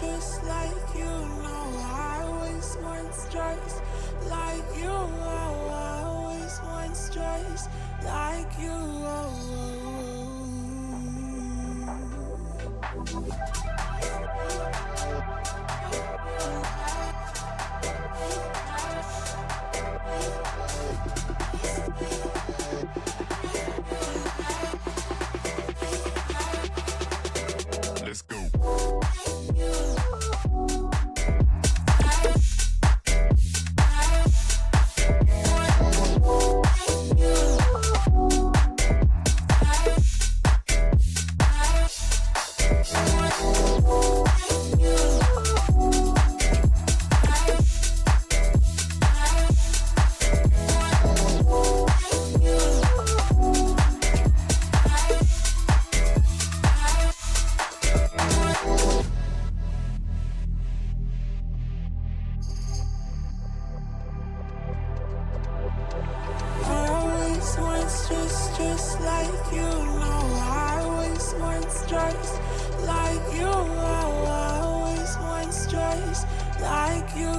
just like you. No, I always want stress like you. Oh, I always want stress like you. Let's go. Just like you. No, I always want stress like you. Oh, I always want stress like you.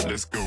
Let's go.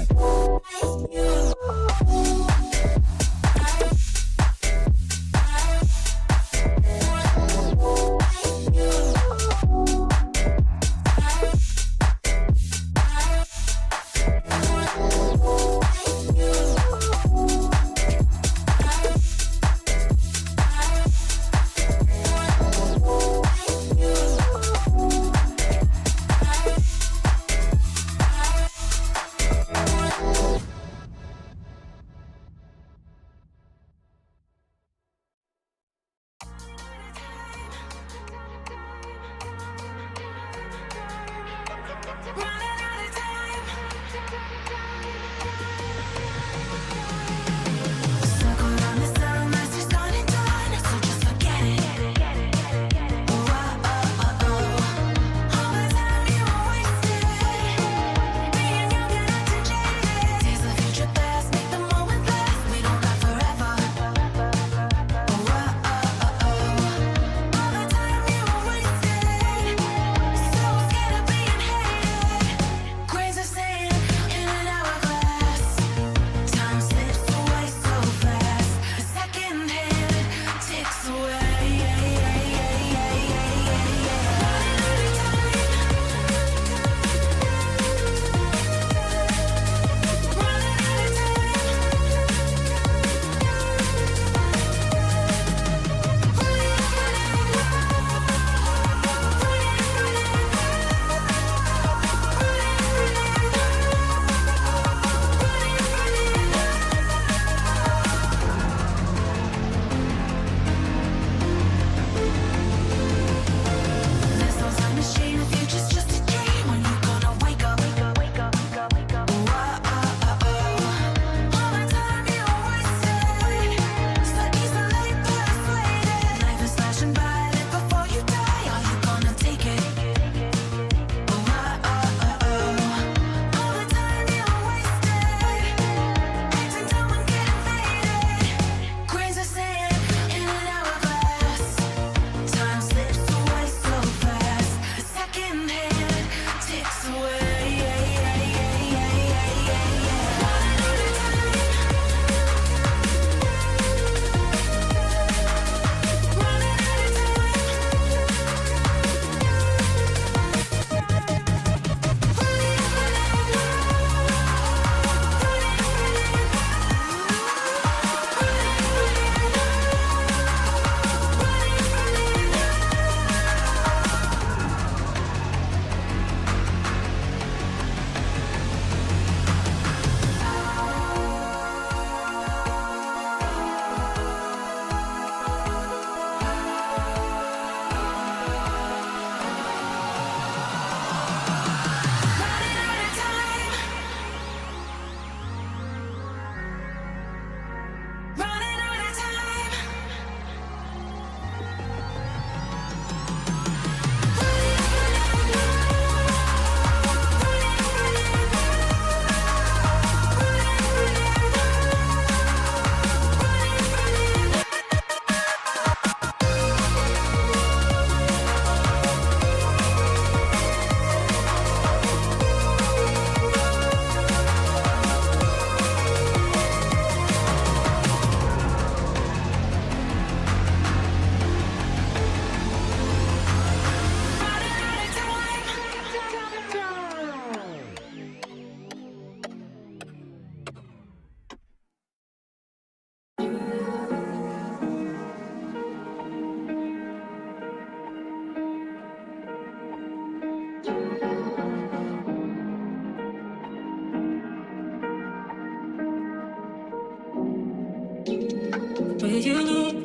you look,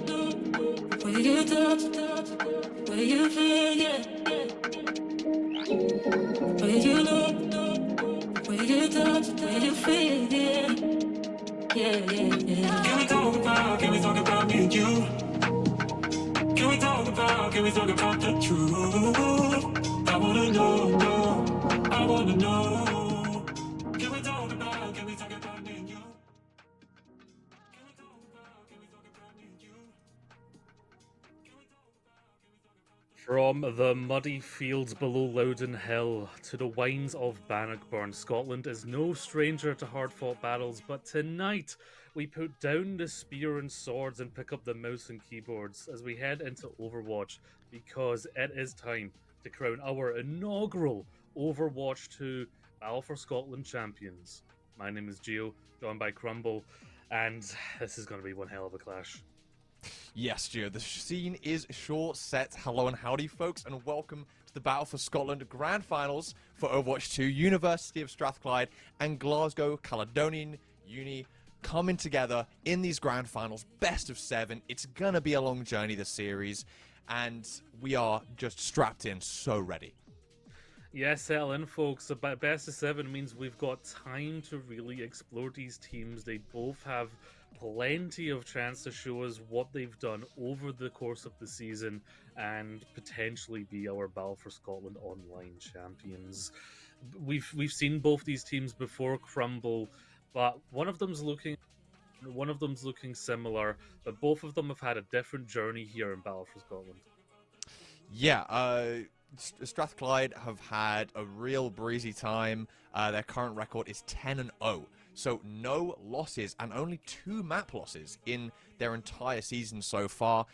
where you touch, where you feel, yeah. Where you look, where you touch, where you feel, yeah. Yeah. Can we talk about me and you? Can we talk about the truth? I wanna know, I wanna know. Can we talk about me and you? From the muddy fields below Loudon Hill to the wines of Bannockburn, Scotland is no stranger to hard fought battles, but tonight we put down the spear and swords and pick up the mouse and keyboards as we head into Overwatch because it is time to crown our inaugural Overwatch 2 Battle for Scotland champions. My name is Gio, joined by Crumble, and this is going to be one hell of a clash. Yes, Gio, the scene is sure set. Hello and howdy, folks, and welcome to the Battle for Scotland Grand Finals for Overwatch 2. University of Strathclyde and Glasgow Caledonian Uni coming together in these Grand Finals, best of 7. It's gonna be a long journey, this series, and we are just strapped in, so ready. Yes, settle in, folks. About best of 7 means we've got time to really explore these teams. They both have plenty of chance to show us what they've done over the course of the season and potentially be our Battle for Scotland online champions. We've seen both these teams before crumble, but one of them's looking similar, but both of them have had a different journey here in Battle for Scotland. Yeah, Strathclyde have had a real breezy time. Their current record is 10-0. So no losses and only 2 map losses in their entire season so far.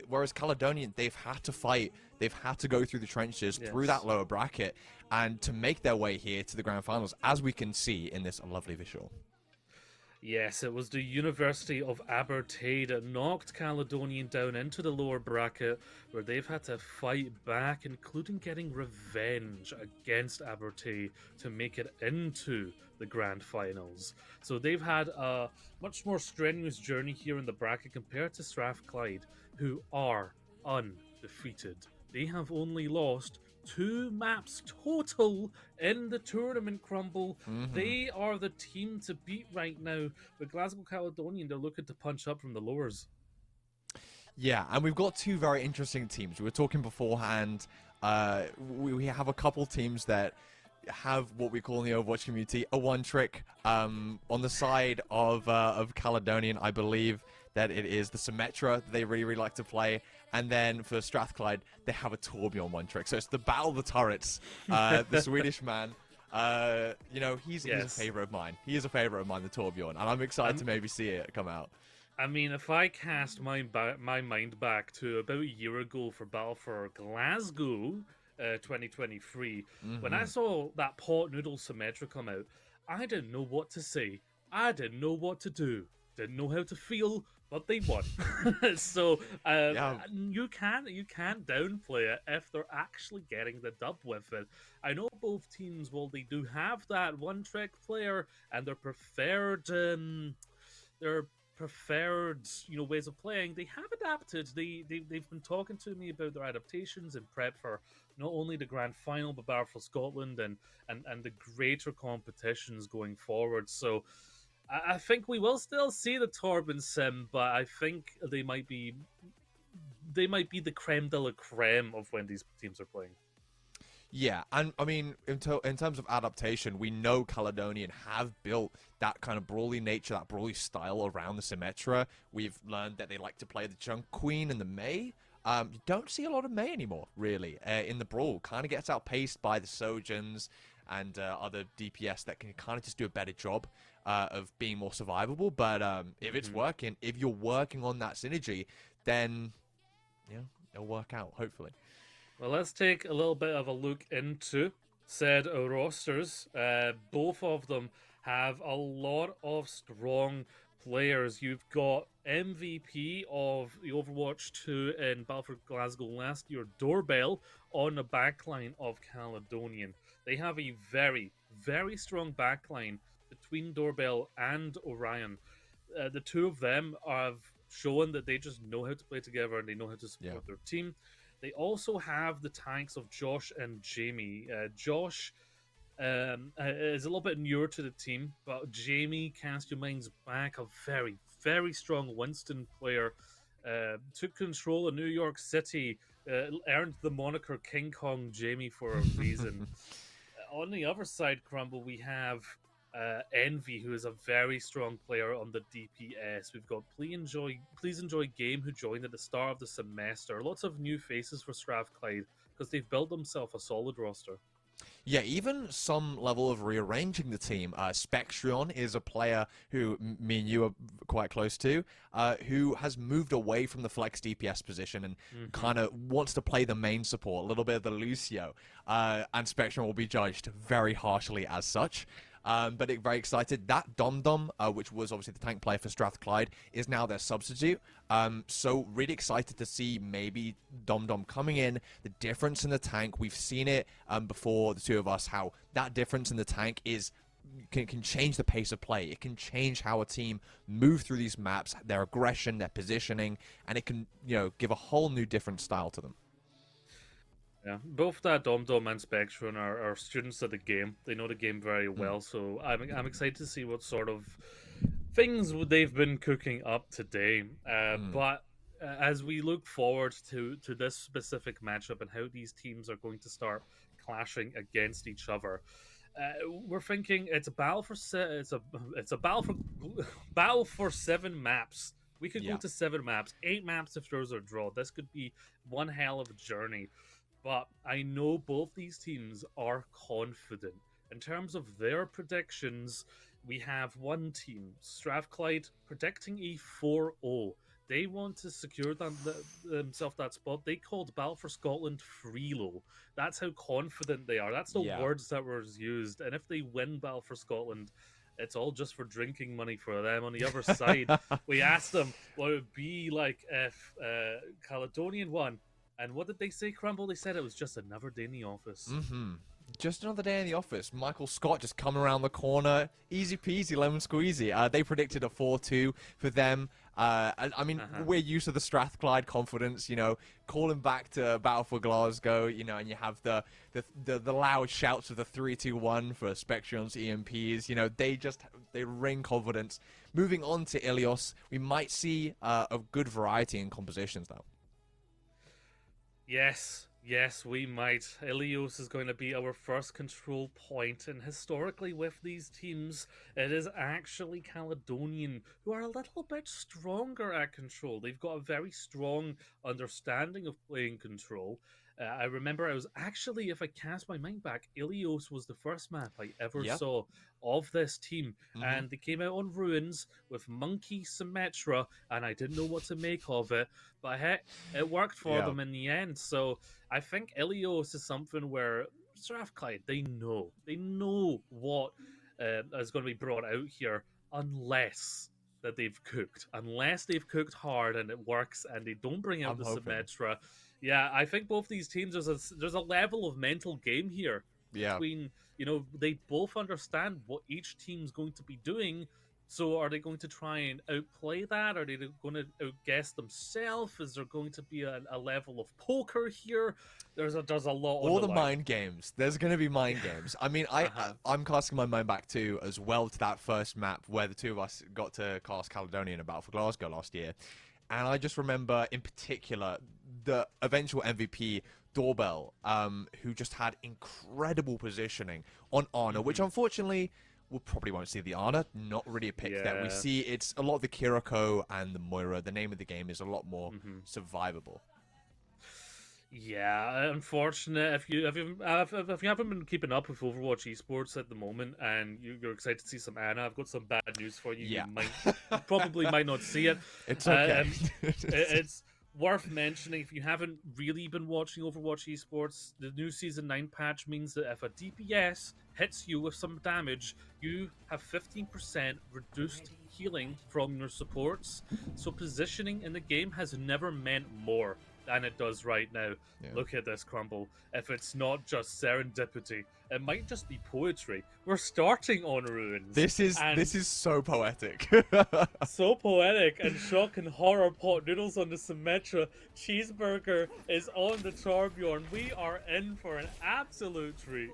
Whereas Caledonian, they've had to fight. They've had to go through the trenches, through that lower bracket, and to make their way here to the Grand Finals, as we can see in this lovely visual. Yes, it was the University of Abertay that knocked Caledonian down into the lower bracket, where they've had to fight back, including getting revenge against Abertay to make it into the grand finals. So they've had a much more strenuous journey here in the bracket compared to Strathclyde, who are undefeated. They have only lost 2 maps total in the tournament, Crumble. They are the team to beat right now. But Glasgow Caledonian, they're looking to punch up from the lowers. Yeah, and we've got 2 very interesting teams. We were talking beforehand. We have a couple teams that have what we call in the Overwatch community a one trick. On the side of Caledonian, I believe that it is the Symmetra that they really like to play. And then for Strathclyde, they have a Torbjorn one trick. So it's the battle of the turrets. The Swedish man, he's a favorite of mine. He is a favorite of mine, the Torbjorn. And I'm excited to maybe see it come out. I mean, if I cast my mind back to about a year ago for Battle for Glasgow 2023, when I saw that pot noodle Symmetra come out, I didn't know what to say. I didn't know what to do. Didn't know how to feel, but they won. So you can't downplay it if they're actually getting the dub with it. I know both teams, while they do have that one trick player and their preferred ways of playing, they have adapted. They've been talking to me about their adaptations in prep for not only the grand final but Battle for Scotland and the greater competitions going forward. So I think we will still see the Torben Sim, but I think they might be the creme de la creme of when these teams are playing. Yeah, and I mean, in terms of adaptation, we know Caledonian have built that kind of brawly nature, that brawly style around the Symmetra. We've learned that they like to play the Junk Queen and the Mei. You don't see a lot of Mei anymore, really, in the brawl. Kind of gets outpaced by the Sojans and other DPS that can kind of just do a better job of being more survivable. But if it's working, if you're working on that synergy, then it'll work out, hopefully. Well, let's take a little bit of a look into said rosters. Both of them have a lot of strong players. You've got MVP of the Overwatch 2 in Battle for Glasgow last year, Doorbell, on the backline of Caledonian. They have a very, very strong backline between Doorbell and Orion. The two of them have showing that they just know how to play together and they know how to support Yeah. their team. They also have the tanks of Josh and Jamie. Josh is a little bit newer to the team, but Jamie, cast your minds back, a very, very strong Winston player, took control of New York City, earned the moniker King Kong Jamie for a reason. On the other side, Crumble, we have Envy, who is a very strong player on the DPS. We've got Please Enjoy Game, who joined at the start of the semester. Lots of new faces for Strathclyde because they've built themselves a solid roster. Yeah, even some level of rearranging the team. Spectrion is a player who me and you are quite close to, who has moved away from the flex DPS position and kind of wants to play the main support, a little bit of the Lucio. And Spectrion will be judged very harshly as such. But very excited. That Dom Dom, which was obviously the tank player for Strathclyde, is now their substitute. So really excited to see maybe Dom Dom coming in. The difference in the tank, we've seen it before, the two of us, how that difference in the tank is can change the pace of play. It can change how a team move through these maps, their aggression, their positioning, and it can give a whole new different style to them. Yeah, both that Dom Dom and Spectron are students of the game. They know the game very well, so I'm excited to see what sort of things they've been cooking up today. But as we look forward to this specific matchup and how these teams are going to start clashing against each other, we're thinking it's a battle for it's a battle for battle for 7 maps. We could go Yeah. to 7 maps, 8 maps if there's a draw. This could be one hell of a journey. But I know both these teams are confident. In terms of their predictions, we have one team, Strathclyde, predicting a 4-0. They want to secure themselves that spot. They called Battle for Scotland Freelo. That's how confident they are. That's the Yeah. words that were used. And if they win Battle for Scotland, it's all just for drinking money for them. On the other side, we asked them what it would be like if Caledonian won. And what did they say, Crumble? They said it was just another day in the office. Just another day in the office. Michael Scott just coming around the corner. Easy peasy, lemon squeezy. They predicted a 4-2 for them. I mean, we're used to the Strathclyde confidence, calling back to Battle for Glasgow, and you have the loud shouts of the 3-2-1 for Spectrion's EMPs. They ring confidence. Moving on to Ilios, we might see a good variety in compositions, though. Yes, we might. Ilios is going to be our first control point, and historically with these teams, it is actually Caledonian who are a little bit stronger at control. They've got a very strong understanding of playing control. I remember if I cast my mind back, Ilios was the first map I ever saw of this team, and they came out on Ruins with Monkey Symmetra, and I didn't know what to make of it, but heck, it worked for them in the end. So I think Ilios is something where Strathclyde, they know what is going to be brought out here, unless they've cooked hard and it works, and they don't bring out I'm the hoping. Symmetra. Yeah, I think both these teams, there's a level of mental game here between, they both understand what each team's going to be doing. So are they going to try and outplay that? Are they going to outguess themselves? Is there going to be a level of poker here? There's a lot on All the the line. mind games. There's going to be mind games. I mean, I'm casting my mind back too, as well, to that first map where the two of us got to cast Caledonian Battle for Glasgow last year. And I just remember, in particular, the eventual MVP, Doorbell, who just had incredible positioning on Ana, which unfortunately we probably won't see the Ana. Not really a pick that we see. It's a lot of the Kiriko and the Moira. The name of the game is a lot more survivable. Yeah, unfortunate. If you haven't been keeping up with Overwatch esports at the moment, and you're excited to see some Ana, I've got some bad news for you. Yeah. You probably might not see it. It's okay. It's worth mentioning, if you haven't really been watching Overwatch esports, the new Season 9 patch means that if a DPS hits you with some damage, you have 15% reduced healing from your supports. So positioning in the game has never meant more. And it does right now. Yeah. Look at this, Crumble. If it's not just serendipity, it might just be poetry. We're starting on ruins. This is so poetic. So poetic, and shock and horror. Pot noodles on the Symmetra. Cheeseburger is on the Torbjorn. We are in for an absolute treat.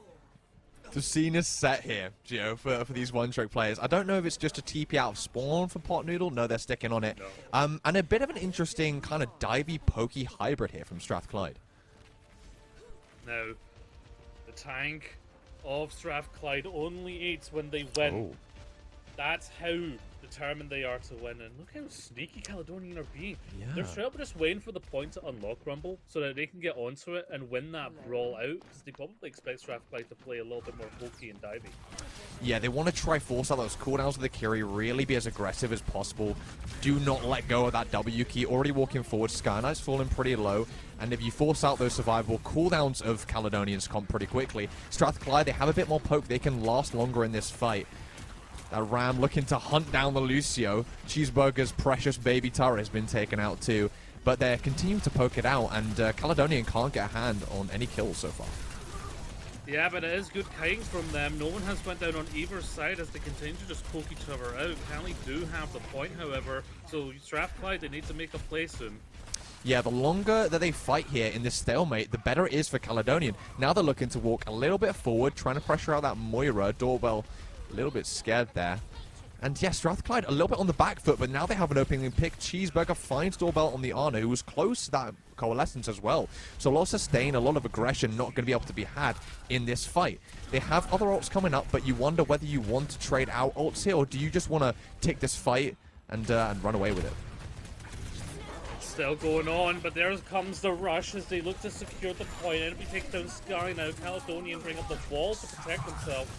The scene is set here, Gio, for these one-trick players. I don't know if it's just a TP out of spawn for Pot Noodle. No, they're sticking on it. No. And a bit of an interesting kind of divey, pokey hybrid here from Strathclyde. Now, the tank of Strathclyde only eats when they win. Oh. That's how determined they are to win. And look how sneaky Caledonian are being. Yeah. They're straight up just waiting for the point to unlock Rumble so that they can get onto it and win that brawl out, because they probably expect Strathclyde to play a little bit more pokey and divey. Yeah, they want to try force out those cooldowns with the Kiri, really be as aggressive as possible. Do not let go of that W key. Already walking forward, Sky Knight's falling pretty low. And if you force out those survivable cooldowns of Caledonian's comp pretty quickly, Strathclyde, they have a bit more poke. They can last longer in this fight. That Ram looking to hunt down the Lucio. Cheeseburger's precious baby turret has been taken out too. But they're continuing to poke it out, and Caledonian can't get a hand on any kills so far. Yeah, but it is good kiting from them. No one has went down on either side as they continue to just poke each other out. Cali do have the point, however, so Strathclyde, they need to make a play soon. Yeah, the longer that they fight here in this stalemate, the better it is for Caledonian. Now they're looking to walk a little bit forward, trying to pressure out that Moira. Doorbell a little bit scared there. And yes, Strathclyde a little bit on the back foot, but now they have an opening pick. Cheeseburger finds Doorbell on the Arno, who was close to that Coalescence as well. So a lot of sustain, a lot of aggression not going to be able to be had in this fight. They have other ults coming up, but you wonder whether you want to trade out ults here, or do you just want to take this fight and run away with it? Still going on, but there comes the rush as they look to secure the point. Enemy takes down Sky now. Caledonian bring up the wall to protect themselves.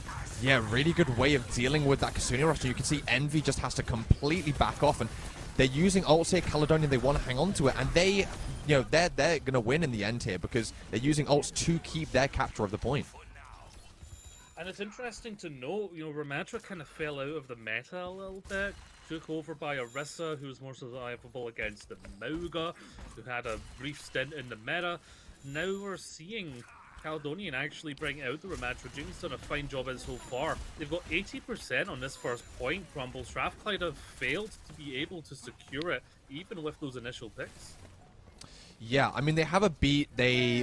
Yeah, really good way of dealing with that Kasuni rush. And you can see Envy just has to completely back off, and they're using ults here. Caledonian, they want to hang on to it, and they, you know, they're going to win in the end here because they're using ults to keep their capture of the point. And it's interesting to note, you know, Ramatra kind of fell out of the meta a little bit. Took over by Orisa, who was more survivable against the Mauga, who had a brief stint in the meta. Now we're seeing Caledonian actually bring out the Ramatra. James done a fine job in so far. They've got 80% on this first point. Crumble. Strathclyde have failed to be able to secure it, even with those initial picks. Yeah, I mean, they have a beat,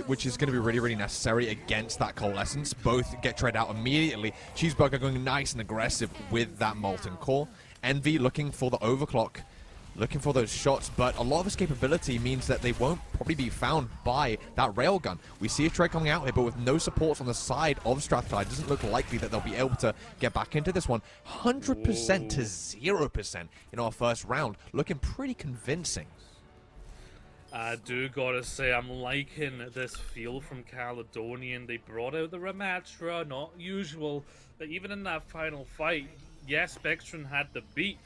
which is going to be really, really necessary against that Coalescence. Both get traded out immediately. Cheeseburger going nice and aggressive with that Molten Core. Envy looking for the overclock, looking for those shots, but a lot of escapability means that they won't probably be found by that railgun. We see a trade coming out here, but with no supports on the side of Strathclyde, it doesn't look likely that they'll be able to get back into this one. 100% to 0% in our first round, looking pretty convincing. I do gotta say, I'm liking this feel from Caledonian. They brought out the Ramatra, not usual, but even in that final fight, yes, Spectrum had the beat,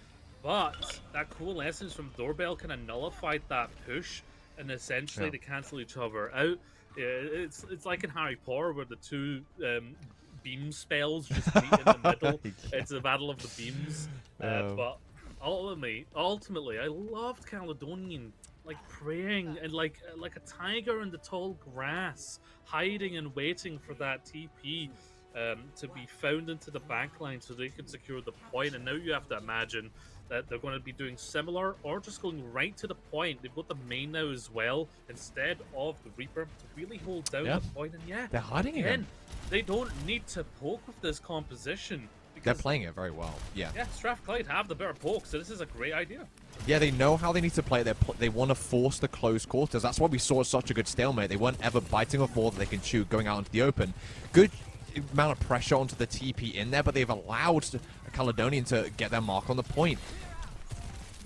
but that Coalescence from Doorbell kind of nullified that push, and essentially they cancel each other out. It's like in Harry Potter where the two beam spells just meet in the middle. It's a battle of the beams. But ultimately, I loved Caledonian, like praying and like a tiger in the tall grass, hiding and waiting for that TP. To be found into the backline so they can secure the point. And now you have to imagine that they're going to be doing similar or just going right to the point. They've got the main now as well instead of the Reaper to really hold down the point. And yeah, they're hiding again. They don't need to poke with this composition. They're playing it very well. Yeah, Strathclyde have the better poke, so this is a great idea. Yeah, they know how they need to play it. They want to force the close quarters. That's why we saw such a good stalemate. They weren't ever biting off more than they can chew going out into the open. Good amount of pressure onto the TP in there, but they've allowed Caledonian to get their mark on the point.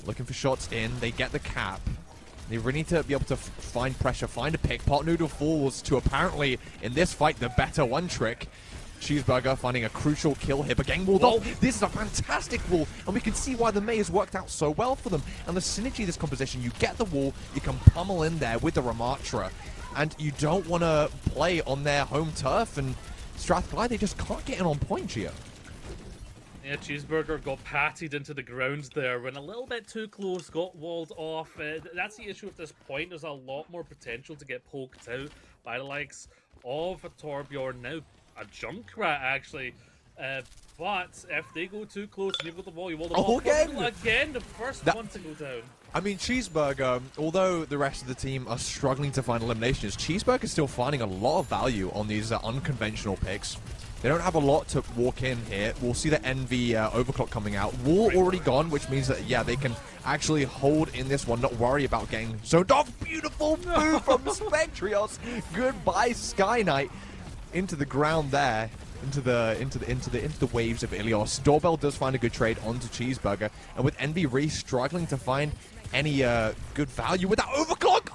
Looking for shots in, they get the cap. They really need to be able to find pressure, find a pick. Pot Noodle falls to apparently, in this fight, the better one trick. Cheeseburger finding a crucial kill here, but getting walled off. This is a fantastic wall, and we can see why the May has worked out so well for them. And the synergy of this composition, you get the wall, you can pummel in there with the Ramatra, and you don't want to play on their home turf, and Strathclyde, they just can't get in on point, Gio. Yeah, Cheeseburger got patted into the ground there, went a little bit too close, got walled off. That's the issue at this point. There's a lot more potential to get poked out by the likes of a Torbjorn, now a Junkrat actually. Uh, but if they go too close and you've got the wall, you wall them Oh, off. again! Torbjorn again, the first That- one to go down. I mean, Cheeseburger, although the rest of the team are struggling to find eliminations, Cheeseburger is still finding a lot of value on these unconventional picks. They don't have a lot to walk in here. We'll see the Envy Overclock coming out. Wall already gone, which means that, yeah, they can actually hold in this one, not worry about getting zoned off. Beautiful move from Spectrios. Goodbye, Sky Knight. Into the ground there. Into the waves of Ilios. Doorbell does find a good trade onto Cheeseburger, and with Envy Reese struggling to find any good value with that overclock.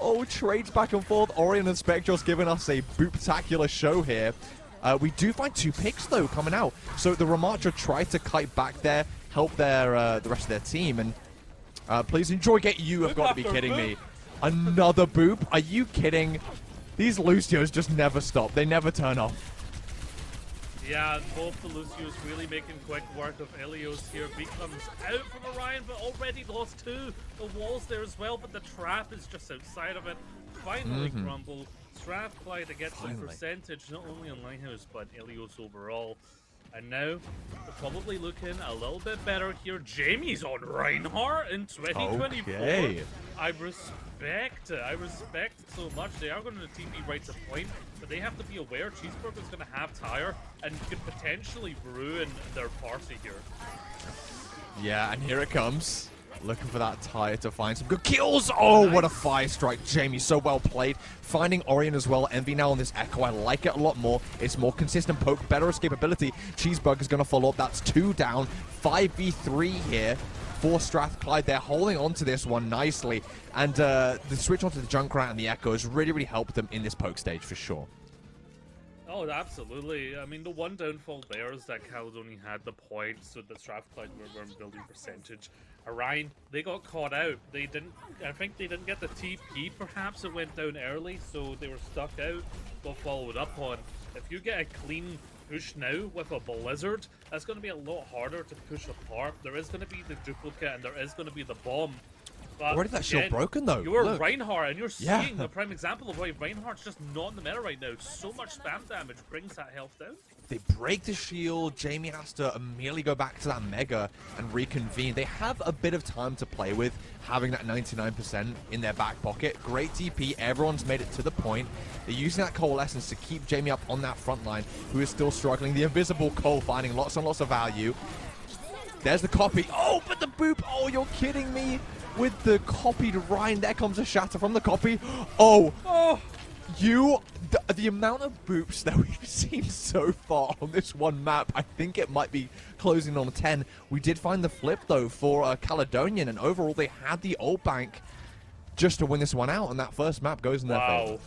Oh, trades back and forth. Orion and Spectros giving us a booptacular show here. We do find 2 picks though coming out. So the Ramattra tried to kite back there, help their the rest of their team, and please enjoy. You have got to be kidding me. Another boop? Are you kidding? These Lucios just never stop. They never turn off. Yeah, both the Lucios really making quick work of Ilios here. B comes out from Orion, but already lost 2. The wall's there as well, but the trap is just outside of it. Finally, Grumble. Strathclyde to get some percentage, not only on Lighthouse, but Ilios overall. And now, they're probably looking a little bit better here. Jamie's on Reinhardt in 2024. Okay. I respect it. I respect it so much. They are going to TP right to point, but they have to be aware Cheeseburger's going to have Tire and could potentially ruin their party here. Yeah, and here it comes. Looking for that Tire to find some good kills. Oh, what a fire strike. Jamie, so well played. Finding Orion as well. Envy now on this Echo. I like it a lot more. It's more consistent poke, better escapability. Cheeseburger's going to follow up. That's 2 down. 5v3 here for Strathclyde. They're holding on to this one nicely. And the switch onto the Junkrat and the Echo has really, really helped them in this poke stage for sure. Oh, absolutely. I mean, the one downfall there is that Caledonian had the point, so that Strathclyde were building percentage. Orion, they got caught out. They didn't. I think they didn't get the TP. Perhaps it went down early, so they were stuck out. Got followed up on. If you get a clean push now with a Blizzard, that's going to be a lot harder to push apart. There is going to be the duplicate, and there is going to be the bomb. But Already that shield broken though. You're Look. Reinhardt, and you're seeing a prime example of why Reinhardt's just not in the meta right now. So much spam damage brings that health down. They break the shield. Jamie has to immediately go back to that Mega and reconvene. They have a bit of time to play with, having that 99% in their back pocket. Great TP. Everyone's made it to the point. They're using that Coalescence to keep Jamie up on that front line, who is still struggling. The invisible Cole finding lots and lots of value. There's the copy. Oh, but the boop. Oh, you're kidding me. With the copied Ryan, there comes a shatter from the copy. Oh, the amount of boops that we've seen so far on this one map, I think it might be closing on 10. We did find the flip, though, for Caledonian, and overall they had the ult bank just to win this one out, and that first map goes in their favor.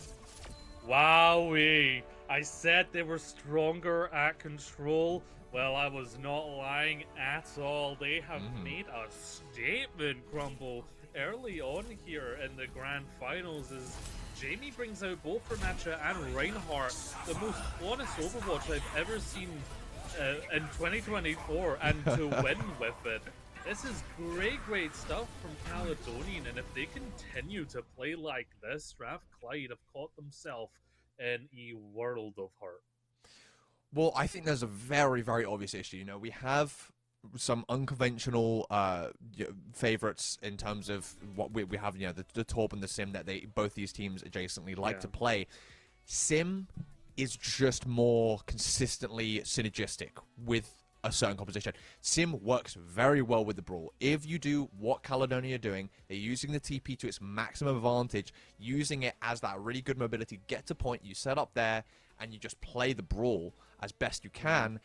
Wowee. I said they were stronger at control. Well, I was not lying at all. They have made a statement, Grumble, early on here in the grand finals as Jamie brings out both Ramattra and Reinhardt, the most honest Overwatch I've ever seen in 2024, and to win with it. This is great stuff from Caledonian, and if they continue to play like this, Strathclyde have caught themselves in a world of hurt. Well, I think there's a very, very obvious issue. You know, we have some unconventional favorites in terms of what we have, you know, the Torb and the Sim that both these teams adjacently like to play. Sim is just more consistently synergistic with a certain composition. Sim works very well with the Brawl. If you do what Caledonia are doing, they're using the TP to its maximum advantage, using it as that really good mobility, get to point, you set up there, and you just play the Brawl as best you can.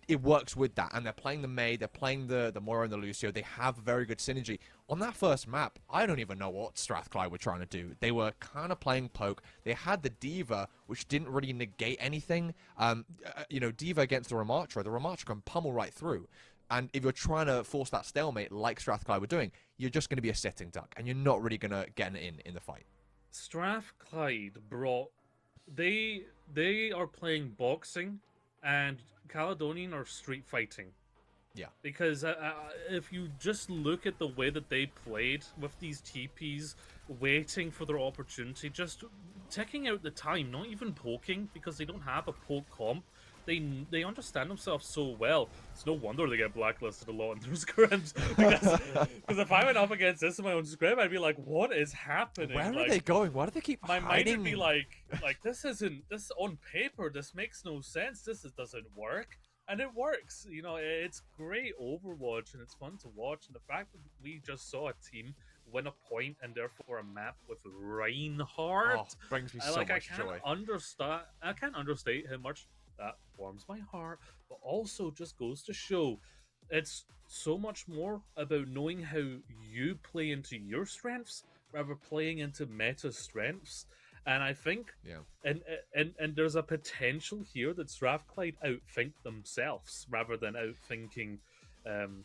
It works with that, and they're playing the Mei, they're playing the Moira and the Lucio. They have very good synergy. On that first map, I don't even know what Strathclyde were trying to do. They were kind of playing poke. They had the Diva, which didn't really negate anything. You know, Diva against the Ramattra can pummel right through. And if you're trying to force that stalemate like Strathclyde were doing, you're just going to be a sitting duck, and you're not really going to get in the fight. Strathclyde brought... They are playing boxing and Caledonian are street fighting. Yeah. Because if you just look at the way that they played with these TPs, waiting for their opportunity, just ticking out the time, not even poking, because they don't have a poke comp. They understand themselves so well. It's no wonder they get blacklisted a lot in their scrims. Because if I went up against this in my own scrim, I'd be like, "What is happening? Where are like, they going? Why do they keep my mind would be hiding? like this isn't this on paper. This makes no sense. Doesn't work." And it works. You know, it's great Overwatch and it's fun to watch. And the fact that we just saw a team win a point and therefore a map with Reinhardt, Oh, brings me so much joy. I can't understate how much that warms my heart, but also just goes to show it's so much more about knowing how you play into your strengths rather playing into meta strengths. And I think, Yeah. and there's a potential here that Strathclyde outthink themselves rather than outthinking um,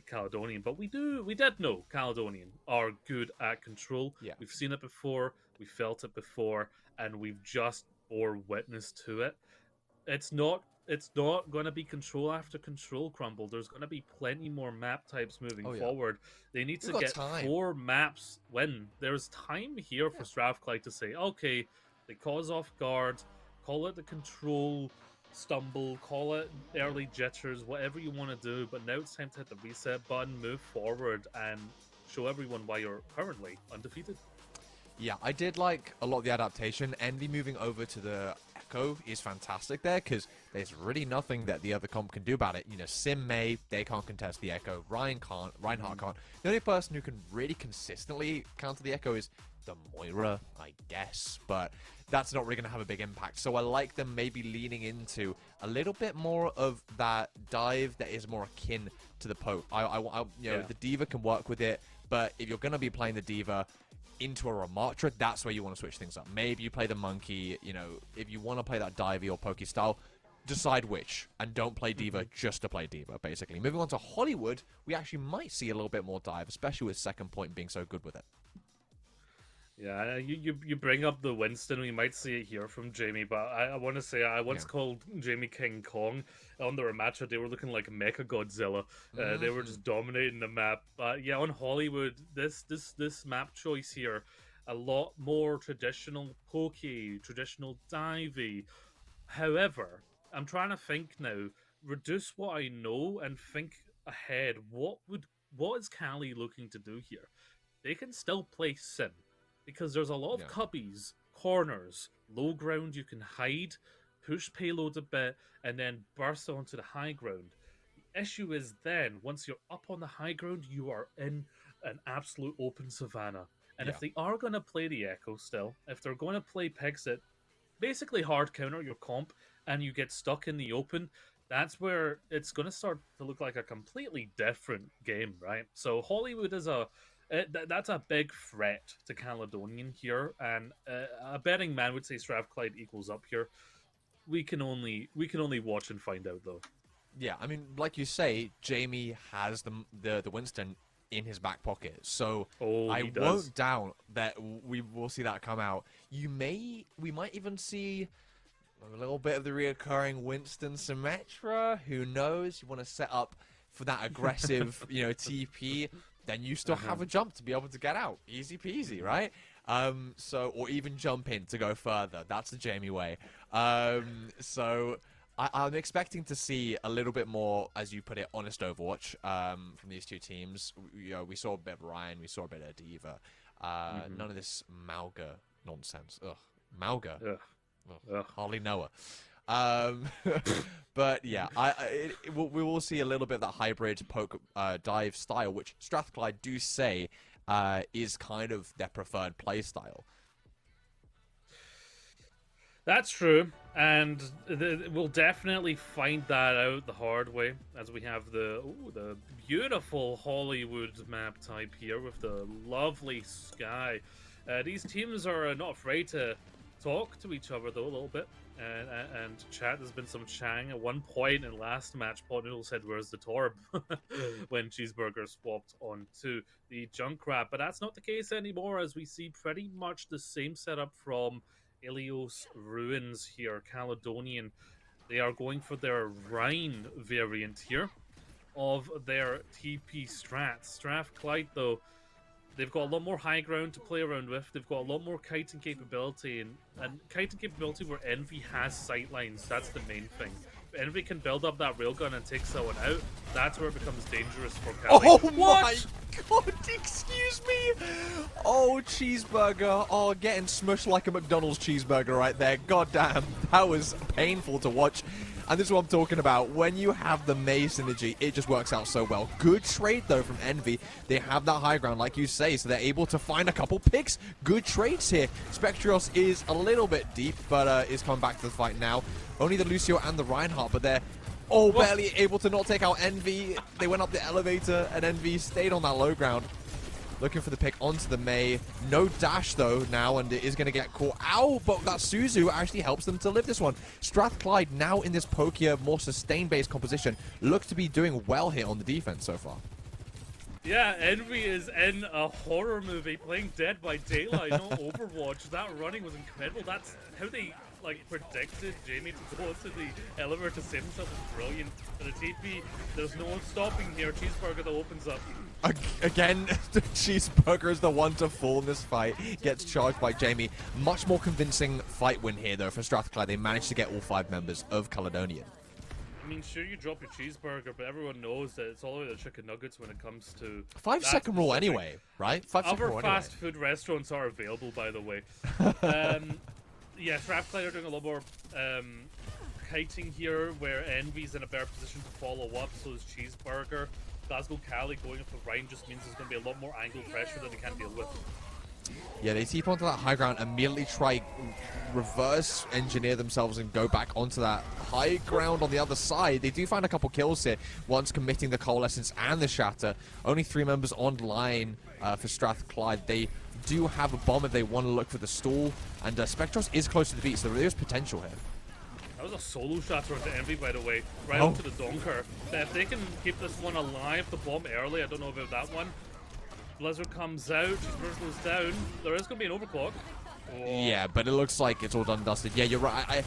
Caledonian. But we did know Caledonian are good at control. Yeah. We've seen it before, we felt it before, and we've just bore witness to it. It's not going to be control after control crumble. There's going to be plenty more map types moving Oh, yeah. forward. They need We've to got get time. 4 maps when there's time here for Strathclyde to say, okay, they cause off guard, call it the control stumble, call it early jitters, whatever you want to do, but now it's time to hit the reset button, move forward, and show everyone why you're currently undefeated. Yeah, I did like a lot of the adaptation. Envy moving over to the Echo is fantastic there because there's really nothing that the other comp can do about it. You know, Sim May, they can't contest the Echo. Reinhardt can't. The only person who can really consistently counter the Echo is the Moira, I guess, but that's not really going to have a big impact. So I like them maybe leaning into a little bit more of that dive that is more akin to the poke. The D.Va can work with it, but if you're going to be playing the D.Va into a Ramattra, that's where you want to switch things up. Maybe you play the Monkey, you know, if you want to play that divey or pokey style, decide which, and don't play D.Va just to play D.Va, basically. Moving on to Hollywood, we actually might see a little bit more dive, especially with second point being so good with it. Yeah, you bring up the Winston. We might see it here from Jamie, but I want to say I once called Jamie King Kong on the Ramattra. They were looking like Mecha Godzilla. They were just dominating the map. But yeah, on Hollywood, this map choice here, a lot more traditional pokey, traditional divey. However, I'm trying to think now. Reduce what I know and think ahead. What is Cali looking to do here? They can still play Sim because there's a lot of cubbies, corners, low ground you can hide, push payload a bit, and then burst onto the high ground. The issue is then, once you're up on the high ground, you are in an absolute open savannah. And if they are going to play the Echo still, if they're going to play Pixit, basically hard counter your comp, and you get stuck in the open, that's where it's going to start to look like a completely different game, right? So Hollywood is that's a big threat to Caledonian here, and a betting man would say Strathclyde equals up here. We can only watch and find out, though. Yeah, I mean, like you say, Jamie has the Winston in his back pocket, so I won't doubt that we will see that come out. We might even see a little bit of the reoccurring Winston Symmetra. Who knows? You want to set up for that aggressive, TP. Then you still have a jump to be able to get out. Easy peasy, right? Or even jump in to go further. That's the Jamie way. So I'm expecting to see a little bit more, as you put it, honest Overwatch from these two teams. We saw a bit of Ryan, we saw a bit of D.Va. None of this Mauga nonsense. Ugh, Mauga. Ugh. Hardly know her. But yeah, we will see a little bit of that hybrid poke dive style, which Strathclyde do say is kind of their preferred play style. That's true, and we'll definitely find that out the hard way as we have the beautiful Hollywood map type here with the lovely sky. These teams are not afraid to talk to each other though a little bit and chat. There's been some Chang at one point in last match. Pot Noodle said, "Where's the Torb?" when Cheeseburger swapped onto the Junkrat, but that's not the case anymore, as we see pretty much the same setup from Ilios Ruins here. Caledonian They are going for their Rhine variant here of their TP strats. Strathclyde, though, they've got a lot more high ground to play around with. They've got a lot more kiting capability, and kiting capability where Envy has sightlines. That's the main thing. If Envy can build up that railgun and take someone out, that's where it becomes dangerous for Cali. Oh my god, excuse me! Oh, cheeseburger. Oh, getting smushed like a McDonald's cheeseburger right there. God damn, that was painful to watch. And this is what I'm talking about. When you have the Mei synergy, it just works out so well. Good trade, though, from Envy. They have that high ground, like you say, so they're able to find a couple picks. Good trades here. Spectrios is a little bit deep, but is coming back to the fight now. Only the Lucio and the Reinhardt, but they're barely able to not take out Envy. They went up the elevator, and Envy stayed on that low ground. Looking for the pick onto the Mei. No dash, though, now, and it is going to get caught. Ow, but that Suzu actually helps them to live this one. Strathclyde, now in this pokier, more sustained-based composition, looks to be doing well here on the defense so far. Yeah, Envy is in a horror movie playing Dead by Daylight, not Overwatch. That running was incredible. That's how they predicted Jamie to go into the elevator to save himself was brilliant. For the TP, there's no one stopping here. Cheeseburger that opens up. Again, the Cheeseburger is the one to fall in this fight. Gets charged by Jamie. Much more convincing fight win here, though, for Strathclyde. They managed to get all 5 members of Caledonian. I mean, sure, you drop your cheeseburger, but everyone knows that it's all about the chicken nuggets when it comes to 5-second rule anyway, right? 5-second rule Other fast food restaurants are available, by the way. Yeah, Strathclyde are doing a lot more kiting here, where Envy's in a better position to follow up, so is Cheeseburger. Glasgow Cali going up the Rhine just means there's going to be a lot more angle pressure that they can't deal with. Yeah, they keep onto that high ground, immediately try reverse engineer themselves and go back onto that high ground on the other side. They do find a couple kills here, once committing the Coalescence and the Shatter. Only 3 members online for Strathclyde. They do have a bomb if they want to look for the stall, and Spectros is close to the beat, so there is potential here. That was a solo shatter onto Envy, by the way, right onto the Donker. If they can keep this one alive, the bomb early, I don't know about that one. Blizzard comes out, Cheeseburger goes down. There is going to be an overclock. Oh. Yeah, but it looks like it's all done dusted. Yeah, you're right.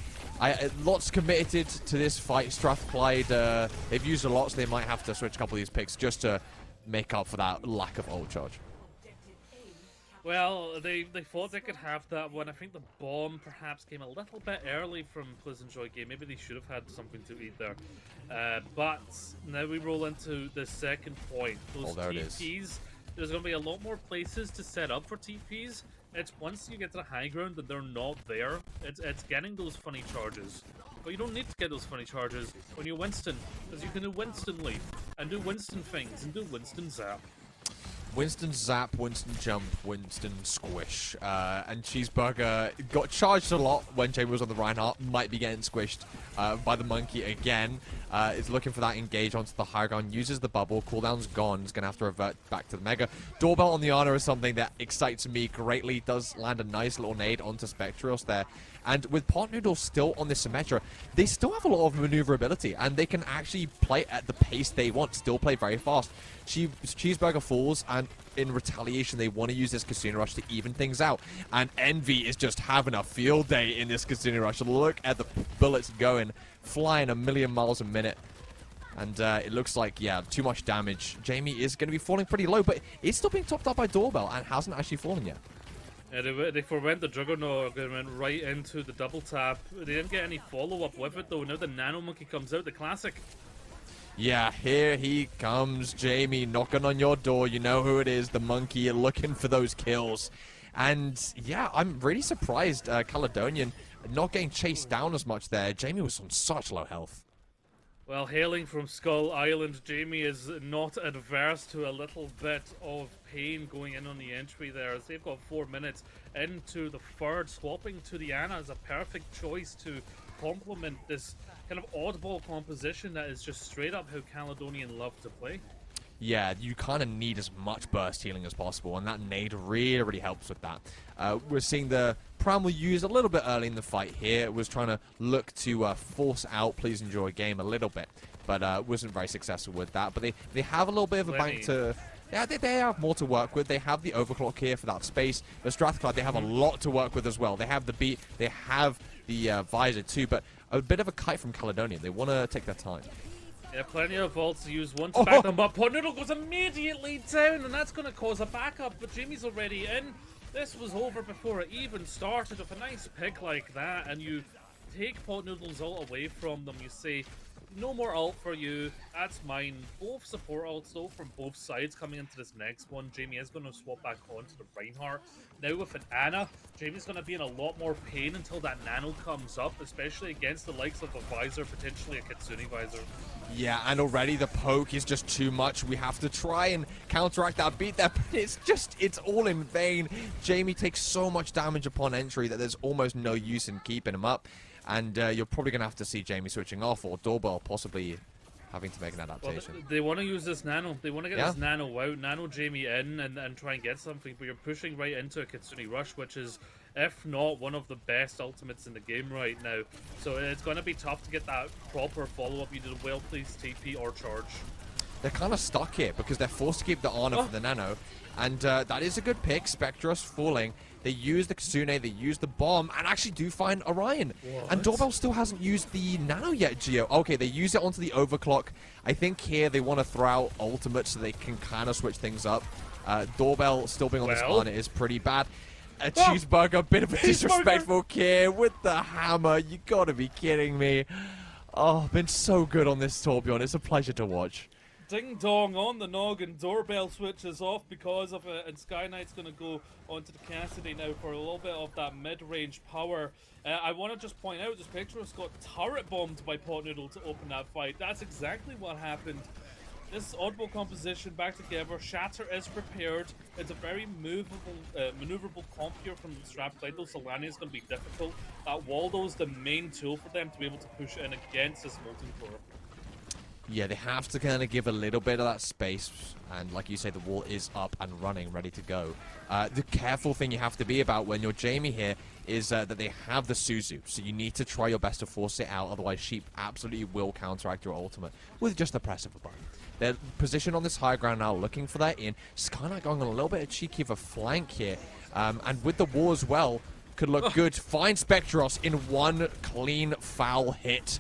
Lots committed to this fight. Strathclyde, they've used a lot, so they might have to switch a couple of these picks just to make up for that lack of ult charge. Well, they thought they could have that one. I think the bomb perhaps came a little bit early from Pleasant Joy Game. Maybe they should have had something to eat there. But now we roll into the second point. Those TPs, there's going to be a lot more places to set up for TPs. It's once you get to the high ground that they're not there. It's getting those funny charges. But you don't need to get those funny charges when you're Winston, because you can do Winston leap and do Winston things and do Winston zap. Winston zap, Winston jump, Winston squish. And Cheeseburger got charged a lot when Jamie was on the Reinhardt. Might be getting squished by the monkey again. Is looking for that engage onto the high ground. Uses the bubble. Cooldown's gone. He's going to have to revert back to the Mega. Doorbell on the Ana is something that excites me greatly. Does land a nice little nade onto Spectrios there. And with Pot Noodle still on this Symmetra, they still have a lot of maneuverability, and they can actually play at the pace they want, still play very fast. Cheeseburger falls, and in retaliation, they want to use this Casino Rush to even things out. And Envy is just having a field day in this Casino Rush. Look at the bullets going, flying a million miles a minute. And it looks like, yeah, too much damage. Jamie is going to be falling pretty low, but it's still being topped up by Doorbell and hasn't actually fallen yet. Yeah, they forwent the Juggernaut, they went right into the double tap. They didn't get any follow-up with it, though. Now the Nano Monkey comes out, the classic. Yeah, here he comes, Jamie, knocking on your door. You know who it is, the monkey, looking for those kills. And, yeah, I'm really surprised Caledonian not getting chased down as much there. Jamie was on such low health. Well, hailing from Skull Island, Jamie is not adverse to a little bit of pain going in on the entry there, as they've got 4 minutes into the third. Swapping to the Ana is a perfect choice to complement this kind of oddball composition that is just straight up how Caledonian love to play. Yeah, you kind of need as much burst healing as possible, and that nade really helps with that. We're seeing the Primal used a little bit early in the fight here. It was trying to look to force out Please Enjoy Game a little bit, but wasn't very successful with that. But they have a little bit of a bank to... Yeah, they have more to work with. They have the overclock here for that space. The Strathclyde, they have a lot to work with as well. They have the beat, they have the visor too, but a bit of a kite from Caledonian. They want to take their time. Yeah, plenty of vaults to use. One to back them up. Pot Noodle goes immediately down, and that's going to cause a backup. But Jamie's already in. This was over before it even started. With a nice pick like that, and you take Pot Noodle's ult away from them. You say, no more ult for you. That's mine. Both support ults though from both sides coming into this next one. Jamie is going to swap back onto the Reinhardt. Now with an Ana, Jamie's going to be in a lot more pain until that nano comes up, especially against the likes of a Visor, potentially a Kitsune Visor. Yeah, and already the poke is just too much. We have to try and counteract that, beat that, but it's all in vain. Jamie takes so much damage upon entry that there's almost no use in keeping him up. And you're probably going to have to see Jamie switching off, or Doorbell possibly having to make an adaptation. Well, they want to use this nano. They want to get this nano out, nano Jamie in, and try and get something. But you're pushing right into a Kitsune Rush, which is, if not one of the best ultimates in the game right now. So it's going to be tough to get that proper follow-up. You did a well-placed TP or charge. They're kind of stuck here because they're forced to keep the honor for the nano. And that is a good pick. Spectros falling. They use the Kitsune, they use the bomb, and actually do find Orion. What? And Doorbell still hasn't used the nano yet, Gio. Okay, they use it onto the overclock. I think here they want to throw out ultimate so they can kind of switch things up. Doorbell still being on this honor is pretty bad. A cheeseburger, bit of a disrespectful kill with the hammer. You gotta be kidding me. Oh, been so good on this Torbjorn. It's a pleasure to watch. Ding dong on the noggin. Doorbell switches off because of it, and Sky Knight's going to go onto the Cassidy now for a little bit of that mid-range power. I want to just point out this Spectros got turret bombed by Pot Noodle to open that fight. That's exactly what happened. This oddball composition back together. Shatter is prepared. It's a very maneuverable comp here from Strapclide. Though Solani is going to be difficult. That Waldo is the main tool for them to be able to push in against this Molten Core. Yeah, they have to kind of give a little bit of that space, and like you say, the wall is up and running, ready to go. The careful thing you have to be about when you're Jamie here is that they have the Suzu, so you need to try your best to force it out, otherwise Sheep absolutely will counteract your ultimate with just the press of a button. They're positioned on this high ground now, looking for that in. Sky Knight going on a little bit of cheeky of a flank here, and with the wall as well, could look good. Find Spectros in one clean foul hit.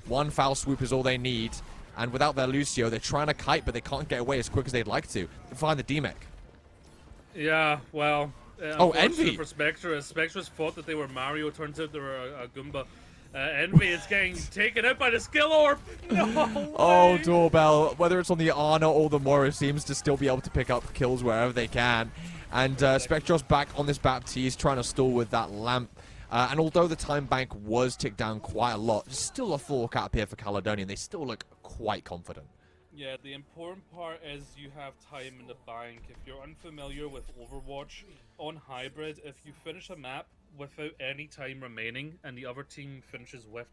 One foul swoop is all they need. And without their Lucio, they're trying to kite, but they can't get away as quick as they'd like to. Find the DMEC. Yeah, well... Envy! For Spectros. Spectros thought that they were Mario. Turns out they were a Goomba. Envy is getting taken out by the skill orb. No Oh, way. Doorbell. Whether it's on the Ana or the Moro, seems to still be able to pick up kills wherever they can. And Spectros back on this Baptiste, trying to stall with that lamp. And although the time bank was ticked down quite a lot, still a full cap here for Caledonian. They still look quite confident. Yeah, the important part is you have time in the bank. If you're unfamiliar with Overwatch on Hybrid, if you finish a map without any time remaining and the other team finishes with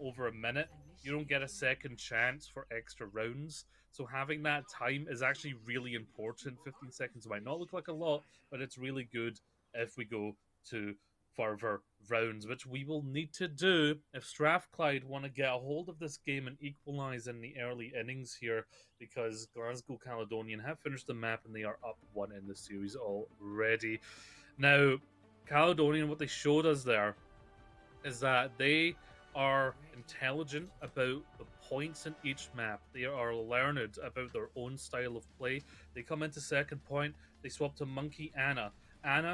over a minute, you don't get a second chance for extra rounds. So having that time is actually really important. 15 seconds might not look like a lot, but it's really good if we go to further rounds, which we will need to do if Strathclyde want to get a hold of this game and equalize in the early innings here, because Glasgow Caledonian have finished the map and they are up 1 in the series already. Now, Caledonian, what they showed us there is that they are intelligent about the points in each map. They are learned about their own style of play. They come into second point, they swap to Monkey Ana,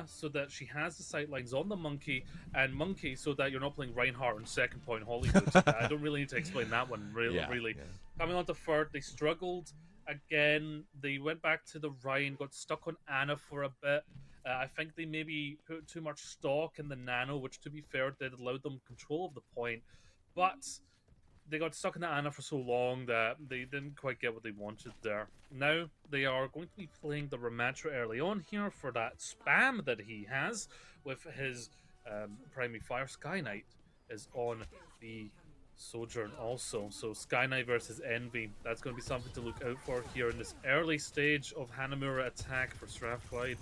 so that she has the sightlines on the Monkey, and Monkey so that you're not playing Reinhardt on second point Hollywood. I don't really need to explain that one, really. Yeah. Coming on to third, they struggled again. They went back to the Ryan, got stuck on Ana for a bit. I think they maybe put too much stock in the Nano, which, to be fair, did allow them control of the point, but they got stuck in the Ana for so long that they didn't quite get what they wanted there. Now, they are going to be playing the Ramatra early on here for that spam that he has with his primary fire. Sky Knight is on the Sojourn also. So Sky Knight versus Envy. That's going to be something to look out for here in this early stage of Hanamura attack for Strathclyde.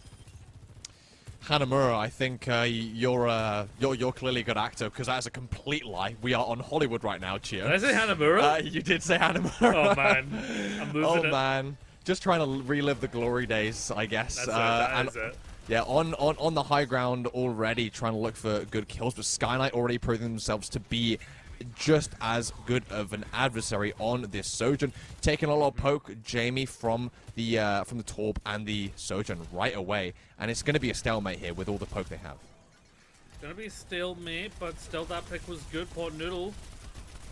Hanamura, I think you're clearly a good actor, because that is a complete lie. We are on Hollywood right now, Chio. Did I say Hanamura? You did say Hanamura. Oh man, I'm moving it. Man, just trying to relive the glory days, I guess. That is it. Yeah, on the high ground already, trying to look for good kills, but Sky Knight already proving themselves to be just as good of an adversary on this Sojourn. Taking a lot of poke, Jamie from the Torb and the Sojourn right away, and it's going to be a stalemate here with all the poke they have. Gonna be a stalemate, but still that pick was good. Pot Noodle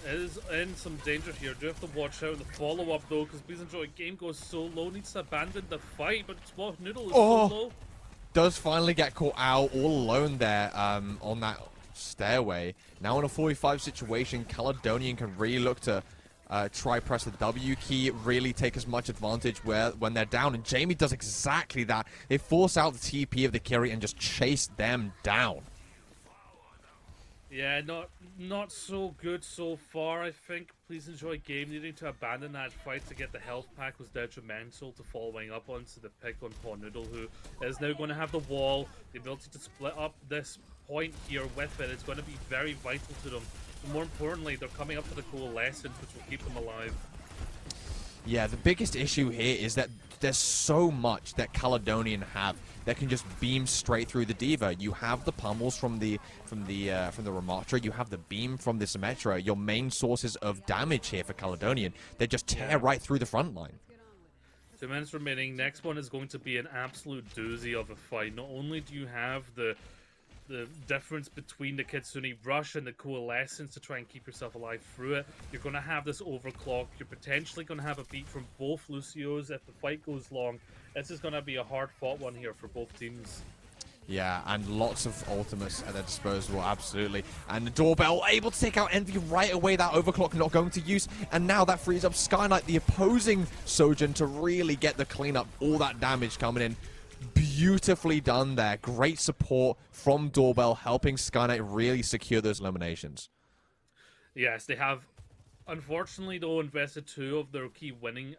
is in some danger here. Do have to watch out the follow-up though, because Please Enjoy game goes so low, needs to abandon the fight, but Pot Noodle is so low. Does finally get caught out all alone there on that stairway. Now in a 45 situation, Caledonian can really look to try press the W key, really take as much advantage when they're down, and Jamie does exactly that. They force out the TP of the Kiri and just chase them down. Yeah, not so good so far, I think. Please Enjoy game needing to abandon that fight to get the health pack was detrimental to following up onto the pick on Paw Noodle, who is now going to have the wall. The ability to split up this point here with it is going to be very vital to them. But more importantly, they're coming up to the Coalescence, which will keep them alive. Yeah, the biggest issue here is that there's so much that Caledonian have that can just beam straight through the Diva. You have the pummels from the Ramatra, you have the beam from the Symmetra, your main sources of damage here for Caledonian. They just tear right through the front line. 2 minutes remaining. Next one is going to be an absolute doozy of a fight. Not only do you have the difference between the Kitsune Rush and the Coalescence to try and keep yourself alive through it, you're going to have this overclock. You're potentially going to have a beat from both Lucios if the fight goes long. This is going to be a hard-fought one here for both teams. Yeah, and lots of ultimates at their disposal, absolutely. And the Doorbell able to take out Envy right away, that overclock not going to use. And now that frees up Sky Knight, the opposing Sojourn, to really get the cleanup, all that damage coming in. Beautifully done there. Great support from Doorbell, helping Sky Knight really secure those eliminations. Yes, they have, unfortunately, though, invested 2 of their key winning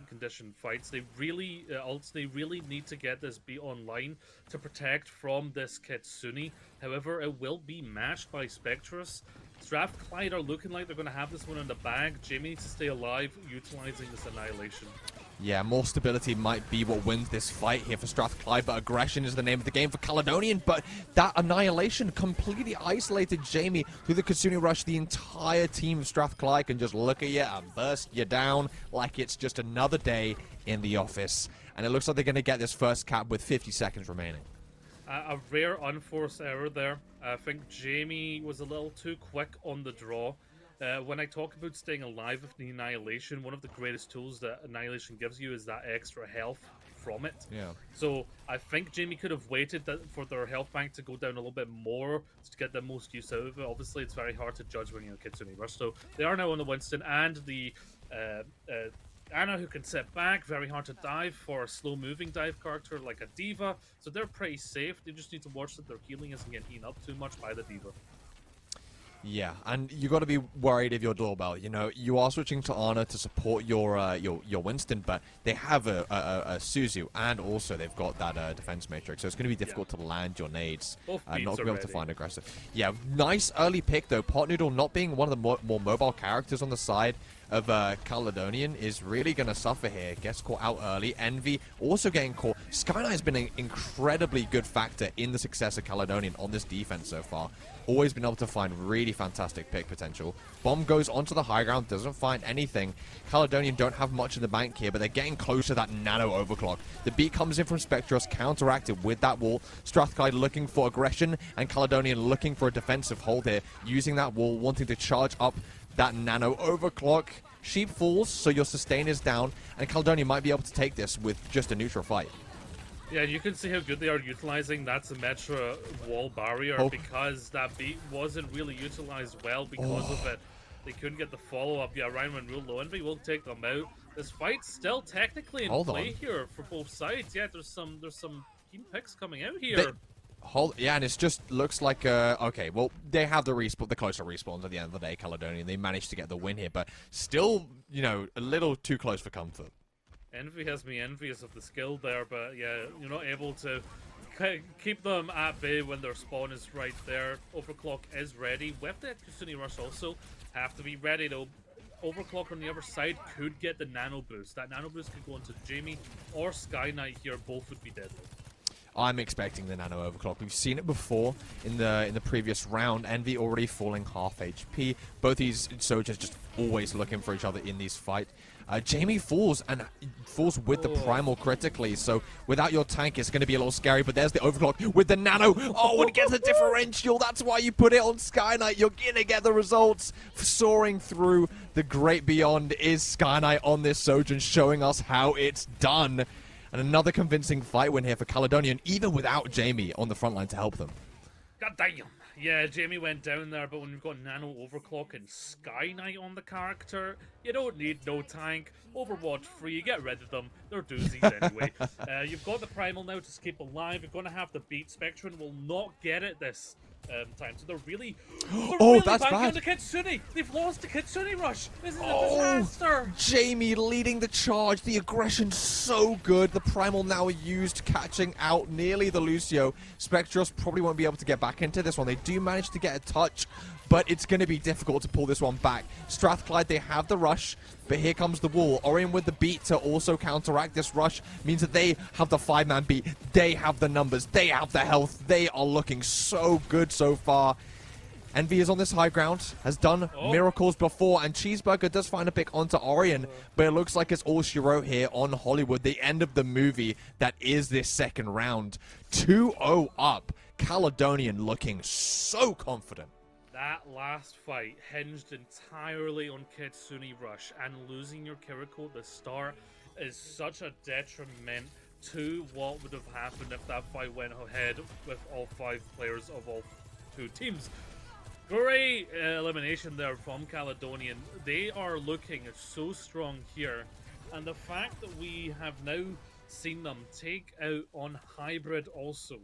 condition fights. They really, they really need to get this beat online to protect from this Kitsune. However, it will be matched by Spectrus. Strathclyde are looking like they're going to have this one in the bag. Jamie needs to stay alive, utilizing this annihilation. Yeah, more stability might be what wins this fight here for Strathclyde, but aggression is the name of the game for Caledonian. But that annihilation completely isolated Jamie through the Kitsune Rush. The entire team of Strathclyde can just look at you and burst you down like it's just another day in the office. And it looks like they're going to get this first cap with 50 seconds remaining. A rare unforced error there. I think Jamie was a little too quick on the draw. When I talk about staying alive with the Annihilation, one of the greatest tools that Annihilation gives you is that extra health from it. Yeah. So I think Jamie could have waited for their health bank to go down a little bit more to get the most use out of it. Obviously, it's very hard to judge when you're a Kitsune Rush. So they are now on the Winston and the Anna, who can sit back. Very hard to dive for a slow-moving dive character like a Diva. So they're pretty safe. They just need to watch that their healing isn't getting eaten up too much by the Diva. Yeah, and you got to be worried of your Doorbell. You know, you are switching to Ana to support your Winston, but they have a Suzu, and also they've got that defense matrix, so it's going to be difficult to land your nades, not to be able to find aggressive. Yeah, nice early pick though. Pot Noodle not being one of the more mobile characters on the side of Caledonian is really going to suffer here. Gets caught out early. Envy also getting caught. Sky Knight has been an incredibly good factor in the success of Caledonian on this defense so far. Always been able to find really fantastic pick potential. Bomb goes onto the high ground, doesn't find anything. Caledonian don't have much in the bank here, but they're getting close to that nano overclock. The beat comes in from Spectros, counteracted with that wall. Strathclyde looking for aggression, and Caledonian looking for a defensive hold here, using that wall, wanting to charge up that nano overclock. Sheep falls, so your sustain is down, and Caledonian might be able to take this with just a neutral fight. Yeah, you can see how good they are utilizing that Symmetra wall barrier because that beat wasn't really utilized well because of it. They couldn't get the follow-up. Yeah, Ryan went real low. Envy will take them out. This fight's still technically in play here for both sides. Yeah, there's some keen picks coming out here. Yeah, and it just looks like, okay, well, they have the closer respawns at the end of the day, Caledonian. They managed to get the win here, but still, you know, a little too close for comfort. Envy has me envious of the skill there, but yeah, you're not able to keep them at bay when their spawn is right there. Overclock is ready. With that Kitsune Rush also have to be ready though. Overclock on the other side could get the nano boost. That nano boost could go into Jamie or Sky Knight here. Both would be deadly. I'm expecting the nano overclock. We've seen it before in the previous round. Envy already falling half HP. Both these soldiers just always looking for each other in these fights. Jamie falls and falls with the primal critically, so without your tank it's going to be a little scary, but there's the overclock with the nano. Oh, and it gets a differential. That's why you put it on Sky Knight. You're going to get the results. Soaring through the great beyond is Sky Knight on this Sojourn, showing us how it's done. And another convincing fight win here for Caledonian, even without Jamie on the front line to help them. God damn. Yeah, Jamie went down there, but when you've got Nano Overclock and Sky Knight on the character, you don't need no tank. Overwatch free, get rid of them. They're doozies anyway. You've got the Primal now to keep alive. You're going to have the beat. Spectrum will not get it this time. So they're really that's banking bad. on the Kitsune. They've lost the Kitsune rush. This is a disaster. Jamie leading the charge. The aggression so good. The Primal now used, catching out nearly the Lucio. Spectros probably won't be able to get back into this one. They do manage to get a touch, but it's going to be difficult to pull this one back. Strathclyde, they have the rush, but here comes the wall. Orion with the beat to also counteract this rush means that they have the 5-man beat. They have the numbers. They have the health. They are looking so good so far. Envy is on this high ground, has done miracles before, and Cheeseburger does find a pick onto Orion, but it looks like it's all she wrote here on Hollywood, the end of the movie that is this second round. 2-0 up. Caledonian looking so confident. That last fight hinged entirely on Kitsune Rush, and losing your Kiriko at the start is such a detriment to what would have happened if that fight went ahead with all 5 players of all 2 teams. Great elimination there from Caledonian. They are looking so strong here, and the fact that we have now seen them take out on Hybrid also,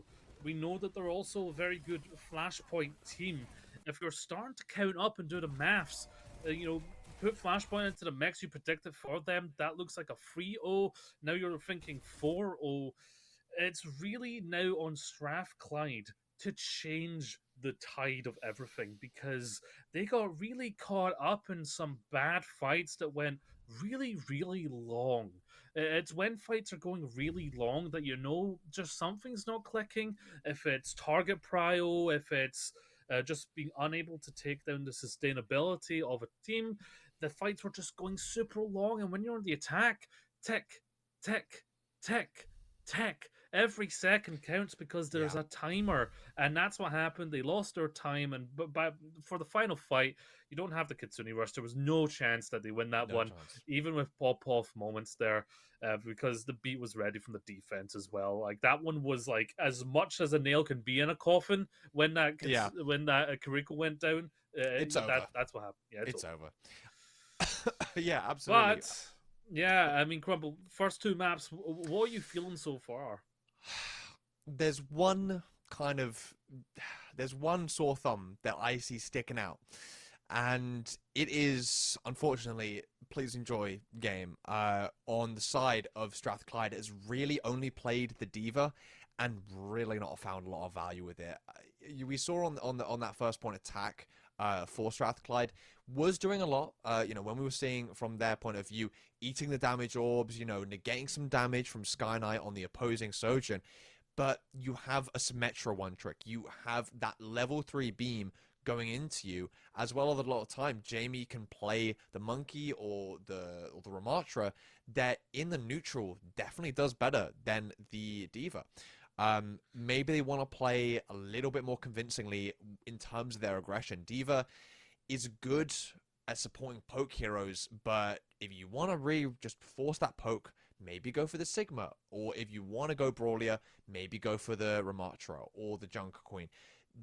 we know that they're also a very good Flashpoint team. If you're starting to count up and do the maths, put Flashpoint into the mix, you predict it for them, that looks like a 3-0. Now you're thinking 4-0. It's really now on Strathclyde to change the tide of everything, because they got really caught up in some bad fights that went really, really long. It's when fights are going really long that just something's not clicking. If it's target prio, if it's just being unable to take down the sustainability of a team, the fights were just going super long. And when you're on the attack, tick, tick, tick, tick. Every second counts because there's a timer, and that's what happened. They lost their time, and but for the final fight, you don't have the Kitsune Rush. There was no chance that they win that one, even with pop-off moments there, because the beat was ready from the defense as well. Like, that one was like as much as a nail can be in a coffin when that Kiriko went down. It's over. That's what happened. Yeah, it's over. Yeah, absolutely. But yeah, I mean, Crumble, first 2 maps, what are you feeling so far? There's one sore thumb that I see sticking out, and it is, unfortunately, please enjoy game, on the side of Strathclyde has really only played the D.Va and really not found a lot of value with it. We saw on that first point attack for Strathclyde was doing a lot, when we were seeing from their point of view, eating the damage orbs, negating some damage from Sky Knight on the opposing Sojourn. But you have a Symmetra one trick. You have that level 3 beam going into you, as well as a lot of time Jamie can play the Monkey or the Ramatra that in the neutral definitely does better than the D.Va. Maybe they want to play a little bit more convincingly in terms of their aggression. D.Va is good at supporting poke heroes, but if you want to really just force that poke, maybe go for the Sigma, or if you want to go brawlier, maybe go for the Ramatra or the Junk Queen.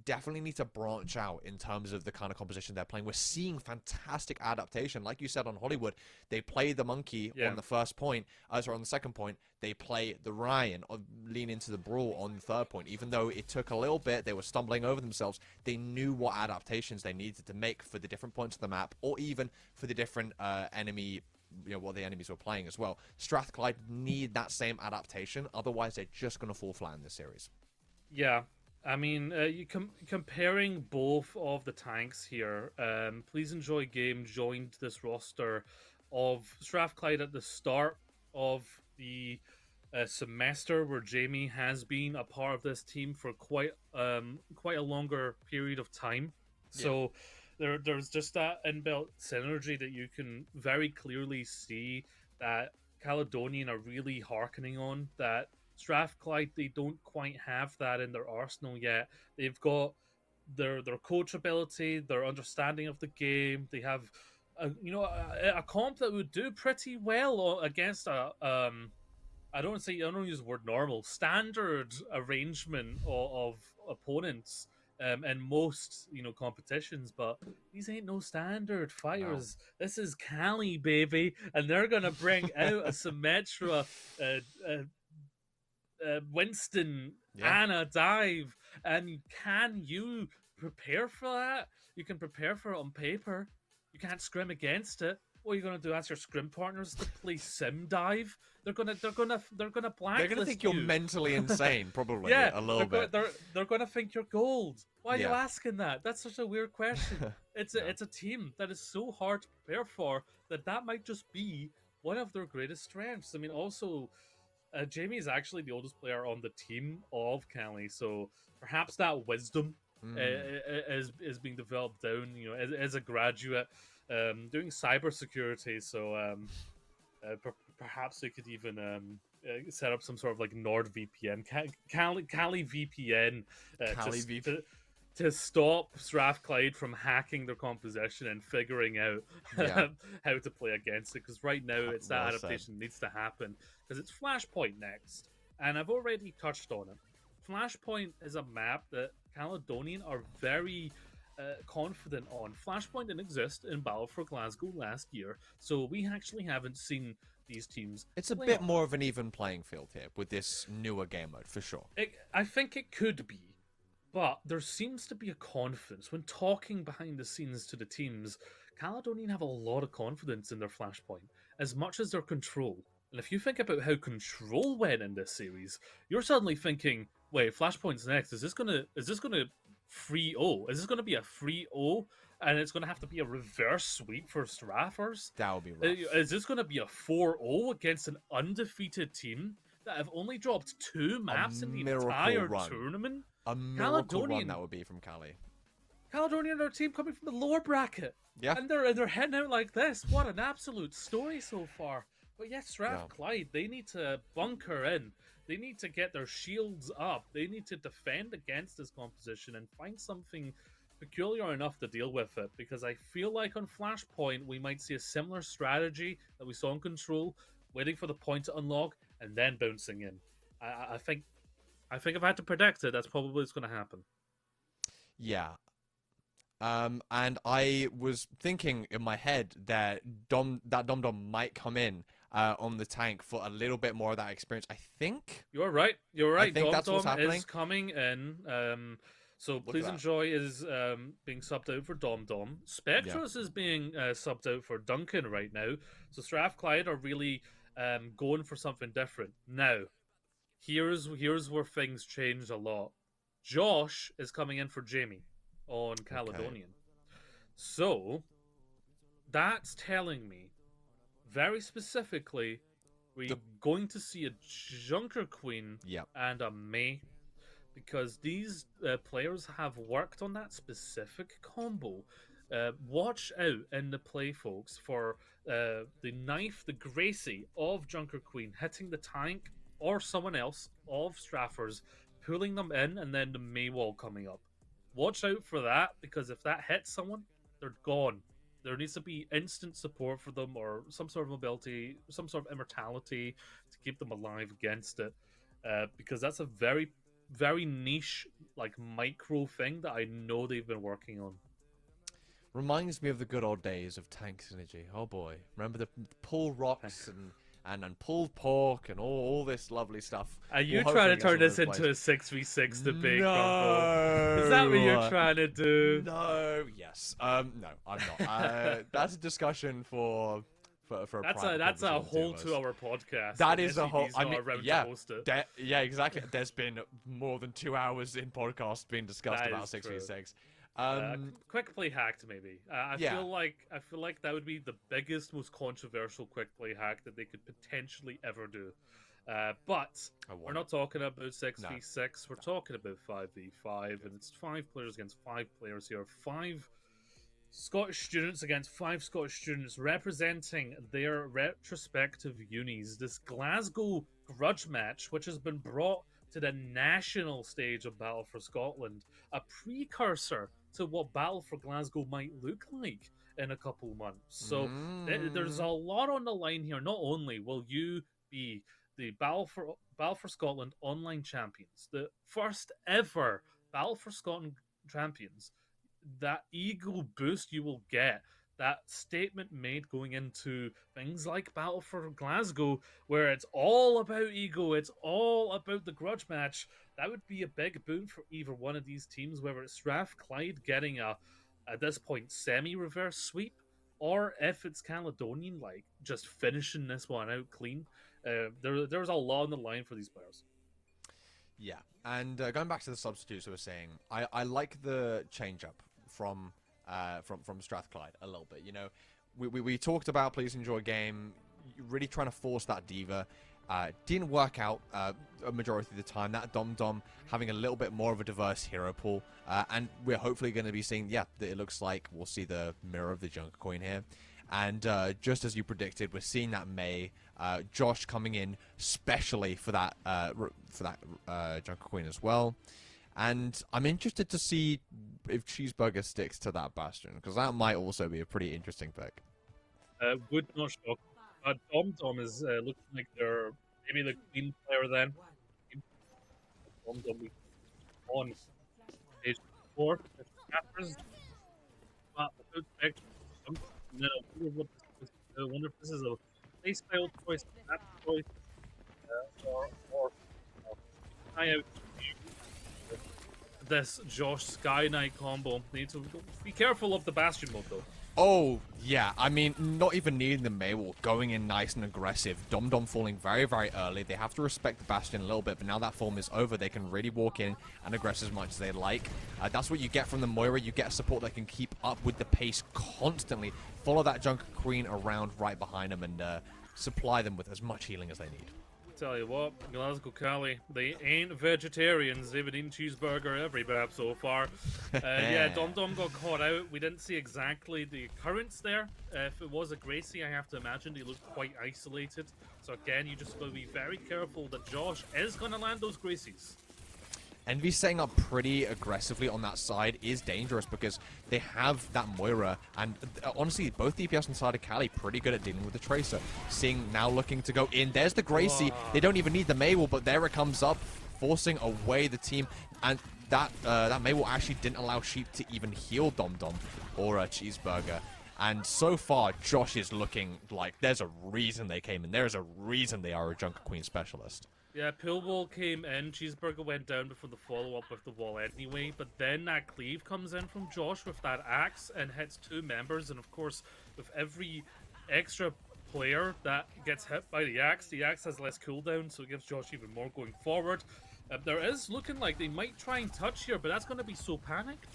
Definitely need to branch out in terms of the kind of composition they're playing. We're seeing fantastic adaptation. Like you said on Hollywood, they play the Monkey on the first point. On the second point, they play the Ryan, or lean into the Brawl on the third point. Even though it took a little bit, they were stumbling over themselves. They knew what adaptations they needed to make for the different points of the map, or even for the different enemy, what the enemies were playing as well. Strathclyde need that same adaptation, otherwise they're just going to fall flat in this series. Yeah. I mean, comparing both of the tanks here, Please Enjoy Game joined this roster of Strathclyde at the start of the semester where Jamie has been a part of this team for quite a longer period of time. Yeah. So there's just that inbuilt synergy that you can very clearly see that Caledonian are really harkening on. That Strathclyde, they don't quite have that in their arsenal yet. They've got their coachability, their understanding of the game. They have a comp that would do pretty well against a I don't use the word normal, standard arrangement of opponents in most competitions, but these ain't no standard No. fighters. This is Cali, baby, and they're gonna bring out a Symmetra, uh, Winston, Yeah. Anna dive, and can you prepare for that? You can prepare for it on paper. You can't scrim against it. What are you gonna do? Ask your scrim partners to play sim dive? They're gonna They're gonna blacklist think you're you. mentally insane, probably Yeah, a little bit. they're gonna think you're gold. Why are you Yeah. asking that? That's such a weird question. It's No. it's a team that is so hard to prepare for that might just be one of their greatest strengths. I mean, also Jamie is actually the oldest player on the team of Cali, so perhaps that wisdom is being developed down, as a graduate, doing cybersecurity. So perhaps they could even set up some sort of like NordVPN, Cali VPN, Cali to, VP. to stop Strathclyde from hacking their composition and figuring out Yeah. how to play against it. Because right now, it's that Well said. adaptation needs to happen. Because it's Flashpoint next, and I've already touched on it. Flashpoint is a map that Caledonian are very confident on. Flashpoint didn't exist in Battle for Glasgow last year, so we actually haven't seen these teams. It's a play bit on more of an even playing field here with this newer game mode, for sure. I think it could be, but there seems to be a confidence when talking behind the scenes to the teams. Caledonian have a lot of confidence in their Flashpoint, as much as their control. And if you think about how control went in this series, you're suddenly thinking, "Wait, Flashpoint's next. Is this gonna free O? Is this gonna be a free O? And it's gonna have to be a reverse sweep for Straffers? That would be rough. Is this gonna be a 4-0 against an undefeated team that have only dropped 2 maps in the miracle entire run. tournament? A miracle run Caledonian- that would be from Cali. Caledonian and their team coming from the lower bracket. Yeah. And they're heading out like this. What an absolute story so far. But yes, Strathclyde, they need to bunker in. They need to get their shields up. They need to defend against this composition and find something peculiar enough to deal with it. Because I feel like on Flashpoint, we might see a similar strategy that we saw in Control, waiting for the point to unlock and then bouncing in. I think if I had to predict it, that's probably what's going to happen. Yeah. And I was thinking in my head that Dom might come in on the tank for a little bit more of that experience. I think. You're right. You're right. I think that's what's happening. Is coming in. So Please that. Enjoy is being subbed out for Dom. Spectros is being subbed out for Duncan right now. So Strathclyde are really going for something different. Now, here's where things change a lot. Josh is coming in for Jamie on Caledonian. So that's telling me very specifically we're going to see a Junker Queen and a May, because these players have worked on that specific combo. Watch out in the play, folks, for the knife, the Gracie of Junker Queen hitting the tank or someone else of Straffers, pulling them in, and then the May wall coming up. Watch out for that, because if that hits someone, they're gone. There needs to be instant support for them, or some sort of mobility, some sort of immortality to keep them alive against it. Because that's a very, very niche, like micro thing that I know they've been working on. Reminds me of the good old days of tank synergy. Oh boy, remember the pull rocks and pulled pork and all this lovely stuff. Are you trying to turn this into a 6v6 debate, No. Is that what you're trying to do? No. Yes. No, I'm not. That's a discussion for a that's a whole 2-hour podcast. That is a whole. I mean, to host it. yeah, exactly. There's been more than 2 hours in podcasts being discussed about 6v6. Quick play hacked, maybe. I feel like that would be the biggest, most controversial quick play hack that they could potentially ever do. But I we're want not talking about No. 6v6. We're talking about 5v5, and it's 5 players against 5 players here. 5 Scottish students against 5 Scottish students representing their retrospective unis. This Glasgow grudge match, which has been brought to the national stage of Battle for Scotland, a precursor to what Battle for Glasgow might look like in a couple months. So there's a lot on the line here. Not only will you be the Battle for Scotland online champions, the first ever Battle for Scotland champions, that ego boost you will get, that statement made going into things like Battle for Glasgow, where it's all about ego, it's all about the grudge match. That would be a big boon for either one of these teams, whether it's Strathclyde getting a, at this point, semi-reverse sweep, or if it's Caledonian, like, just finishing this one out clean. There's a lot on the line for these players. Yeah, and going back to the substitutes, we were saying, I like the change up from Strathclyde a little bit. You know, we talked about please enjoy game, really trying to force that diva. Didn't work out a majority of the time. That Dom having a little bit more of a diverse hero pool, and we're hopefully going to be seeing, yeah, it looks like we'll see the mirror of the Junker Queen here. And just as you predicted, we're seeing that May, Josh coming in specially for that Junker Queen as well. And I'm interested to see if Cheeseburger sticks to that Bastion, because that might also be a pretty interesting pick. Would not shock. Dom is looking like they're maybe the Queen player then. Dom on stage 4. But without spectrum, and then I wonder if this is a playstyle choice, map choice, or try out this Josh Sky Knight combo. Need to be careful of the Bastion mode though. Oh, yeah. I mean, not even needing the Maywall, going in nice and aggressive. Dom falling very, very early. They have to respect the Bastion a little bit, but now that form is over, they can really walk in and aggress as much as they like. That's what you get from the Moira. You get a support that can keep up with the pace constantly, follow that Junker Queen around right behind them, and supply them with as much healing as they need. Tell you what, Glasgow Cali, they ain't vegetarians. They've been eating cheeseburger every map so far. Yeah, Dom got caught out. We didn't see exactly the currents there. If it was a Gracie, I have to imagine they looked quite isolated. So again, you just got to be very careful that Josh is going to land those Gracies. Envy setting up pretty aggressively on that side is dangerous because they have that Moira, and honestly, both DPS and side of Cali pretty good at dealing with the Tracer. Seeing now looking to go in, there's the Gracie. They don't even need the Maywall, but there it comes up, forcing away the team, and that Maywall actually didn't allow Sheep to even heal Dom or Cheeseburger. And so far, Josh is looking like there's a reason they came in. There's a reason they are a Junker Queen specialist. Yeah, Pillwall came in, Cheeseburger went down before the follow-up with the wall anyway, but then that cleave comes in from Josh with that axe and hits 2 members, and of course, with every extra player that gets hit by the axe has less cooldown, so it gives Josh even more going forward. There is looking like they might try and touch here, but that's going to be so panicked.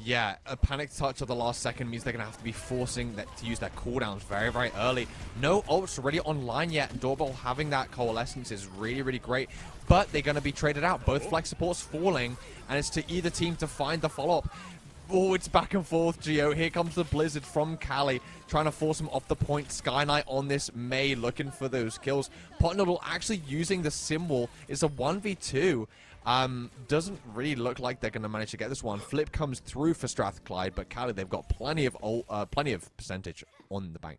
Yeah, a panic touch at the last second means they're going to have to be forcing that to use their cooldowns very, very early. No ults really online yet, and Doorbell having that coalescence is really, really great. But they're going to be traded out. Both flag supports falling, and it's to either team to find the follow-up. Oh, it's back and forth, Geo. Here comes the Blizzard from Cali, trying to force him off the point. Sky Knight on this May, looking for those kills. Pot Noodle actually using the symbol. It's a 1v2. Doesn't really look like they're going to manage to get this one. Flip comes through for Strathclyde, but Cali, they've got plenty of percentage on the bank.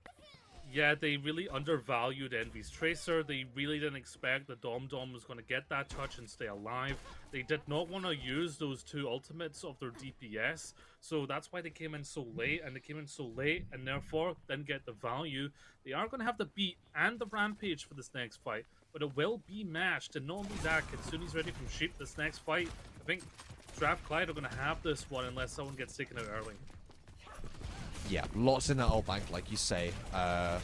Yeah, they really undervalued Envy's Tracer. They really didn't expect that Dom was going to get that touch and stay alive. They did not want to use those 2 ultimates of their DPS, so that's why they came in so late, and therefore didn't get the value. They are going to have the beat and the rampage for this next fight, but it will be matched, and not only that, Kitsune's ready from Sheep this next fight. I think Strathclyde are going to have this one unless someone gets taken out early. Yeah, lots in that old bank, like you say.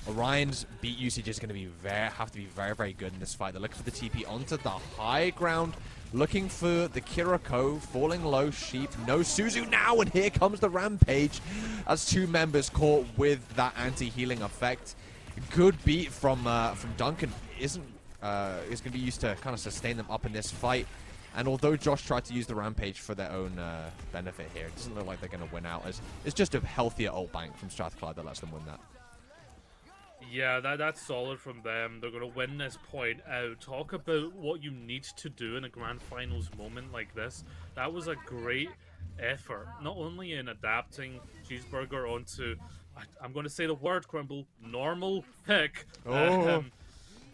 Orion's beat usage is going to be have to be very, very good in this fight. They're looking for the TP onto the high ground, looking for the Kiriko, falling low, Sheep, no Suzu now, and here comes the Rampage as 2 members caught with that anti-healing effect. Good beat from Duncan. is going to be used to kind of sustain them up in this fight. And although Josh tried to use the Rampage for their own benefit here, it doesn't look like they're going to win out. As it's just a healthier ult bank from Strathclyde that lets them win that. Yeah, that's solid from them. They're going to win this point out. Talk about what you need to do in a grand finals moment like this. That was a great effort, not only in adapting Cheeseburger onto, I'm going to say the word, Crumble, normal pick of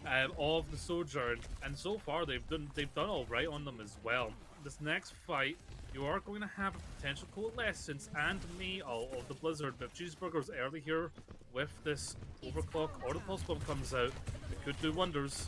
the Sojourn, and so far they've done all right on them as well. This next fight, you are going to have a potential coalescence and meal of the Blizzard, but Cheeseburger's early here with this overclock or the pulse bomb comes out, it could do wonders.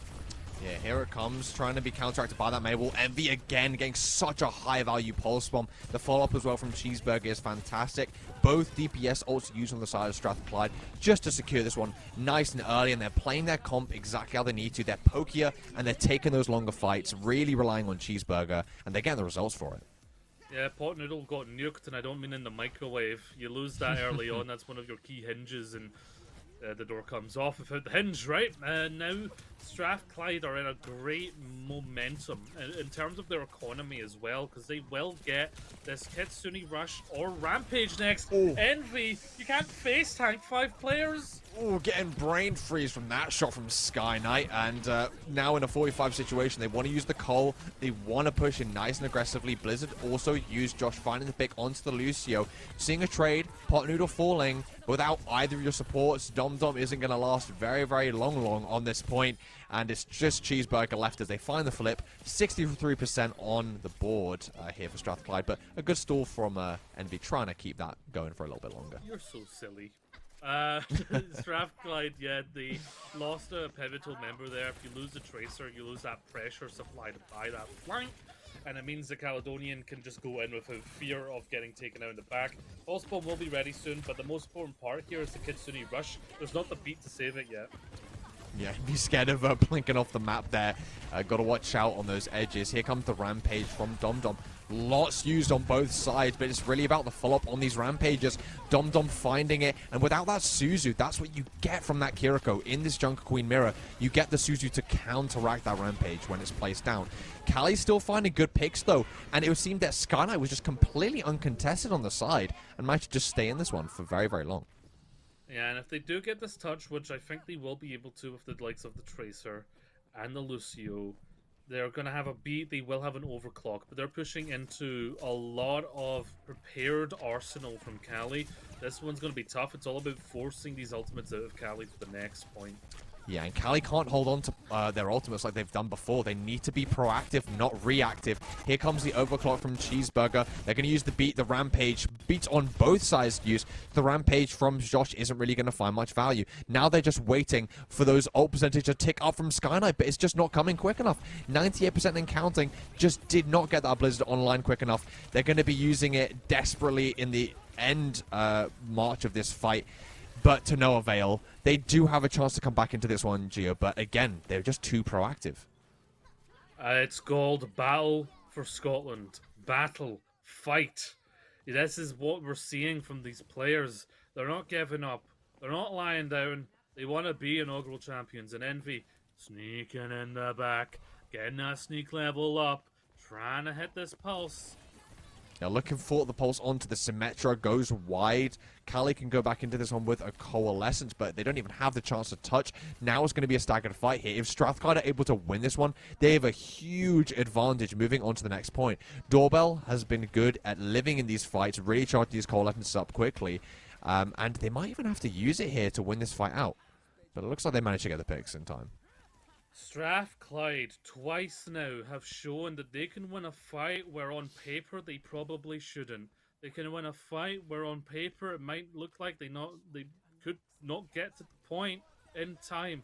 Yeah, here it comes, trying to be counteracted by that Mabel. Envy again, getting such a high-value pulse bomb. The follow-up as well from Cheeseburger is fantastic. Both DPS ults used on the side of Strathclyde just to secure this one nice and early, and they're playing their comp exactly how they need to. They're pokier, and they're taking those longer fights, really relying on Cheeseburger, and they're getting the results for it. Yeah, Pot Noodle got nuked, and I don't mean in the microwave. You lose that early on, that's one of your key hinges, and the door comes off without the hinge, right? Now, Strathclyde are in a great momentum in terms of their economy as well, because they will get this Kitsune Rush or Rampage next. Ooh. Envy, you can't face tank 5 players. Oh, getting brain freeze from that shot from Sky Knight, and now in a 45 situation, they want to use the Cole, they want to push in nice and aggressively. Blizzard also used Josh finding the pick onto the Lucio, seeing a trade, Pot Noodle falling. Without either of your supports, Dom isn't going to last very, very long on this point, and it's just Cheeseburger left as they find the flip. 63% on the board here for Strathclyde, but a good stall from Envy, trying to keep that going for a little bit longer. You're so silly. Strathclyde, yeah, they lost a pivotal member there. If you lose the Tracer, you lose that pressure supplied by that flank, and it means the Caledonian can just go in without fear of getting taken out in the back. Pulse Bomb will be ready soon, but the most important part here is the Kitsune Rush. There's not the beat to save it yet. Yeah, be scared of blinking off the map there. Gotta watch out on those edges. Here comes the Rampage from Dom. Lots used on both sides, but it's really about the follow-up on these Rampages. Dom finding it, and without that Suzu, that's what you get from that Kiriko in this Junker Queen mirror. You get the Suzu to counteract that Rampage when it's placed down. Callie's still finding good picks, though, and it would seem that Sky Knight was just completely uncontested on the side and might just stay in this one for very, very long. Yeah, and if they do get this touch, which I think they will be able to with the likes of the Tracer and the Lucio, they're going to have a beat, they will have an overclock, but they're pushing into a lot of prepared arsenal from Cali. This one's going to be tough. It's all about forcing these ultimates out of Cali to the next point. Yeah, and Cali can't hold on to their ultimates like they've done before. They need to be proactive, not reactive. Here comes the overclock from Cheeseburger. They're going to use the beat, the Rampage. Beats on both sides use. The Rampage from Josh isn't really going to find much value. Now they're just waiting for those ult percentage to tick up from Sky Knight, but it's just not coming quick enough. 98% and counting, just did not get that Blizzard online quick enough. They're going to be using it desperately in the end march of this fight, but to no avail. They do have a chance to come back into this one, Gio, but again, they're just too proactive. It's called Battle for Scotland. Battle. Fight. This is what we're seeing from these players. They're not giving up. They're not lying down. They want to be inaugural champions. And Envy, sneaking in the back, getting that sneak level up, trying to hit this pulse. Now looking for the pulse onto the Symmetra, goes wide. Cali can go back into this one with a Coalescence, but they don't even have the chance to touch. Now it's going to be a staggered fight here. If Strathclyde are able to win this one, they have a huge advantage moving on to the next point. Doorbell has been good at living in these fights, really charging these Coalescences up quickly, and they might even have to use it here to win this fight out. But it looks like they managed to get the picks in time. Strathclyde twice now have shown that they can win a fight where on paper they probably shouldn't. They can win a fight where on paper it might look like they could not get to the point in time.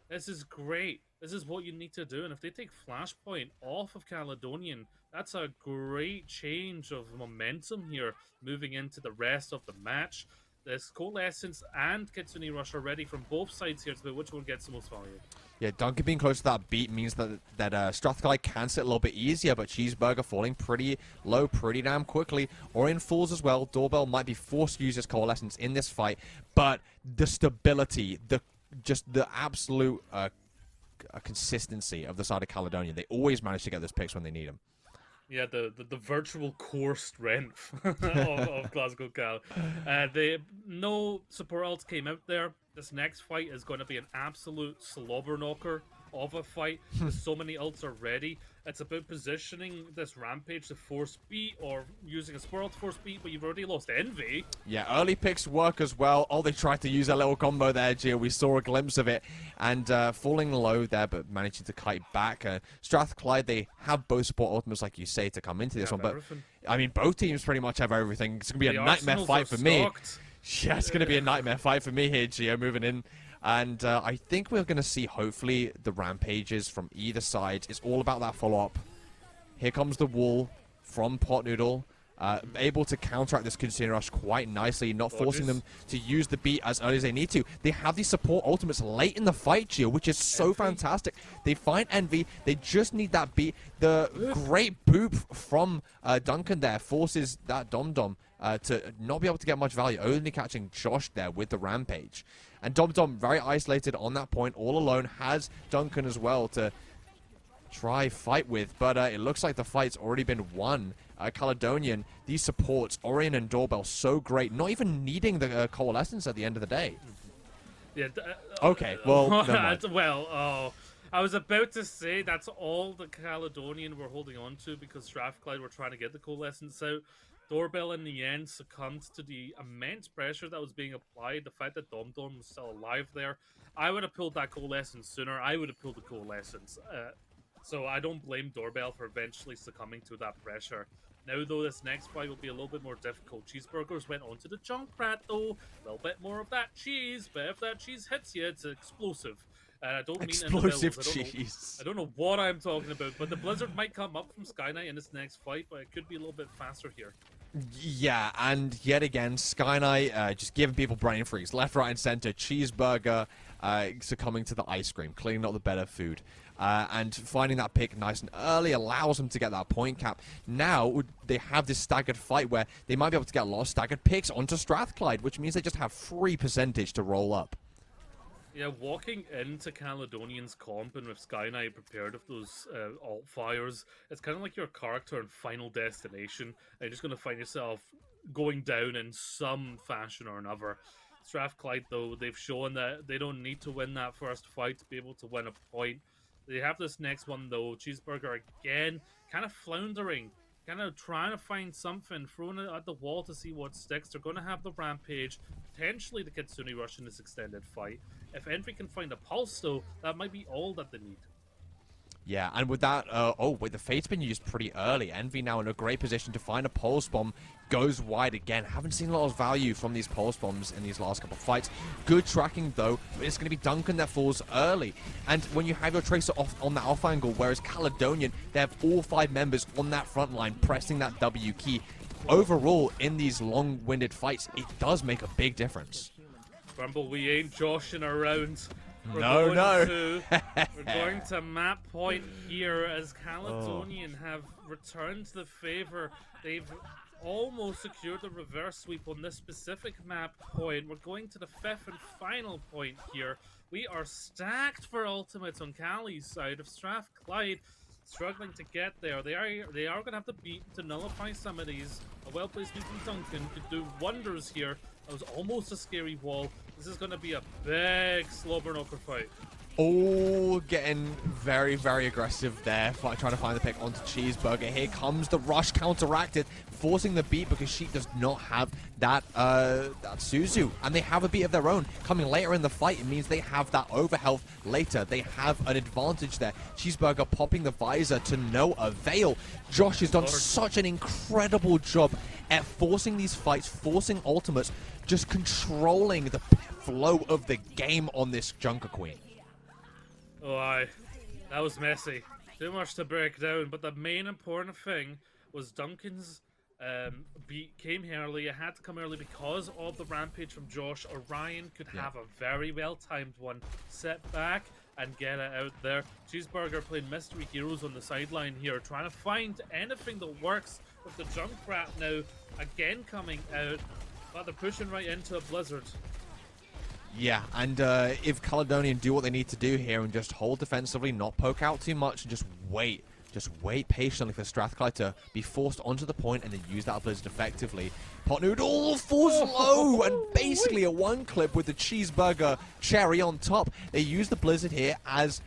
This is great. This is what you need to do. And if they take Flashpoint off of Caledonian, that's a great change of momentum here moving into the rest of the match. This Coalescence and Kitsune Rush are ready from both sides here to which one gets the most value. Yeah, Duncan being close to that beat means that Strathclyde can sit a little bit easier, but Cheeseburger falling pretty low pretty damn quickly. Orion falls as well. Doorbell might be forced to use his Coalescence in this fight, but the stability, the absolute consistency of the side of Caledonia. They always manage to get those picks when they need them. Yeah, the virtual core strength of Glasgow Cal. No support ults came out there. This next fight is going to be an absolute slobber knocker of a fight. There's so many ults already. It's about positioning this Rampage to force beat or using a support ult to force beat, but you've already lost Envy. Yeah, early picks work as well. Oh, they tried to use a little combo there, Gio. We saw a glimpse of it. And falling low there, but managing to kite back. Strathclyde, they have both support ultimates, like you say, to come into this one. But, I mean, both teams pretty much have everything. It's going to be a nightmare fight for me. Yeah, it's going to be a nightmare fight for me here, Gio, moving in. And I think we're going to see, hopefully, the Rampages from either side. It's all about that follow-up. Here comes the wall from Pot Noodle. Able to counteract this Consumer Rush quite nicely, not forcing them to use the beat as early as they need to. They have these support ultimates late in the fight, Gio, which is so fantastic. They find Envy. They just need that beat. The great boop from Duncan there forces that Dom to not be able to get much value, only catching Josh there with the Rampage. And Dom very isolated on that point, all alone, has Duncan as well to try fight with, but it looks like the fight's already been won. Caledonian, these supports, Orion and Doorbell, so great, not even needing the Coalescence at the end of the day. Yeah. Okay, well, never mind. I was about to say that's all the Caledonian were holding on to because Strathclyde were trying to get the Coalescence out. Doorbell in the end succumbed to the immense pressure that was being applied. The fact that Dom was still alive there. I would have pulled that Coalescence sooner. I would have pulled the Coalescence. So I don't blame Doorbell for eventually succumbing to that pressure. Now, though, this next fight will be a little bit more difficult. Cheeseburgers went onto the Junkrat, though. A little bit more of that cheese, but if that cheese hits you, it's explosive. And I don't mean explosive cheese. I don't know what I'm talking about, but the Blizzard might come up from Sky Knight in this next fight, but it could be a little bit faster here. Yeah, and yet again, Sky Knight just giving people brain freeze. Left, right, and center. Cheeseburger succumbing to the ice cream. Clearly not the better food. And finding that pick nice and early allows them to get that point cap. Now, they have this staggered fight where they might be able to get a lot of staggered picks onto Strathclyde, which means they just have free percentage to roll up. Yeah, walking into Caledonian's comp and with Sky Knight prepared with those alt fires, it's kind of like your character in Final Destination. And you're just going to find yourself going down in some fashion or another. Strathclyde, though, they've shown that they don't need to win that first fight to be able to win a point. They have this next one, though. Cheeseburger, again, kind of floundering. Kind of trying to find something, throwing it at the wall to see what sticks. They're going to have the Rampage, potentially the Kitsune Rush in this extended fight. If Envy can find a pulse, though, that might be all that they need. Yeah, and with that, the Fate's been used pretty early. Envy now in a great position to find a Pulse Bomb. Goes wide again. Haven't seen a lot of value from these Pulse Bombs in these last couple of fights. Good tracking, though, but it's going to be Duncan that falls early. And when you have your Tracer off on that off angle, whereas Caledonian, they have all 5 members on that front line pressing that W key. Overall, in these long-winded fights, it does make a big difference. Grumble, we ain't joshing around. We're going to map point here as Caledonian have returned the favor. They've almost secured the reverse sweep on this specific map point. We're going to the 5th and final point here. We are stacked for ultimates on Cali's side of Strathclyde. Struggling to get there. They are going to have the beat to nullify some of these. A well-placed beat from Duncan could do wonders here. That was almost a scary wall. This is going to be a big slobber knocker fight. All getting very, very aggressive there, trying to find the pick onto Cheeseburger. Here comes the rush counteracted, forcing the beat because she does not have that Suzu. And they have a beat of their own. Coming later in the fight, it means they have that overhealth later. They have an advantage there. Cheeseburger popping the visor to no avail. Josh has done such an incredible job at forcing these fights, forcing ultimates, just controlling the flow of the game on this Junker Queen. Oh, that was messy. Too much to break down, but the main important thing was Duncan's beat came early. It had to come early because of the Rampage from Josh. Orion could have a very well-timed one. Set back and get it out there. Cheeseburger playing Mystery Heroes on the sideline here, trying to find anything that works with the Junkrat now. Again coming out, but they're pushing right into a Blizzard. Yeah, and if Caledonian do what they need to do here and just hold defensively, not poke out too much, and just wait patiently for Strathclyde to be forced onto the point and then use that Blizzard effectively. Potnoodle falls low, and basically a one clip with the cheeseburger cherry on top. They use the Blizzard here as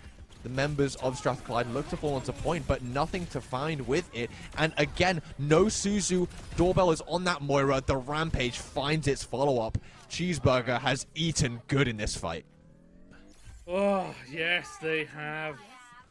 the members of Strathclyde look to fall onto point, but nothing to find with it. And again, no Suzu. Doorbell is on that Moira. The Rampage finds its follow-up. Cheeseburger has eaten good in this fight. Oh, yes, they have.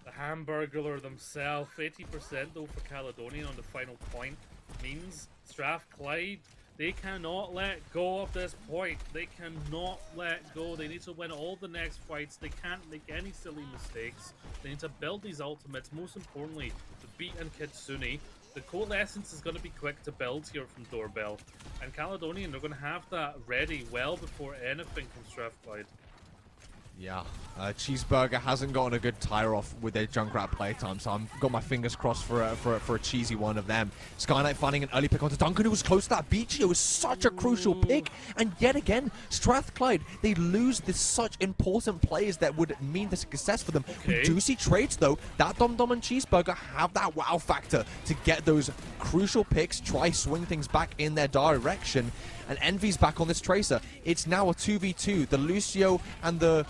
The Hamburglar themselves. 80% though for Caledonian on the final point means Strathclyde, they cannot let go of this point. They cannot let go. They need to win all the next fights. They can't make any silly mistakes. They need to build these ultimates. Most importantly, to beat and Kitsune. The Coalescence is going to be quick to build here from Doorbell. And Caledonian, they're going to have that ready well before anything from Strathclyde. Yeah, Cheeseburger hasn't gotten a good tire off with their Junkrat playtime, so I've got my fingers crossed for a cheesy one of them. Sky Knight finding an early pick onto Duncan, who was close to that beach. It was such a crucial pick, and yet again, Strathclyde, they lose this such important players that would mean the success for them. Okay. We do see trades though. That Dom Dom and Cheeseburger have that wow factor to get those crucial picks, try swing things back in their direction, and Envy's back on this Tracer. It's now a 2v2. The Lucio and the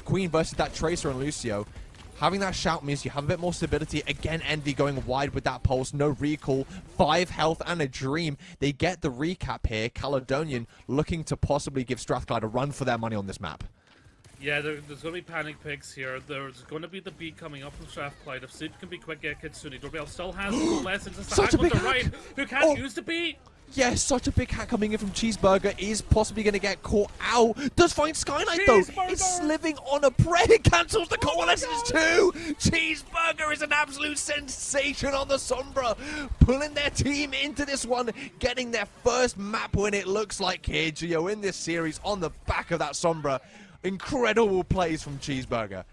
Queen versus that Tracer and Lucio. Having that shout means you have a bit more stability. Again, Envy going wide with that pulse. No recall. 5 health and a dream. They get the recap here. Caledonian looking to possibly give Strathclyde a run for their money on this map. Yeah, there's going to be panic picks here. There's going to be the beat coming up from Strathclyde. If Sleep can be quick, get Kitsune. Doorbell still has the lessons. It's the Such a hack with big the right. hack. Who can't use the beat? Yes, such a big hack coming in from Cheeseburger is possibly going to get caught out. Does find Sky Knight though. It's sliving on a prayer. It cancels the coalescence too. Cheeseburger is an absolute sensation on the Sombra. Pulling their team into this one. Getting their first map win, it looks like here, Gio, in this series on the back of that Sombra. Incredible plays from Cheeseburger.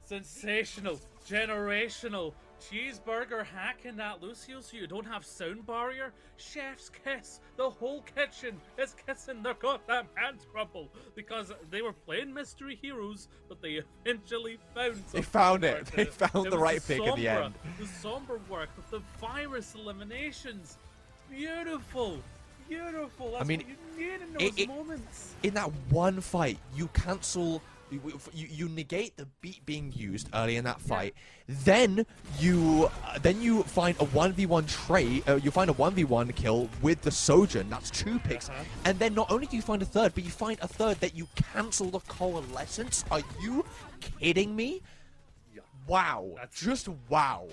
Sensational. Generational. Cheeseburger hacking that Lucio so you don't have sound barrier. Chef's kiss. The whole kitchen is kissing their goddamn hands crumble because they were playing mystery heroes, but they eventually found something. They found it. They found the right pick at the end. The somber work with the virus eliminations. Beautiful. Beautiful. That's what you need in those moments. In that one fight, you cancel. You negate the beat being used early in that fight. Yeah. Then you find a 1v1 trade. You find a 1v1 kill with the Sojourn. That's 2 picks. And then not only do you find a third, but you find a third that you cancel the Coalescence. Are you kidding me? Yeah. Wow. Just wow.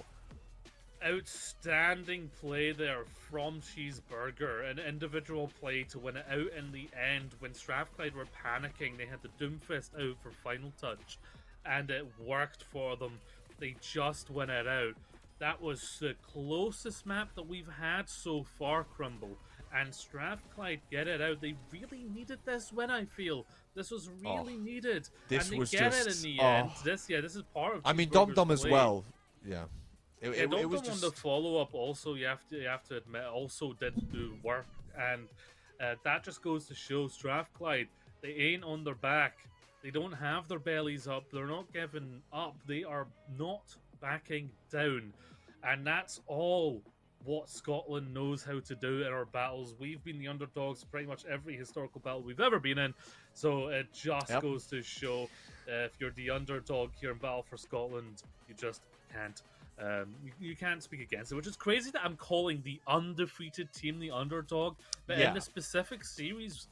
Outstanding play there from Cheeseburger. An individual play to win it out in the end. When Strathclyde were panicking, they had the Doomfist out for final touch, and it worked for them. They just win it out. That was the closest map that we've had so far, Crumble. And Strathclyde get it out. They really needed this win, I feel. This was really needed. This and they was get just, it in the end. This is part of I mean, Dom Dom as play. well. Yeah. It was just... on the follow-up also, you have to admit, also did do work, and that just goes to show Strathclyde, they ain't on their back. They don't have their bellies up. They're not giving up. They are not backing down, and that's all what Scotland knows how to do in our battles. We've been the underdogs pretty much every historical battle we've ever been in, so it just goes to show if you're the underdog here in Battle for Scotland, you just can't. You can't speak against it, which is crazy that I'm calling the undefeated team the underdog, but in the specific series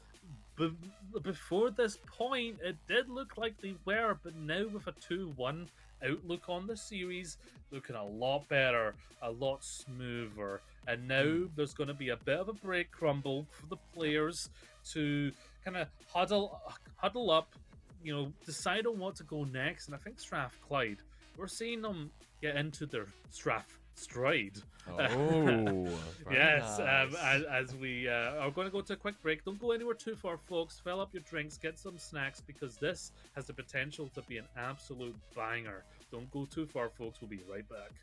before this point, it did look like they were, but now with a 2-1 outlook on the series, looking a lot better, a lot smoother, and now there's going to be a bit of a break, Crumble, for the players to kind of huddle up, decide on what to go next, and I think Strathclyde, we're seeing them get into their stride. Oh, yes. nice. As we are going to go to a quick break. Don't go anywhere too far, folks. Fill up your drinks, get some snacks, because this has the potential to be an absolute banger. Don't go too far, folks. We'll be right back.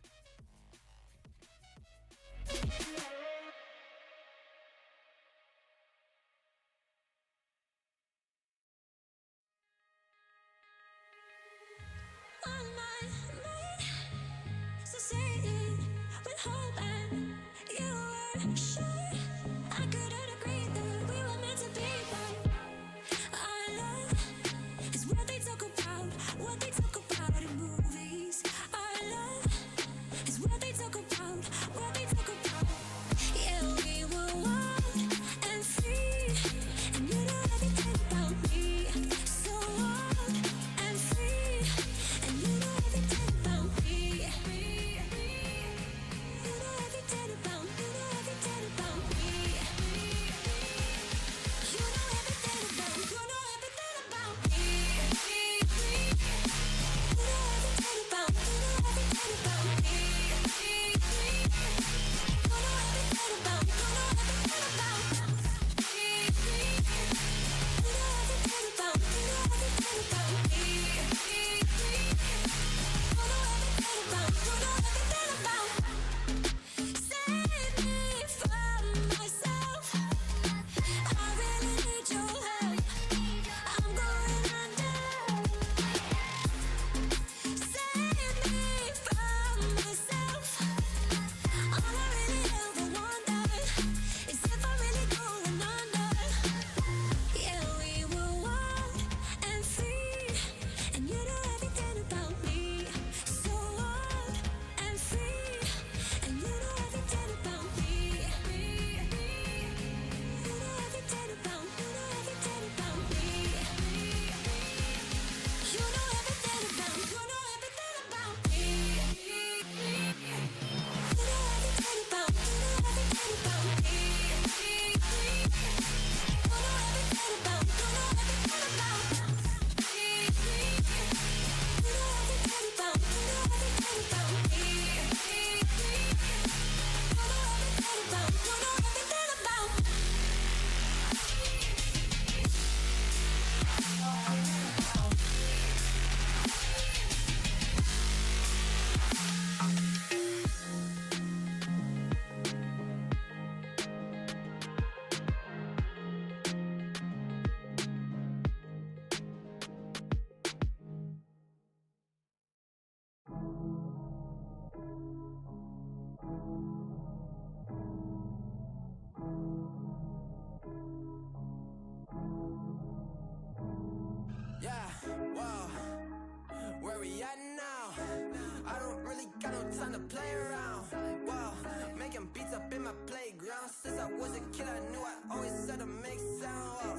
time to play around. Wow, making beats up in my playground. Since I was a kid, I knew I always had to make sound. Wow.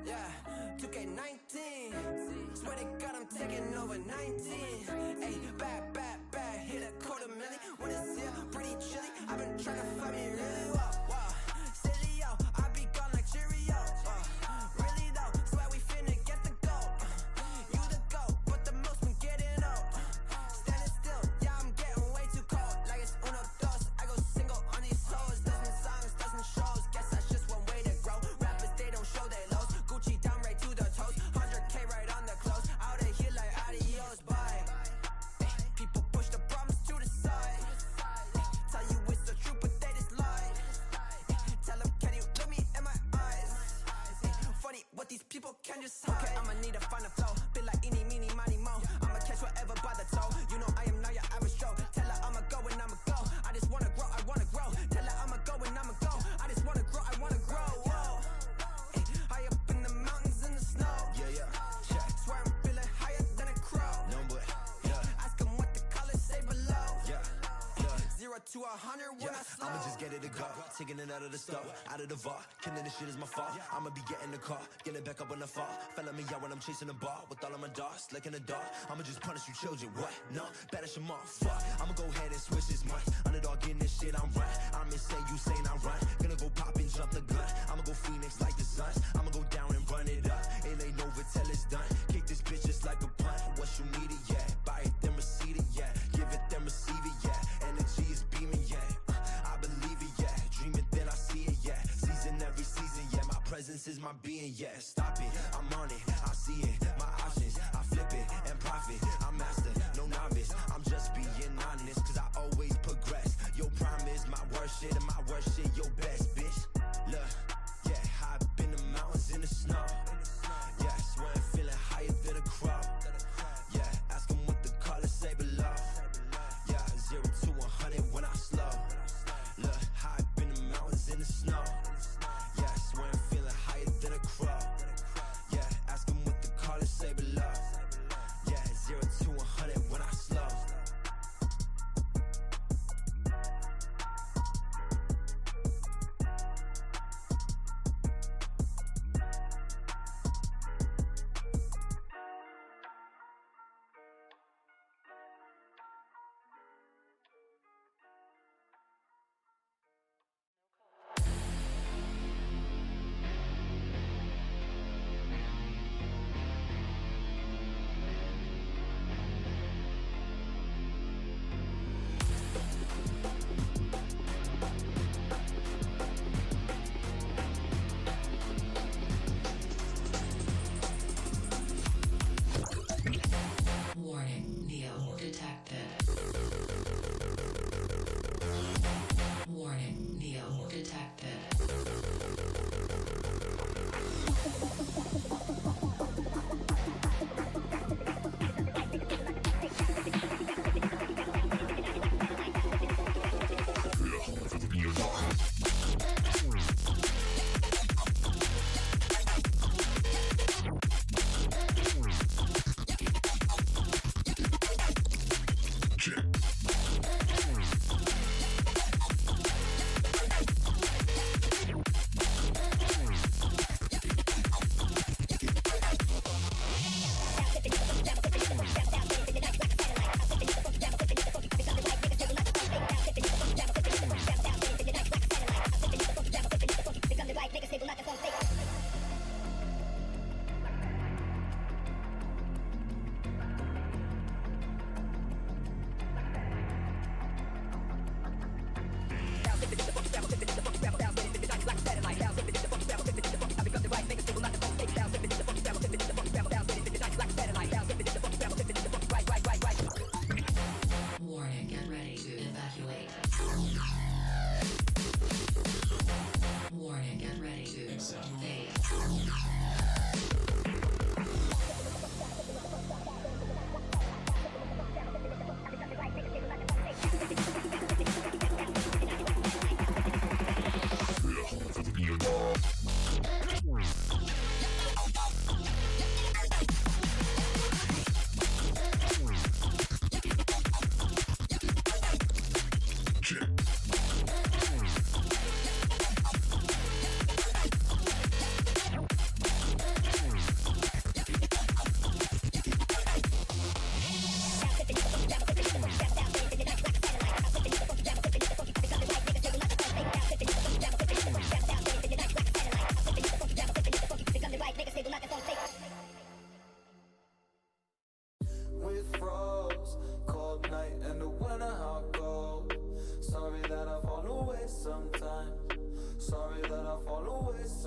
Yeah, 2K19. Swear to God, I'm taking over 19. Hey, bad, bad, bad. Hit a $250,000 when it's here, pretty chilly. I've been trying to find me really well. Wow, silly yo, I be gone like Cheerio. Really though, swear we finna get the goal. You the goat, but the most been getting old. Standing still, yeah, I'm getting way too cold. Like it's uno dos, I go single on these hoes. Dozen songs, dozen shows. Guess that's just one way to grow. Rappers, they don't show their lows. Gucci down right to the toes. 100K right on the clothes. Out of here like adios, bye. People push the problems to the side. Tell you it's the truth, but they just lie. Tell them, can you look me in my eyes? Funny what these people can just hide. Okay, I'ma need to find a flow. Feel like eeny, meeny, miny, mo. I'ma catch whatever by the toe. You know I am not your average Joe. Tell her I'ma go and I'ma go. I just wanna grow, I wanna grow. Tell her I'ma go and I'ma go. I just wanna grow, I wanna grow. Whoa. High up in the mountains in the snow. Yeah. Swear I'm feeling higher than a crow. No, but ask them what the colors say below. 0 to 100 when I slow. I'ma just get it to go, taking it out of the stove, out of the vault, killing this shit is my fault. I'ma be getting the car, getting back up on the fall. Felling me out when I'm chasing the ball, with all of my dogs, licking the dog. I'ma just punish you children, what? No, banish them all, fuck. I'ma go ahead and switch this month. Underdog getting this shit, I'm right. I'm insane, you saying I run. Gonna go pop and jump the gun. I'ma go Phoenix like the Suns. I'ma go down and run it up. It ain't over till it's done. Kick this bitch just like a punt. What you need it, yeah. Buy it, then receive it, yeah. Give it, then receive it, yeah. Energy is beaming, yeah. I believe it, yeah. Dream it, then I see it, yeah. Season every season, yeah. My presence is my being, yeah. Stop it, I'm on it, I see it. My options, I flip it and profit. I'm master, no novice. I'm just being honest, cause I always progress. Your prime is my worst shit, and my worst shit your best, bitch. Look, yeah, high up in the mountains in the snow. Yeah, swear I'm feeling higher than a crow. Yeah, ask them what the colors say below. Yeah, 0 to 100 when I slow. Look, high up in the mountains in the snow. Yeah, swear I'm feeling higher than a crow.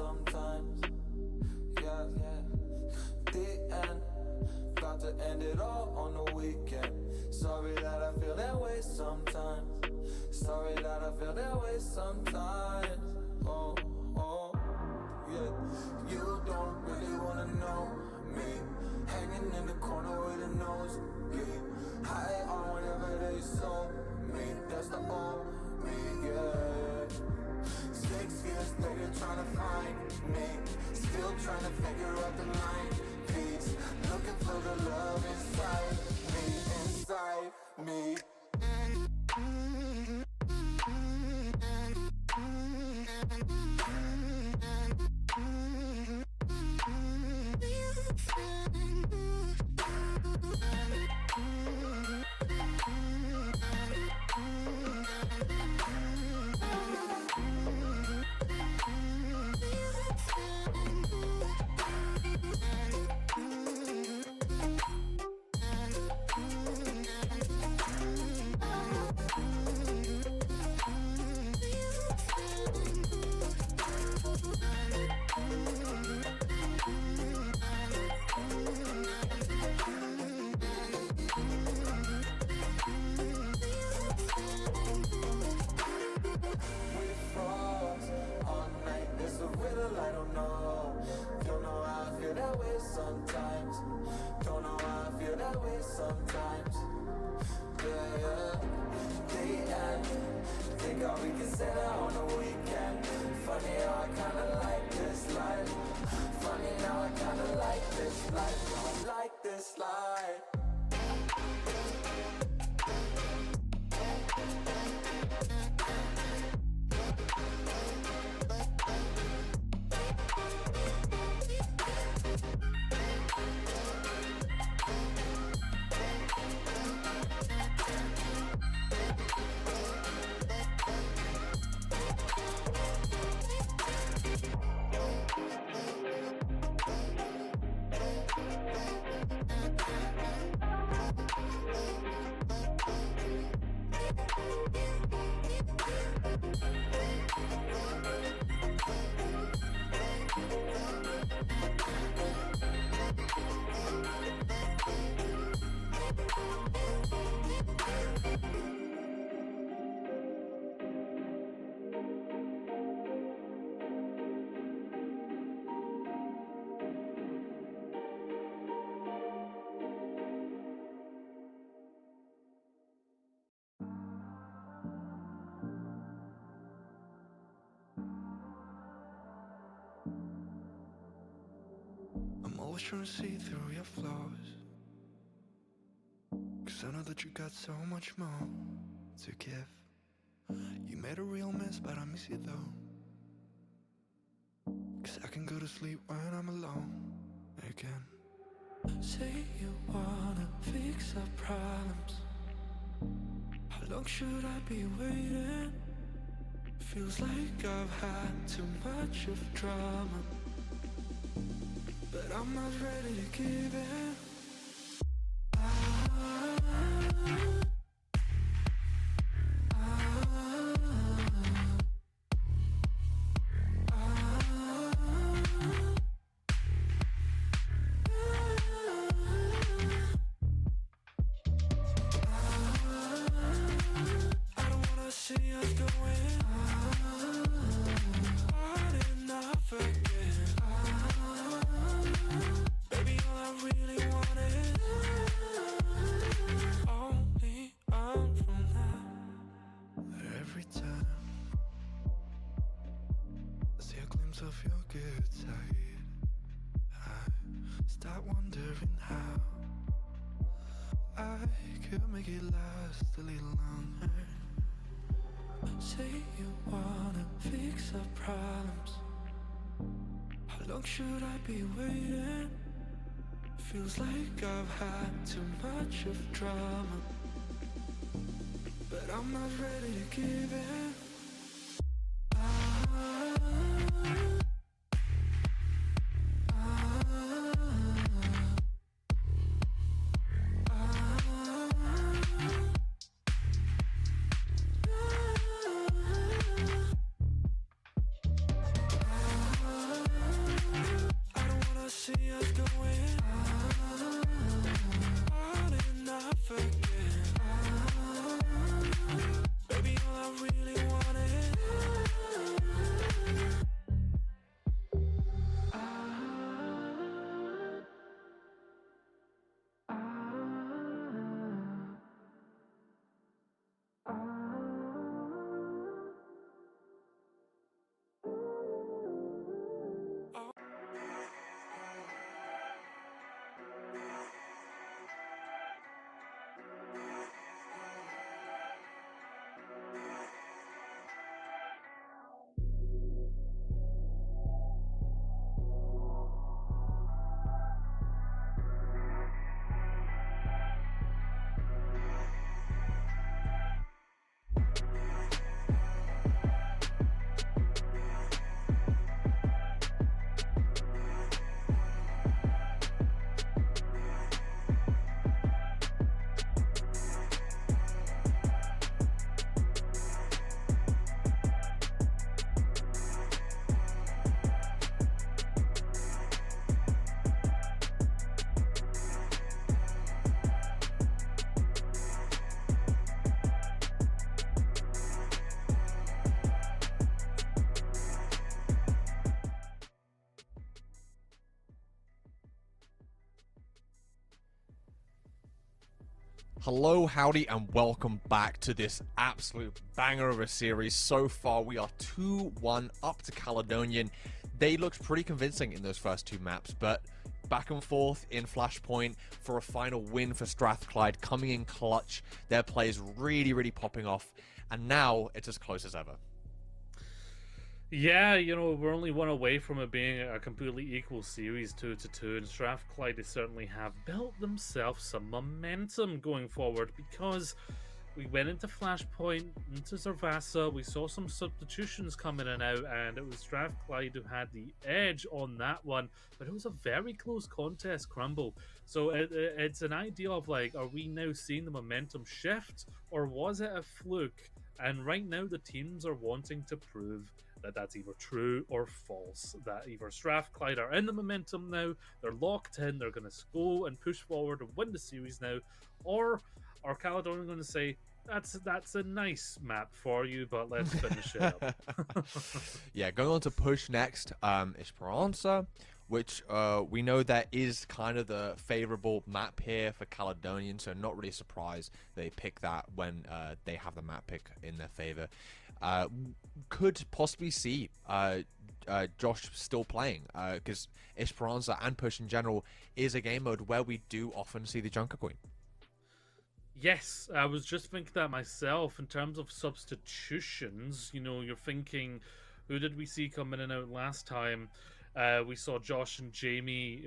sometimes. Yeah, the end. Got to end it all on the weekend. Sorry that I feel that way sometimes. Sorry that I feel that way sometimes. Oh, yeah. You don't really wanna know me. Hanging in the corner with a nose. Yeah. High on whatever they sold me. That's the old me, yeah. 6 years later trying to find me. Still trying to figure out the line piece. Looking for the love inside me. Sometimes, don't know how I feel that way sometimes. Yeah. The end. Think how we can say that on the weekend. Funny how I kinda like this life. Funny now I kinda like this life. I like this life. I'm always trying to see through your flaws, 'cause I know that you got so much more to give. You made a real mess, but I miss you though, 'cause I can go to sleep when I'm alone again. Say you wanna fix our problems. How long should I be waiting? Feels like I've had too much of drama, but I'm not ready to give in. I don't wanna see us going on and off again. Baby, all I really want is only on from now. Every time I see a glimpse of your good side, I start wondering how I could make it last a little longer. Say you wanna fix our problems. How long should I be waiting? Feels like I've had too much of drama, but I'm not ready to give in. Hello, howdy, and welcome back to this absolute banger of a series. So far, we are 2-1 up to Caledonian. They looked pretty convincing in those first two maps, but back and forth in Flashpoint for a final win for Strathclyde, coming in clutch. Their plays really popping off, and now it's as close as ever. Yeah, we're only one away from it being a completely equal series, 2-2, and Strathclyde they certainly have built themselves some momentum going forward because we went into Flashpoint, into Zervassa, we saw some substitutions come in and out, and it was Strathclyde who had the edge on that one, but it was a very close contest, Crumble. So it's an idea of like, are we now seeing the momentum shift, or was it a fluke? And right now the teams are wanting to prove that that's either true or false. That either Strathclyde are in the momentum now, they're locked in, they're going to go and push forward and win the series now, or are Caledonian going to say, that's a nice map for you, but let's finish it up. Yeah, going on to push next, Esperanza, which we know that is kind of the favorable map here for Caledonian, so not really surprised they pick that when they have the map pick in their favor. Could possibly see Josh still playing, because Esperanza and push in general is a game mode where we do often see the Junker Queen. Yes, I was just thinking that myself. In terms of substitutions, you're thinking, who did we see come in and out last time? We saw Josh and Jamie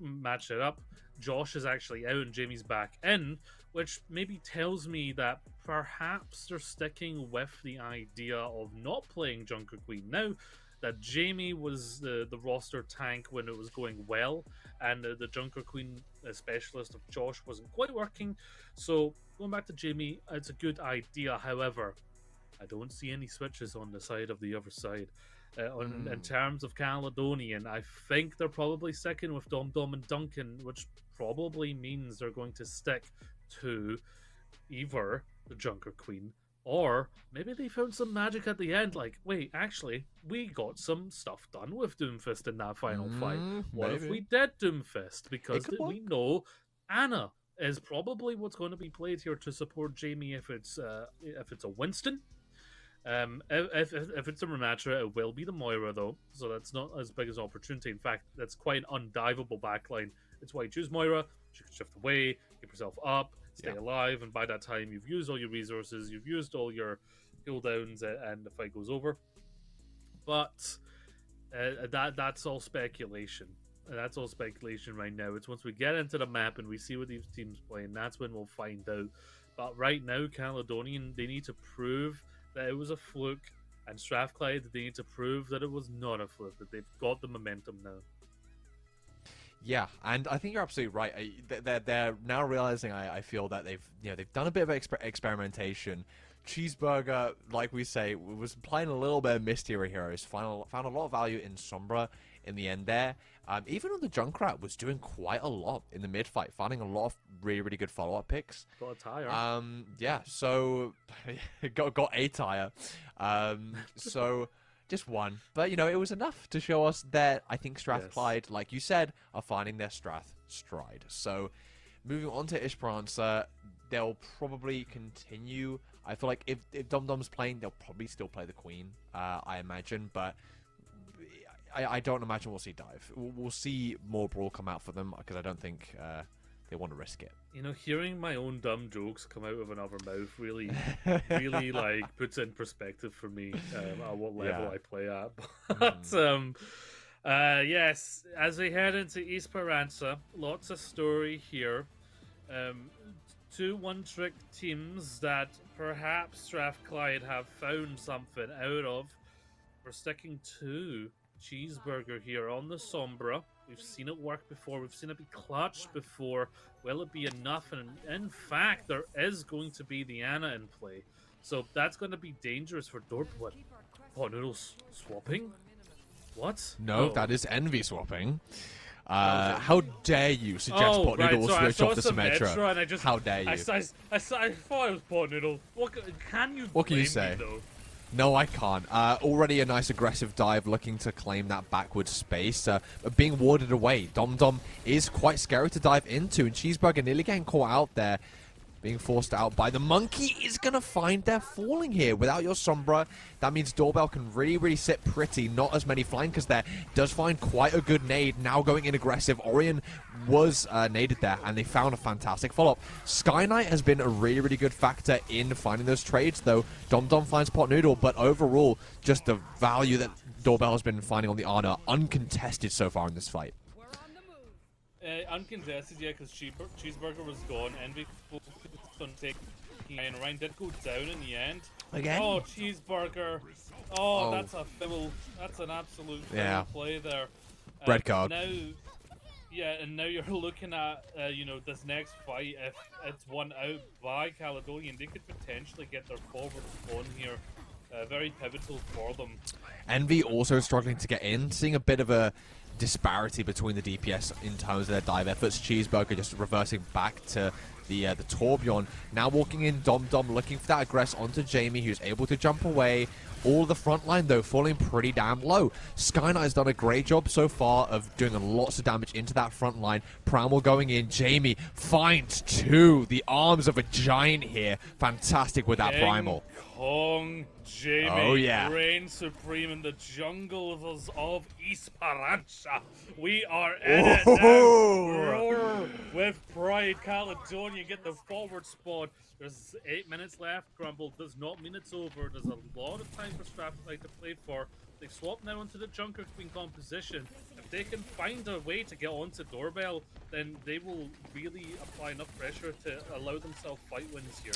match it up. Josh is actually out and Jamie's back in, which maybe tells me that perhaps they're sticking with the idea of not playing Junker Queen now. That Jamie was the roster tank when it was going well, and the Junker Queen specialist of Josh wasn't quite working. So going back to Jamie, it's a good idea. However, I don't see any switches on the side of the other side. In terms of Caledonian, I think they're probably sticking with Dom and Duncan, which probably means they're going to stick to either the Junker Queen, or maybe they found some magic at the end, like, wait, actually, we got some stuff done with Doomfist in that final fight. What if we did Doomfist? Because we know Anna is probably what's going to be played here to support Jamie if it's a Winston. If it's a Ramatra, it will be the Moira, though, so that's not as big as an opportunity. In fact, that's quite an undivable backline. It's why you choose Moira. She can shift away, keep herself up, stay alive, and by that time you've used all your resources, you've used all your cooldowns, and the fight goes over. But that's all speculation. That's all speculation right now. It's once we get into the map and we see what these teams play, and that's when we'll find out. But right now, Caledonian, they need to prove that it was a fluke, and Strathclyde, they need to prove that it was not a fluke, that they've got the momentum now. Yeah, and I think you're absolutely right. They're now realizing. I feel that they've done a bit of experimentation. Cheeseburger, like we say, was playing a little bit of Mystery Heroes. Found a lot of value in Sombra in the end there. Even on the Junkrat was doing quite a lot in the mid fight, finding a lot of really good follow up picks. Got a tire. Yeah. So got a tire. So. Just one, but it was enough to show us that I think Strathclyde, like you said, are finding their Strath stride. So, moving on to Esperanza, they'll probably continue. I feel like if Dom Dom's playing, they'll probably still play the Queen, I imagine, but I don't imagine we'll see dive. We'll see more brawl come out for them because I don't think they want to risk it. Hearing my own dumb jokes come out of another mouth really like puts in perspective for me at what level I play at. But yes, as we head into Esperanza, lots of story here. Two one-trick teams that perhaps Strathclyde have found something out of. We're sticking to Cheeseburger here on the Sombra. We've seen it work before. We've seen it be clutched before. Will it be enough? And in fact, there is going to be the Anna in play. So that's going to be dangerous for Dorpwood. Pot Noodles swapping? What? No, that is Envy swapping. How dare you suggest Pot Noodle will switch off the Symmetra? How dare you? I thought it was Pot Noodle. What can you say? Me, though? No, I can't. Already a nice aggressive dive looking to claim that backward space. Being warded away. Dom is quite scary to dive into, and Cheeseburger nearly getting caught out there. being forced out by the monkey is going to find they're falling here. Without your Sombra, that means Doorbell can really sit pretty. Not as many flankers there. Does find quite a good nade. Now going in aggressive. Orion was naded there, and they found a fantastic follow-up. Sky Knight has been a really good factor in finding those trades, though. Dom finds Pot Noodle, but overall, just the value that Doorbell has been finding on the Ana, uncontested so far in this fight. Uncontested, yeah, because Cheeseburger was gone. Envy focused on taking and Ryan did go down in the end. Again? Oh, Cheeseburger. Oh, that's a foul. That's an absolute foul play there. Red card. Now, yeah, and now you're looking at, you know, this next fight. If it's won out by Caledonian, they could potentially get their forward spawn here. Very pivotal for them. Envy also struggling to get in, seeing a bit of a disparity between the DPS in terms of their dive efforts. Cheeseburger just reversing back to the Torbjorn. Now walking in, Dom looking for that aggress onto Jamie, who's able to jump away. All the front line, though, falling pretty damn low. Skynet has done a great job so far of doing lots of damage into that front line. Primal going in. Jamie finds two. The arms of a giant here. Fantastic with that Primal. Kong Jamie. Oh, yeah. Reigns supreme in the jungles of Esperanza. We are in it now. Roar with pride. Caledonia get the forward spawn. There's 8 minutes left. Grumble does not mean it's over. There's a lot of time for Strathclyde to play for. They swap now onto the Junker Queen composition. If they can find a way to get onto Doorbell, then they will really apply enough pressure to allow themselves fight wins here.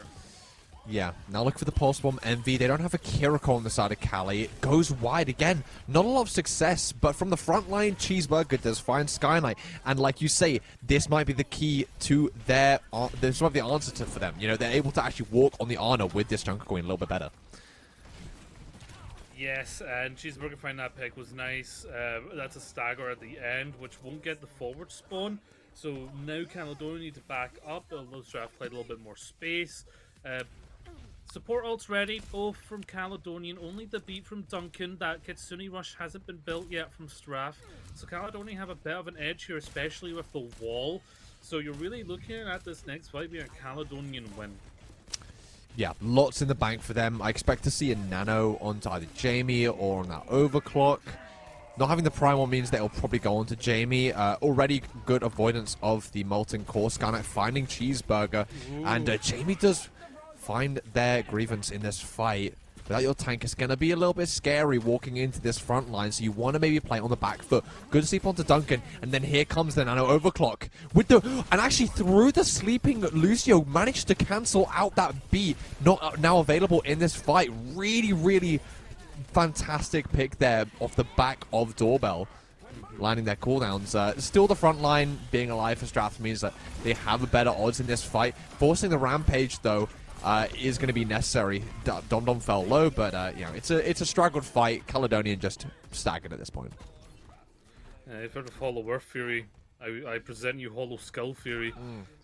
Yeah, now look for the Pulse Bomb. Envy, they don't have a Kiriko on the side of Cali. It goes wide again. Not a lot of success, but from the front line, Cheeseburger does find Sky Knight. And like you say, this might be the key to their... this might be the answer for them. You know, they're able to actually walk on the Ana with this Junker Queen a little bit better. Yes, and Cheeseburger find that pick was nice. That's a stagger at the end, which won't get the forward spawn. So now Caledonia need to back up. They'll allow Strathclyde a little bit more space. Support ults ready, both from Caledonian. Only the beat from Duncan. That Kitsune Rush hasn't been built yet from Strath. So Caledonian have a bit of an edge here, especially with the wall. So you're really looking at this next fight being a Caledonian win. Yeah, lots in the bank for them. I expect to see a nano onto either Jamie or on that overclock. Not having the Primal means that it'll probably go on to Jamie. Already good avoidance of the Molten Core. Skynet finding Cheeseburger. Ooh. And Jamie does find their grievance in this fight. Without your tank, it's going to be a little bit scary walking into this front line, so you want to maybe play on the back foot. Good sleep onto Duncan, and then here comes the nano overclock. And actually through the sleeping, Lucio managed to cancel out that beat, not now available in this fight. Really fantastic pick there off the back of Doorbell. Landing their cooldowns. Still the front line being alive for Strath means that they have a better odds in this fight. Forcing the rampage, though, is going to be necessary. Dom fell low, but you know, it's a struggled fight. Caledonian just staggered at this point. If you heard of Hollow Earth Fury, I present you Hollow Skull Fury.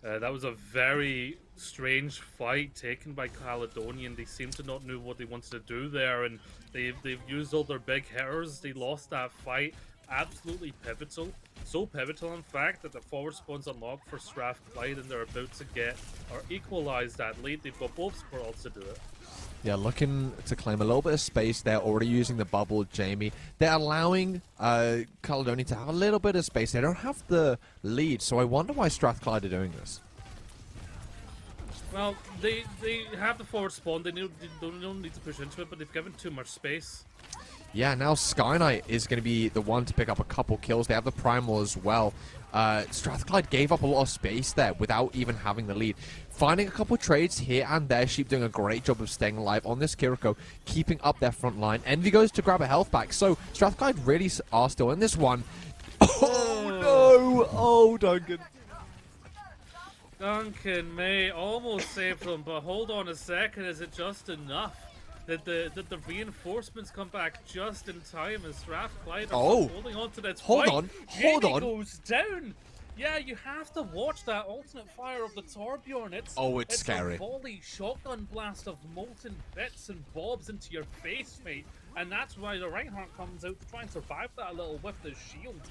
That was a very strange fight taken by Caledonian. They seem to not know what they wanted to do there, and they've used all their big hitters. They lost that fight. Absolutely pivotal. So pivotal, in fact, that the forward spawn's unlocked for Strathclyde, and they're about to get or equalize that lead. They've got both support ults to do it. Yeah, looking to claim a little bit of space. They're already using the bubble, Jamie. They're allowing Caledonian to have a little bit of space. They don't have the lead, so I wonder why Strathclyde are doing this. Well, they have the forward spawn. They don't need to push into it, but they've given too much space. Yeah, now Sky Knight is going to be the one to pick up a couple kills. They have the Primal as well. Strathclyde gave up a lot of space there without even having the lead. Finding a couple trades here and there. Sheep doing a great job of staying alive on this Kiriko, keeping up their front line. Envy goes to grab a health back. So Strathclyde really are still in this one. Oh, no! Oh, Duncan. Duncan may almost save them, but hold on a second. Is it just enough? Did the reinforcements come back just in time as Strathclyde are holding on to that Hold fight? on. Jamie goes down. Yeah, you have to watch that alternate fire of the Torbjorn. It's scary. A volley shotgun blast of molten bits and bobs into your face, mate. And that's why the Reinhardt comes out to try and survive that a little with the shield.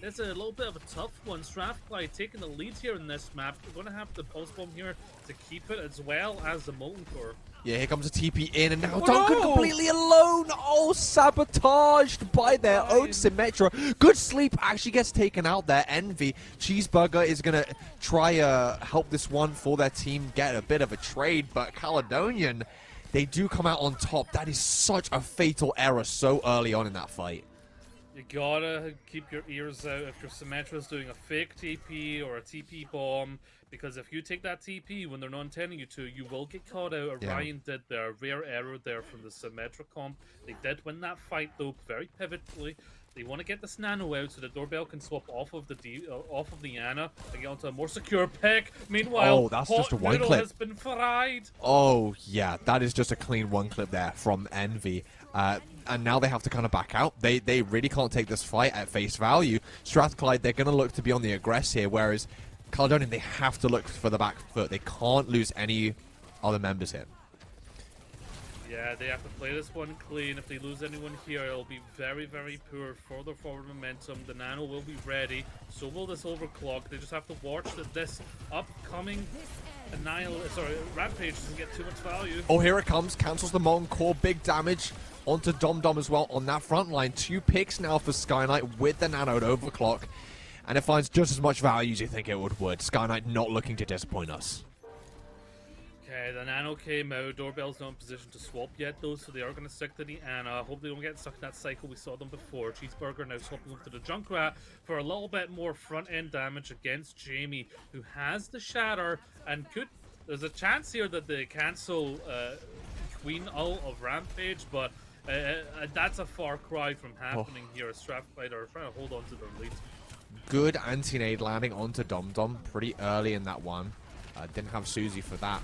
It's a little bit of a tough one. Strathclyde taking the lead here in this map. We're going to have the Pulse Bomb here to keep it, as well as the Molten Core. Yeah, here comes a TP in, and now Oh, Duncan no! completely alone. Oh, sabotaged by their own Symmetra. Good sleep actually gets taken out there. Envy. Cheeseburger is going to try help this one for their team get a bit of a trade, but Caledonian, they do come out on top. That is such a fatal error so early on in that fight. You gotta keep your ears out if your Symmetra's doing a fake TP or a TP bomb, because if you take that TP when they're not intending you to, you will get caught out. Yeah. Orion did their rare error there from the Symmetra comp. They did win that fight though, very pivotally. They want to get this Nano out so the Doorbell can swap off of the Ana and get onto a more secure pick. Meanwhile, Oh, that's just a one Noodle clip. has been fried. Oh, yeah, that is just a clean one clip there from Envy. And now they have to kind of back out. They really can't take this fight at face value. Strathclyde, they're going to look to be on the aggress here, whereas Caledonian, they have to look for the back foot. They can't lose any other members here. Yeah, they have to play this one clean. If they lose anyone here, it'll be very, very poor for their forward momentum. The Nano will be ready. So will this overclock. They just have to watch that this upcoming Rampage doesn't get too much value. Oh, here it comes. Cancels the Molten Core. Big damage onto Dom Dom as well on that front line. 2 picks now for Sky Knight with the Nano at overclock. And it finds just as much value as you think it would. Sky Knight not looking to disappoint us. Okay, the Nano came out. Doorbell's not in position to swap yet, though, so they are going to stick to the Ana. Hope they don't get stuck in that cycle. We saw them before. Cheeseburger now swapping up to the Junkrat for a little bit more front-end damage against Jamie, who has the Shatter and could... There's a chance here that they cancel Queen ult of Rampage, but that's a far cry from happening here. Strathclyde are trying to hold on to their lead. Good anti-nade landing onto Dom Dom pretty early in that one. Didn't have Susie for that.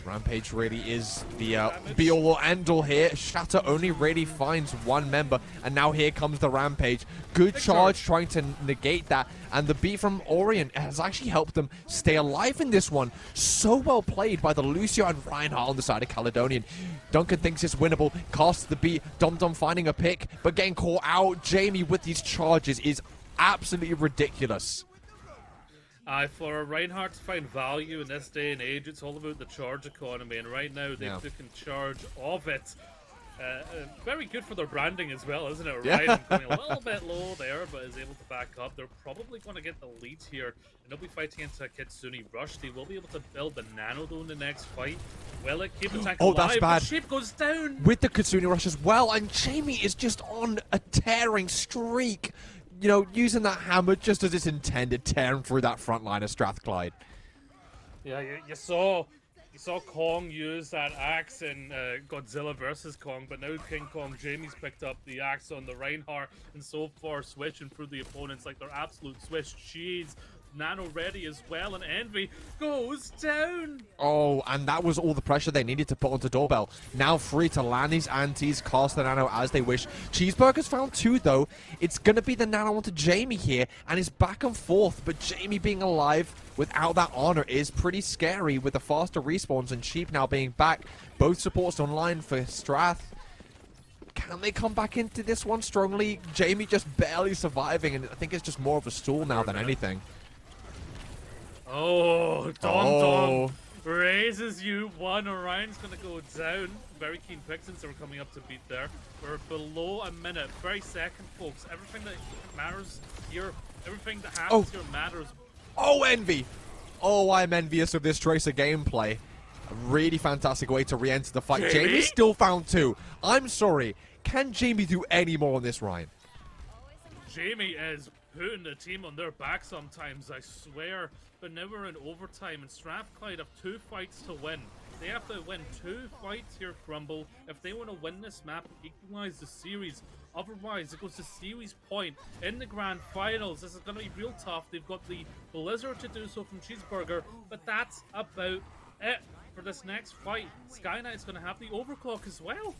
Rampage really is the be-all or end-all here. Shatter only really finds one member, and now here comes the Rampage. Good charge trying to negate that, and the beat from Orient has actually helped them stay alive in this one. So well played by the Lucio and Reinhardt on the side of Caledonian. Duncan thinks it's winnable, casts the beat, Dom Dom finding a pick, but getting caught out. Jamie with these charges is absolutely ridiculous. For Reinhardt to find value in this day and age, it's all about the charge economy, and right now they've taken charge of it. Very good for their branding as well, isn't it? Yeah. Ryan going a little bit low there, but is able to back up. They're probably going to get the lead here, and they'll be fighting into a Kitsune Rush. They will be able to build the Nano though in the next fight. Will it keep the tank alive? That's bad. The shape goes down. With the Kitsune Rush as well, and Jamie is just on a tearing streak. You know, using that hammer just as it's intended, tearing through that front line of Strathclyde. Yeah, you saw Kong use that axe in Godzilla versus Kong, but now King Kong Jamie's picked up the axe on the Reinhardt, and so far switching through the opponents like they're absolute Swiss cheese. Nano ready as well, and Envy goes down. Oh, and that was all the pressure they needed to put onto Doorbell. Now free to land these antis, cast the Nano as they wish. Cheeseburger's found 2 though. It's going to be the Nano onto Jamie here, and it's back and forth, but Jamie being alive without that honor is pretty scary with the faster respawns and Cheap now being back. Both supports online for Strath. Can they come back into this one strongly? Jamie just barely surviving, and I think it's just more of a stall now than anything. Oh, Dom raises you one. Orion's going to go down. Very keen pick since they were coming up to beat there. We're below a minute. Very second, folks. Everything that matters here, everything that happens here matters. Oh, Envy! Oh, I'm envious of this Tracer gameplay. A really fantastic way to re-enter the fight. Jamie still found 2. I'm sorry. Can Jamie do any more on this, Ryan? Jamie is putting the team on their back sometimes, I swear. But now we're in overtime, and Strathclyde have 2 fights to win. They have to win 2 fights here, Crumble, if they want to win this map and equalize the series. Otherwise, it goes to series point in the grand finals. This is going to be real tough. They've got the Blizzard to do so from Cheeseburger, but that's about it for this next fight. Sky Knight's going to have the overclock as well.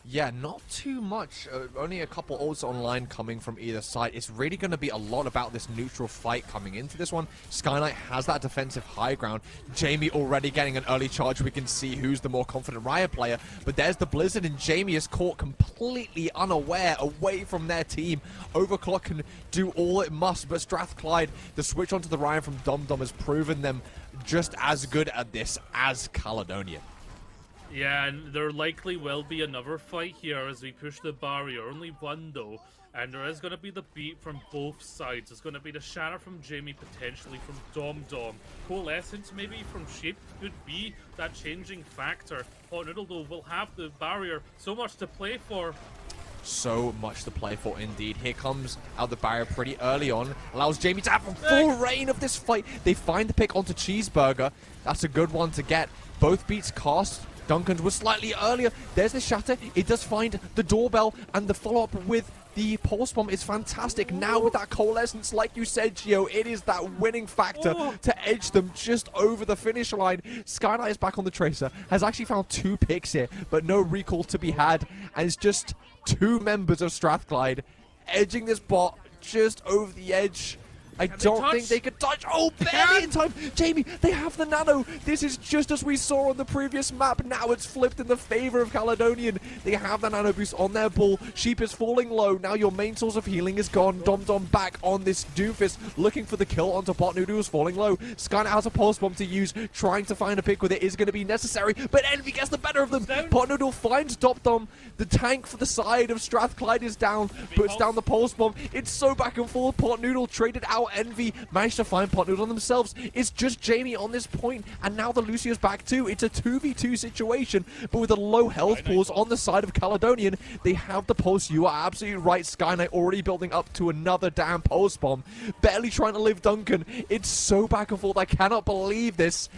Yeah, not too much. Only a couple ults online coming from either side. It's really going to be a lot about this neutral fight coming into this one. Sky Knight has that defensive high ground. Jamie already getting an early charge. We can see who's the more confident Riot player. But there's the Blizzard, and Jamie is caught completely unaware away from their team. Overclock can do all it must, but Strathclyde, the switch onto the Ryan from Dom Dom has proven them just as good at this as Caledonian. Yeah, and there likely will be another fight here as we push the barrier. Only one though, and there is going to be the beat from both sides. It's going to be the shatter from Jamie, potentially from Dom Dom. Coalescence maybe from Sheep could be that changing factor. Hot Noodle though will have the barrier. So much to play for. So much to play for indeed. Here comes out the barrier pretty early on. Allows Jamie to have full reign of this fight. They find the pick onto Cheeseburger. That's a good one to get. Both beats cast. Duncan's was slightly earlier. There's the shatter. It does find the doorbell, and the follow-up with the pulse bomb is fantastic. Now with that coalescence, like you said, Gio, it is that winning factor to edge them just over the finish line. Sky Knight is back on the Tracer, has actually found 2 picks here, but no recall to be had, and it's just 2 members of Strathclyde edging this bot just over the edge. I don't think they could touch. Oh, barely in time. Jamie, they have the nano. This is just as we saw on the previous map. Now it's flipped in the favor of Caledonian. They have the nano boost on their bull. Sheep is falling low. Now your main source of healing is gone. Dom Dom back on this doofus, looking for the kill onto Pot Noodle, who's falling low. Skynet has a pulse bomb to use, trying to find a pick with it is going to be necessary, but Envy gets the better of them. Pot Noodle finds Dom Dom. The tank for the side of Strathclyde is down, puts down the pulse bomb. It's so back and forth. Pot Noodle traded out Envy, managed to find Pot Noodle themselves. It's just Jamie on this point, and now the Lucio's back too. It's a 2v2 situation, but with a low health pause on the side of Caledonian, they have the pulse. You are absolutely right. Sky Knight already building up to another damn pulse bomb. Barely trying to live Duncan. It's so back and forth. I cannot believe this,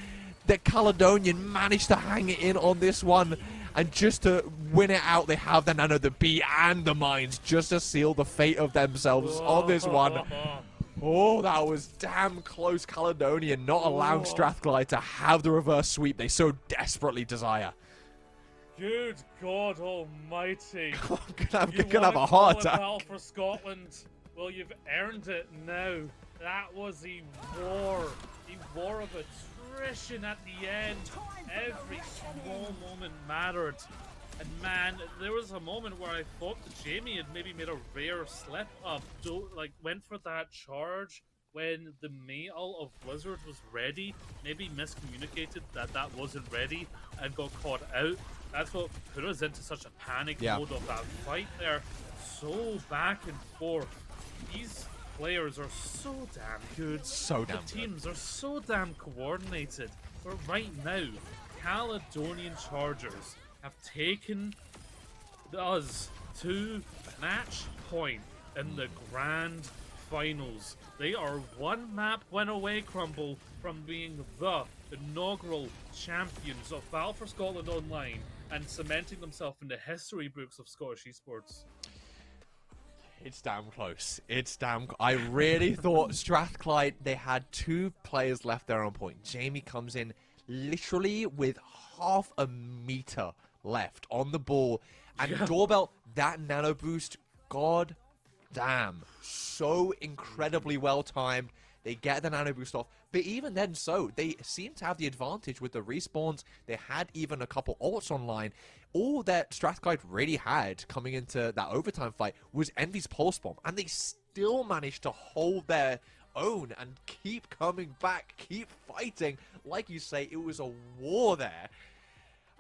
that Caledonian managed to hang it in on this one. And just to win it out, they have the nano, the B, and the mines just to seal the fate of themselves on this one. Oh, that was damn close. Caledonian not allowing Strathclyde to have the reverse sweep they so desperately desire. Good God Almighty! I'm gonna have a heart attack. Battle for Scotland. Well, you've earned it now. That was a war of attrition at the end. Every small moment mattered. And man, there was a moment where I thought that Jamie had maybe made a rare slip up, like went for that charge when the Mayall of Blizzard was ready, maybe miscommunicated that that wasn't ready and got caught out. That's what put us into such a panic mode of that fight there. So back and forth. These players are so damn good. So damn good. The teams are so damn coordinated. But right now, Caledonian Chargers have taken us to match point in the grand finals. They are one map win away, Crumble, from being the inaugural champions of Battle for Scotland Online and cementing themselves in the history books of Scottish esports. It's damn close. It's damn... I really thought Strathclyde, they had 2 players left there on point. Jamie comes in literally with half a meter left on the ball. And Doorbell, that nano boost, god damn. So incredibly well timed. They get the nano boost off. But even then they seem to have the advantage with the respawns. They had even a couple ults online. All that Strathclyde really had coming into that overtime fight was Envy's pulse bomb. And they still managed to hold their own and keep coming back, keep fighting. Like you say, it was a war there.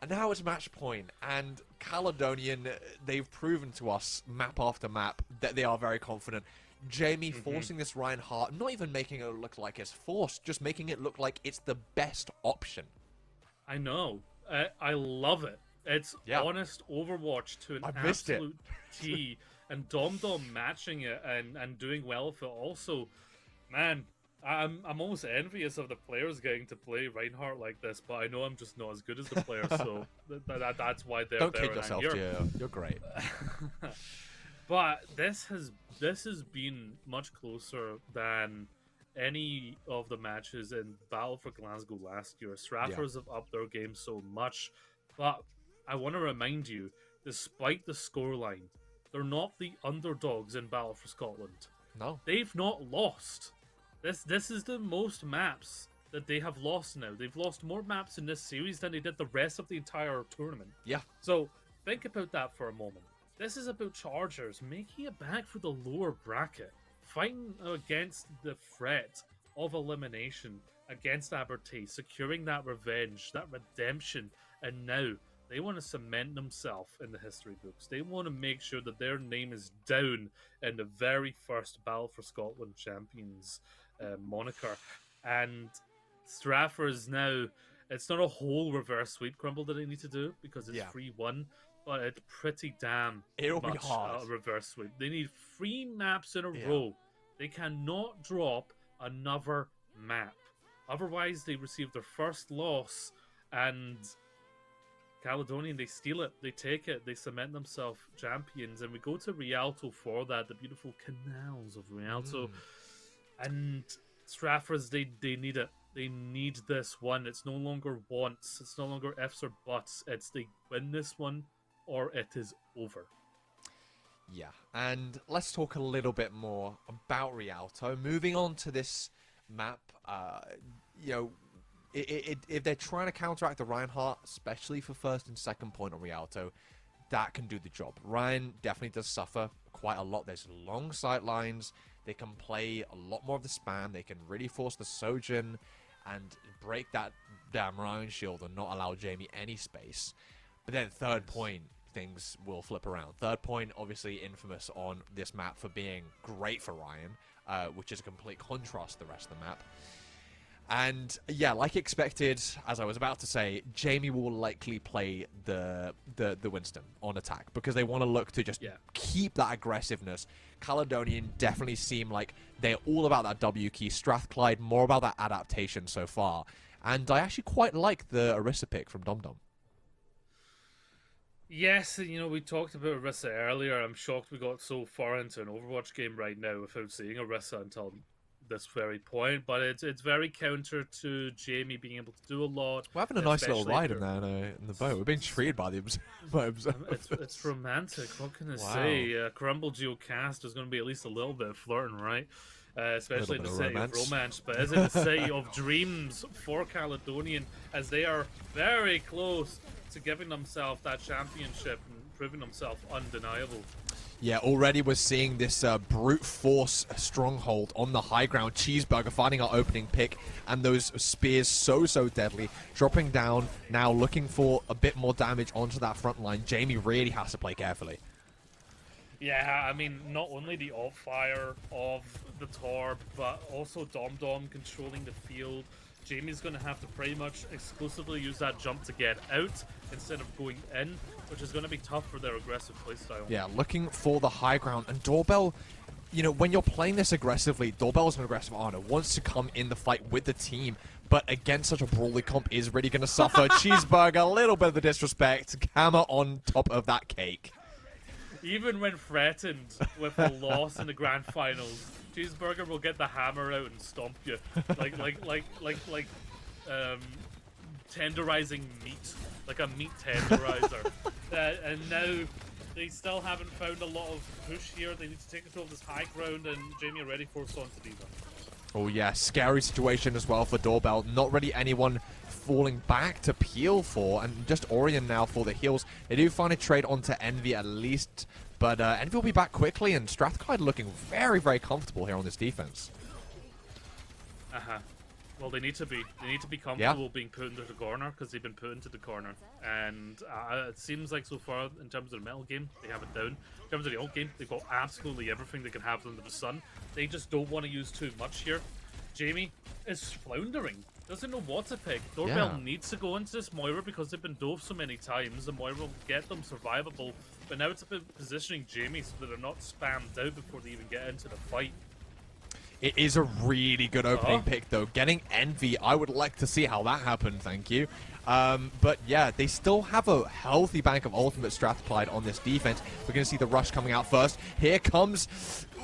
And now it's match point, and Caledonian, they've proven to us, map after map, that they are very confident. Jamie forcing this Reinhardt, not even making it look like it's forced, just making it look like it's the best option. I know. I love it. It's honest Overwatch to an absolute T. And Dom Dom matching it and doing well with it also. Man, I'm almost envious of the players getting to play Reinhardt like this, but I know I'm just not as good as the players, so that's why they're there. Don't kid yourself, Gio. You're great. But this has been much closer than any of the matches in Battle for Glasgow last year. Strathers have upped their game so much, but I want to remind you despite the scoreline, they're not the underdogs in Battle for Scotland. No. They've not lost. This is the most maps that they have lost now. They've lost more maps in this series than they did the rest of the entire tournament. Yeah. So think about that for a moment. This is about Chargers making it back for the lower bracket, fighting against the threat of elimination against Abertay, securing that revenge, that redemption, and now they want to cement themselves in the history books. They want to make sure that their name is down in the very first Battle for Scotland Champions moniker. And Strafford's now, it's not a whole reverse sweep crumble that they need to do because it's 3-1, but it's pretty damn It'll be much hard. a reverse sweep. They need 3 maps in a row. They cannot drop another map. Otherwise, they receive their first loss, and Caledonian, they steal it, they take it, they cement themselves champions, and we go to Rialto for that, the beautiful canals of Rialto. And Strafford's, they need it. They need this one. It's no longer wants, it's no longer ifs or buts. It's they win this one, or it is over. Yeah, and let's talk a little bit more about Rialto. Moving on to this map, you know, if they're trying to counteract the Reinhardt, especially for first and second point on Rialto, that can do the job. Ryan definitely does suffer quite a lot. There's long sight lines. They can play a lot more of the spam. They can really force the Sojourn and break that damn Ryan shield and not allow Jamie any space. But then third point, things will flip around. Third point, obviously infamous on this map for being great for Ryan, which is a complete contrast to the rest of the map. And yeah, like expected, as I was about to say, Jamie will likely play the Winston on attack because they want to look to just keep that aggressiveness. Caledonian definitely seem like they're all about that W key. Strathclyde more about that adaptation so far. And I actually quite like the Orisa pick from DomDom. Yes, you know, we talked about Orisa earlier. I'm shocked we got so far into an Overwatch game right now without seeing Orisa until this very point, but it's very counter to Jamie being able to do a lot. We're having a nice little ride in there in the boat. We're being treated by the observers. It's romantic. What can I say? Crumble Geocast is going to be at least a little bit of flirting, right? Especially in the city of romance. But is it the city of dreams for Caledonian, as they are very close to giving themselves that championship and proving themselves undeniable. Yeah, already we're seeing this brute force stronghold on the high ground. Cheeseburger finding our opening pick, and those spears so deadly. Dropping down now, looking for a bit more damage onto that front line. Jamie really has to play carefully. Yeah, I mean, not only the off-fire of the Torb, but also DomDom controlling the field. Jamie's going to have to pretty much exclusively use that jump to get out instead of going in, which is going to be tough for their aggressive playstyle. Yeah, looking for the high ground. And Doorbell, you know, when you're playing this aggressively, Doorbell is an aggressive Arno, wants to come in the fight with the team, but against such a brawly comp is really going to suffer. Cheeseburger, a little bit of the disrespect. Hammer on top of that cake. Even when threatened with a loss in the grand finals, Cheeseburger will get the hammer out and stomp you, like tenderizing meat, like a meat tenderizer. And now they still haven't found a lot of push here. They need to take control of this high ground, and Jamie already forced on to do that. Oh yeah, scary situation as well for Doorbell. Not really anyone falling back to peel for, and just Orion now for the heals. They do find a trade onto Envy at least, but Envy will be back quickly, and Strathclyde looking very comfortable here on this defense. Well, they need to be comfortable being put into the corner, because they've been put into the corner. And it seems like so far, in terms of the metal game, they have it down. In terms of the ult game, they've got absolutely everything they can have under the sun. They just don't want to use too much here. Jamie is floundering. Doesn't know what to pick. Doorbell needs to go into this Moira because they've been dove so many times. The Moira will get them survivable. But now it's about positioning Jamie so that they're not spammed out before they even get into the fight. It is a really good opening pick, though. Getting Envy, I would like to see how that happened, thank you. But yeah, they still have a healthy bank of ultimate Strathclyde on this defense. We're going to see the rush coming out first. Here comes...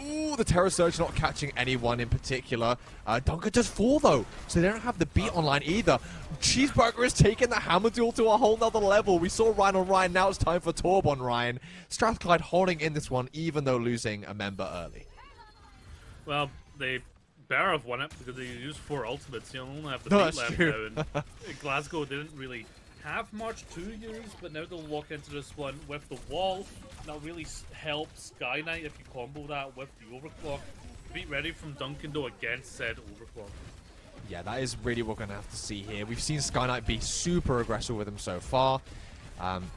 Ooh, the Terror Surge not catching anyone in particular. Dunker does fall, though, so they don't have the beat online either. Cheeseburger is taking the hammer duel to a whole nother level. We saw Ryan on Ryan, now it's time for Torb on Ryan. Strathclyde holding in this one, even though losing a member early. Well, they better have won it because they used 4 ultimates. You only have the No, beat that's left true. now. And Glasgow didn't really have much to use, but now they'll walk into this one with the wall. That really helps Sky Knight if you combo that with the overclock. Be ready from Duncan though against said overclock. Yeah, that is really what we're going to have to see here. We've seen Sky Knight be super aggressive with him so far.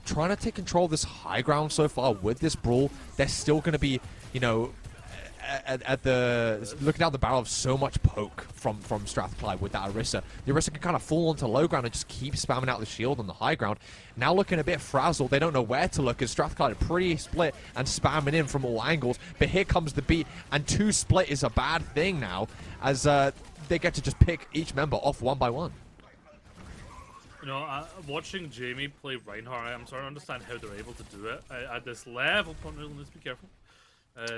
Trying to take control of this high ground so far with this brawl. They're still going to be, you know, at the looking down the barrel of so much poke from Strathclyde with that Orisa. The Orisa can kind of fall onto low ground and just keep spamming out the shield on the high ground. Now looking a bit frazzled, they don't know where to look as Strathclyde are pretty split and spamming in from all angles. But here comes the beat, and 2 split is a bad thing now as they get to just pick each member off one by one. You know, watching Jamie play Reinhardt, I'm starting to understand how they're able to do it at this level. Let's be careful.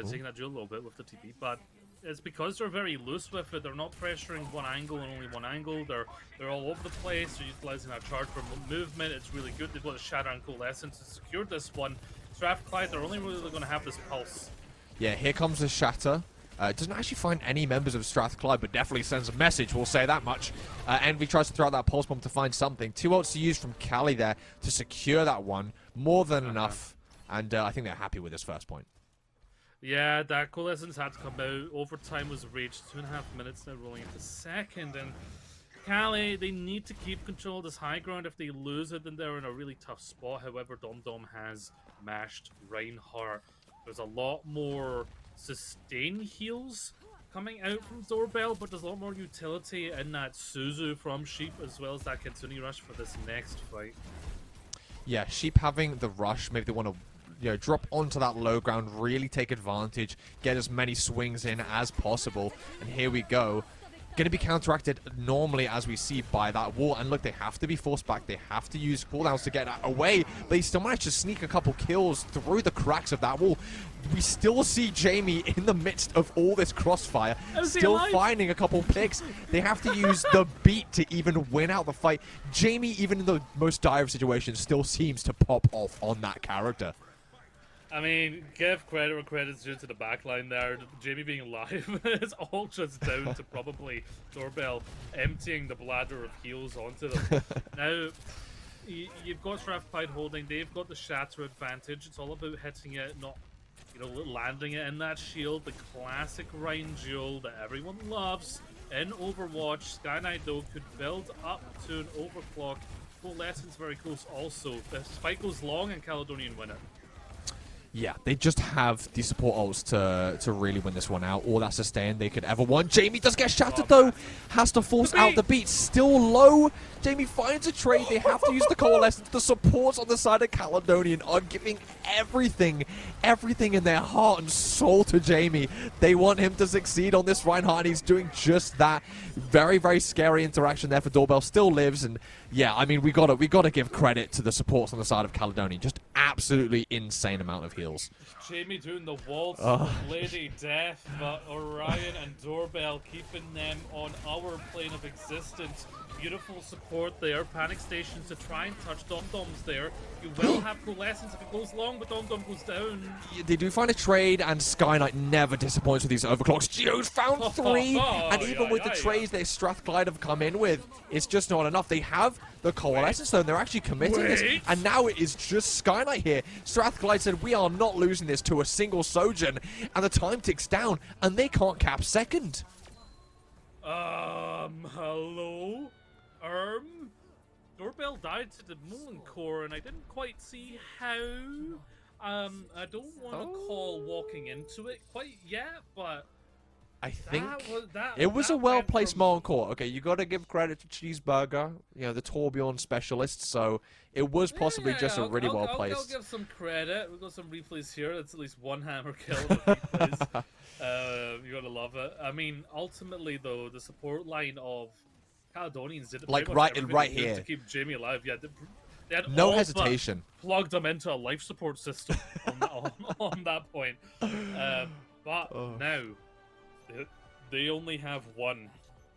Taking that duel a little bit with the TP, but it's because they're very loose with it. They're not pressuring one angle and only one angle. They're all over the place. They're utilizing that charge for movement. It's really good. They've got a Shatter and Coalescence to secure this one. Strathclyde, they're only really going to have this pulse. Yeah, here comes the Shatter. It doesn't actually find any members of Strathclyde, but definitely sends a message, we'll say that much. Envy tries to throw out that pulse bomb to find something. 2 ults to use from Cali there to secure that one. More than enough, and I think they're happy with this first point. Yeah, that Coalescence had to come out. Overtime was reached. 2.5 minutes now rolling into second. And Cali, they need to keep control of this high ground. If they lose it, then they're in a really tough spot. However, Dom has mashed Reinhardt. There's a lot more sustain heals coming out from Doorbell, but there's a lot more utility in that Suzu from Sheep, as well as that Kitsune Rush for this next fight. Yeah, Sheep having the rush, maybe they want to, you know, drop onto that low ground, really take advantage, get as many swings in as possible. And here we go. Going to be counteracted normally, as we see, by that wall. And look, they have to be forced back. They have to use cooldowns to get away. But he still managed to sneak a couple kills through the cracks of that wall. We still see Jamie in the midst of all this crossfire, still finding a couple picks. They have to use the beat to even win out the fight. Jamie, even in the most dire of situations, still seems to pop off on that character. I mean, give credit where credit's due to the backline there. Jamie being alive is all just down to probably Doorbell emptying the bladder of heals onto them. Now, you've got Strathclyde holding. They've got the Shatter advantage. It's all about hitting it, not, you know, landing it in that shield. The classic Ryan duel that everyone loves in Overwatch. Sky Knight, though, could build up to an overclock. Coalescence very close also. The fight goes long and Caledonian win it. Yeah, they just have the support ults to really win this one out. All that sustain they could ever want. Jamie does get shattered, though. Has to force out the beat. Still low. Jamie finds a trade. They have to use the Coalescence. The supports on the side of Caledonian are giving everything in their heart and soul to Jamie. They want him to succeed on this Reinhardt, and he's doing just that. Very, very scary interaction there for Doorbell. Still lives, and yeah, I mean, we gotta give credit to the supports on the side of Caledonian. Just absolutely insane amount of heals. Jamie doing the waltz, Lady Death, but Orion and Doorbell keeping them on our plane of existence. Beautiful support there. Panic stations to try and touch Dom-Dom's there. You will have Coalescence if it goes long, but Dom-Dom goes down. They do find a trade, and Sky Knight never disappoints with these overclocks. Geo's found 3, and even with the trades that Strathclyde have come in with, it's just not enough. They have the Coalescence, though, and they're actually committing this, and now it is just Sky Knight here. Strathclyde said, we are not losing this to a single Sojourn, and the time ticks down, and they can't cap second. Hello? Doorbell died to the Molten Core, and I didn't quite see how. I don't want to call walking into it quite yet, but I think it was a well-placed Molten Core. Okay, you got to give credit to Cheeseburger, you know, the Torbjorn specialist, so it was possibly just a really well-placed. I'll give some credit. We've got some replays here. That's at least one hammer kill with replays. You gotta love it. I mean, ultimately, though, the support line of Caledonians did Like, pretty much right- everything right they could here. to keep Jamie alive. Yeah, they had No all but hesitation. plugged him into a life support system on that point. But Oh. now they only have one.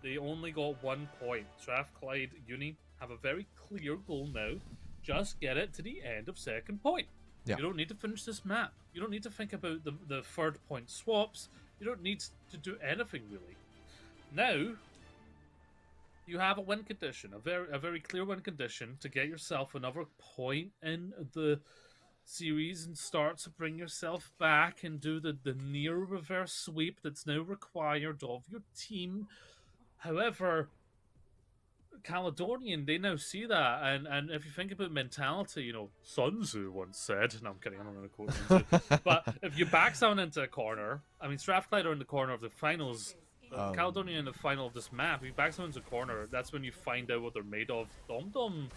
They only got 1 point. Strathclyde Uni have a very clear goal now. Just get it to the end of second point. Yeah. You don't need to finish this map. You don't need to think about the third point swaps. You don't need to do anything really. Now you have a win condition, a very clear win condition to get yourself another point in the series and start to bring yourself back and do the near reverse sweep that's now required of your team. However, Caledonian, they now see that, and if you think about mentality, you know, Sun Tzu once said, no, I'm kidding, I'm not going to quote Sun Tzu, but if you back someone into a corner, I mean, Strathclyde are in the corner of the finals, Caledonian in the final of this map, if you back someone into a corner, that's when you find out what they're made of. Dom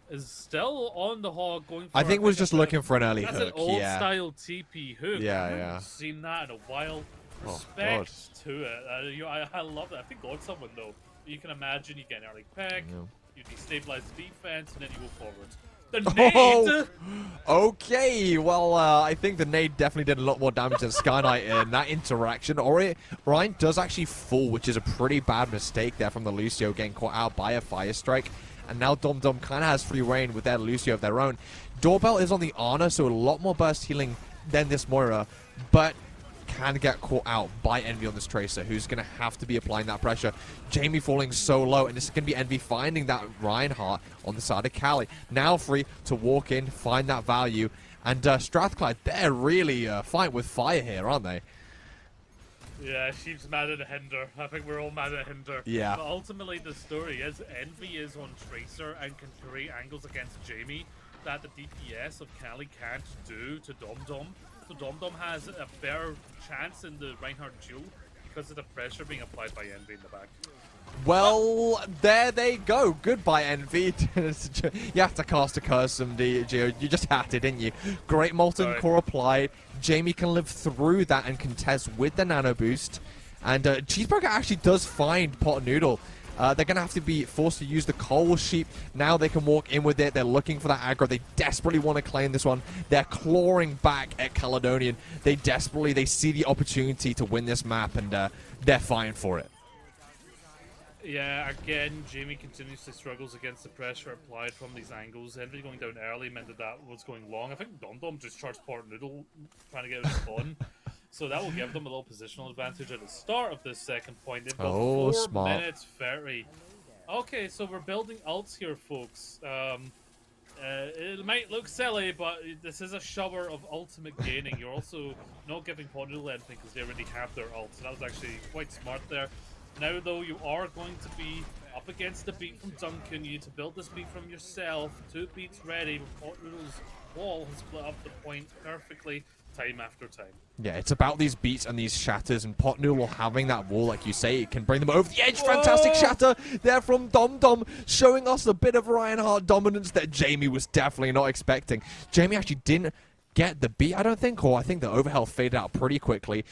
is still on the hog going for I think was just looking for an early that's hook. an old Yeah. style TP hook. Yeah, I haven't yeah. seen that in a while. Oh, Respect to it. I love that. I think on someone though. You can imagine you get an early pick, you destabilize the defense, and then you go forward. The nade! Okay, well, I think the nade definitely did a lot more damage than Sky Knight in that interaction. Ryan does actually fall, which is a pretty bad mistake there from the Lucio, getting caught out by a Fire Strike. And now Dom kind of has free reign with their Lucio of their own. Doorbell is on the Ana, so a lot more burst healing than this Moira, but can get caught out by Envy on this Tracer, who's going to have to be applying that pressure. Jamie falling so low, and this is going to be Envy finding that Reinhardt on the side of Cali. Now free to walk in, find that value, and Strathclyde, they're really fighting with fire here, aren't they? Yeah, she's mad at Hinder. I think we're all mad at Hinder. Yeah. But ultimately, the story is Envy is on Tracer and can create angles against Jamie that the DPS of Cali can't do to Dom. So Dom has a better chance in the Reinhardt duel because of the pressure being applied by Envy in the back. Well, there they go. Goodbye, Envy. You have to cast a curse from the Geo. You just had to, didn't you? Great Molten Core applied. Jamie can live through that and contest with the Nano Boost. And Cheeseburger actually does find Pot Noodle. They're going to have to be forced to use the Coal Sheep. Now they can walk in with it. They're looking for that aggro. They desperately want to claim this one. They're clawing back at Caledonian. They see the opportunity to win this map, and they're fighting for it. Yeah, again, Jamie continuously struggles against the pressure applied from these angles. Envy going down early meant that was going long. I think Dom just charged Port Noodle trying to get a spawn. So that will give them a little positional advantage at the start of this second point. They've got 4 smart. minutes 30. Okay, so we're building ults here, folks. It might look silly, but this is a shower of ultimate gaining. You're also not giving Port Noodle anything because they already have their ults. So that was actually quite smart there. Now, though, you are going to be up against the beat from Duncan. You need to build this beat from yourself. 2 beats ready, but Pot Noodle's wall has split up the point perfectly time after time. Yeah, it's about these beats and these shatters, and Pot Noodle having that wall, like you say, it can bring them over the edge. Fantastic shatter there from Dom, showing us a bit of Reinhardt dominance that Jamie was definitely not expecting. Jamie actually didn't get the beat, I don't think, or I think the overhealth faded out pretty quickly.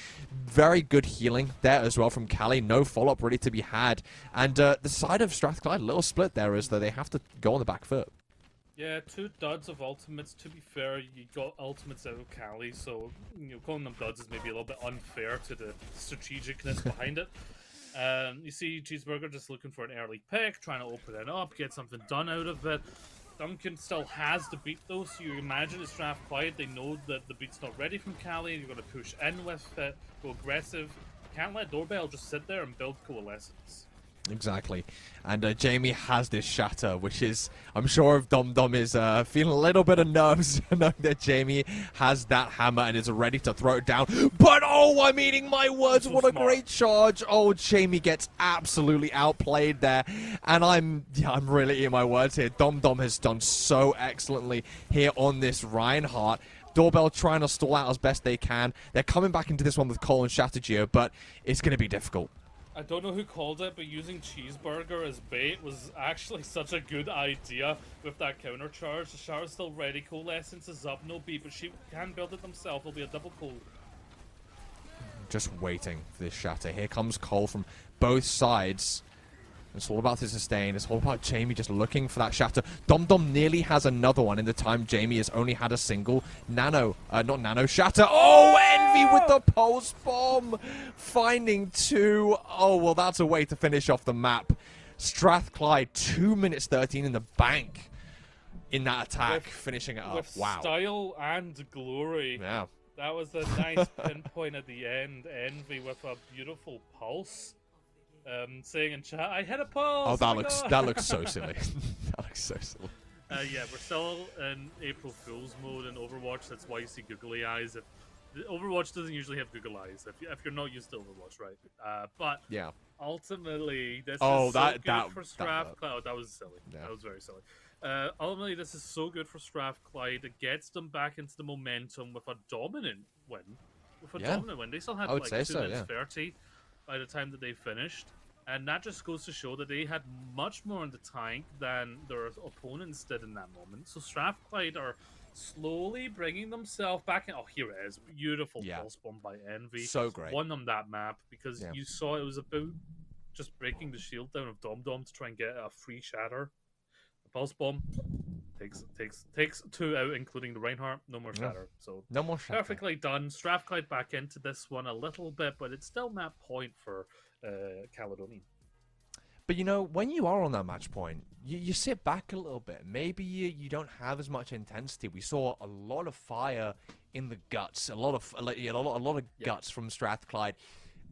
Very good healing there as well from Cali. No follow-up really to be had. And the side of Strathclyde, a little split there as though they have to go on the back foot. Yeah, 2 duds of ultimates. To be fair, you got ultimates out of Cali, so calling them duds is maybe a little bit unfair to the strategicness behind it. You see Cheeseburger just looking for an early pick, trying to open it up, get something done out of it. Duncan still has the beat though, so you imagine it's Strathclyde. They know that the beat's not ready from Cali, and you're going to push in with it, go aggressive. You can't let Doorbell just sit there and build coalescence. Exactly. And Jamie has this shatter, which is, I'm sure if Dom is feeling a little bit of nerves knowing that Jamie has that hammer and is ready to throw it down. But, oh, I'm eating my words. What a great charge. Oh, Jamie gets absolutely outplayed there. And I'm really eating my words here. Dom has done so excellently here on this Reinhardt. Doorbell trying to stall out as best they can. They're coming back into this one with Cole and Shattergeo, but it's going to be difficult. I don't know who called it, but using Cheeseburger as bait was actually such a good idea with that counter charge. The shower's still ready, coalescence is up, no beat, but she can build it themselves. It'll be a double coal. Just waiting for this shatter. Here comes Cole from both sides. It's all about the sustain. It's all about Jamie just looking for that shatter. Dom nearly has another one in the time Jamie has only had a single. Not Nano, Shatter. Oh, Envy with the pulse bomb. Finding 2. Oh, well, that's a way to finish off the map. Strathclyde, 2 minutes 13 in the bank in that attack, finishing it up. With Wow. style and glory. Yeah. That was a nice pinpoint at the end. Envy with a beautiful pulse. Saying in chat, I hit a pulse! Oh, my God!" that looks so silly. That looks so silly. Yeah, we're still in April Fool's mode in Overwatch. That's why you see googly eyes. Overwatch doesn't usually have googly eyes if you're not used to Overwatch, right? But Yeah. ultimately, this Oh, is so that for hurt. Strathclyde. Oh, that was silly. Yeah. That was very silly. Ultimately, this is so good for Strathclyde. It gets them back into the momentum with a dominant win. They still had I would like say 2 so, minutes yeah. 30 by the time that they finished. And that just goes to show that they had much more in the tank than their opponents did in that moment. So Strathclyde are slowly bringing themselves back in. Oh, here it is. Beautiful pulse bomb by Envy. So great. Won them that map because Yeah. you saw it was about just breaking the shield down of Dom to try and get a free shatter. The pulse bomb takes 2 out, including the Reinhardt. No more shatter. So No more shatter. perfectly done. Strathclyde back into this one a little bit, but it's still map point for Caledonian. But when you are on that match point, you sit back a little bit. Maybe you don't have as much intensity. We saw a lot of fire in the guts, a lot of guts from Strathclyde,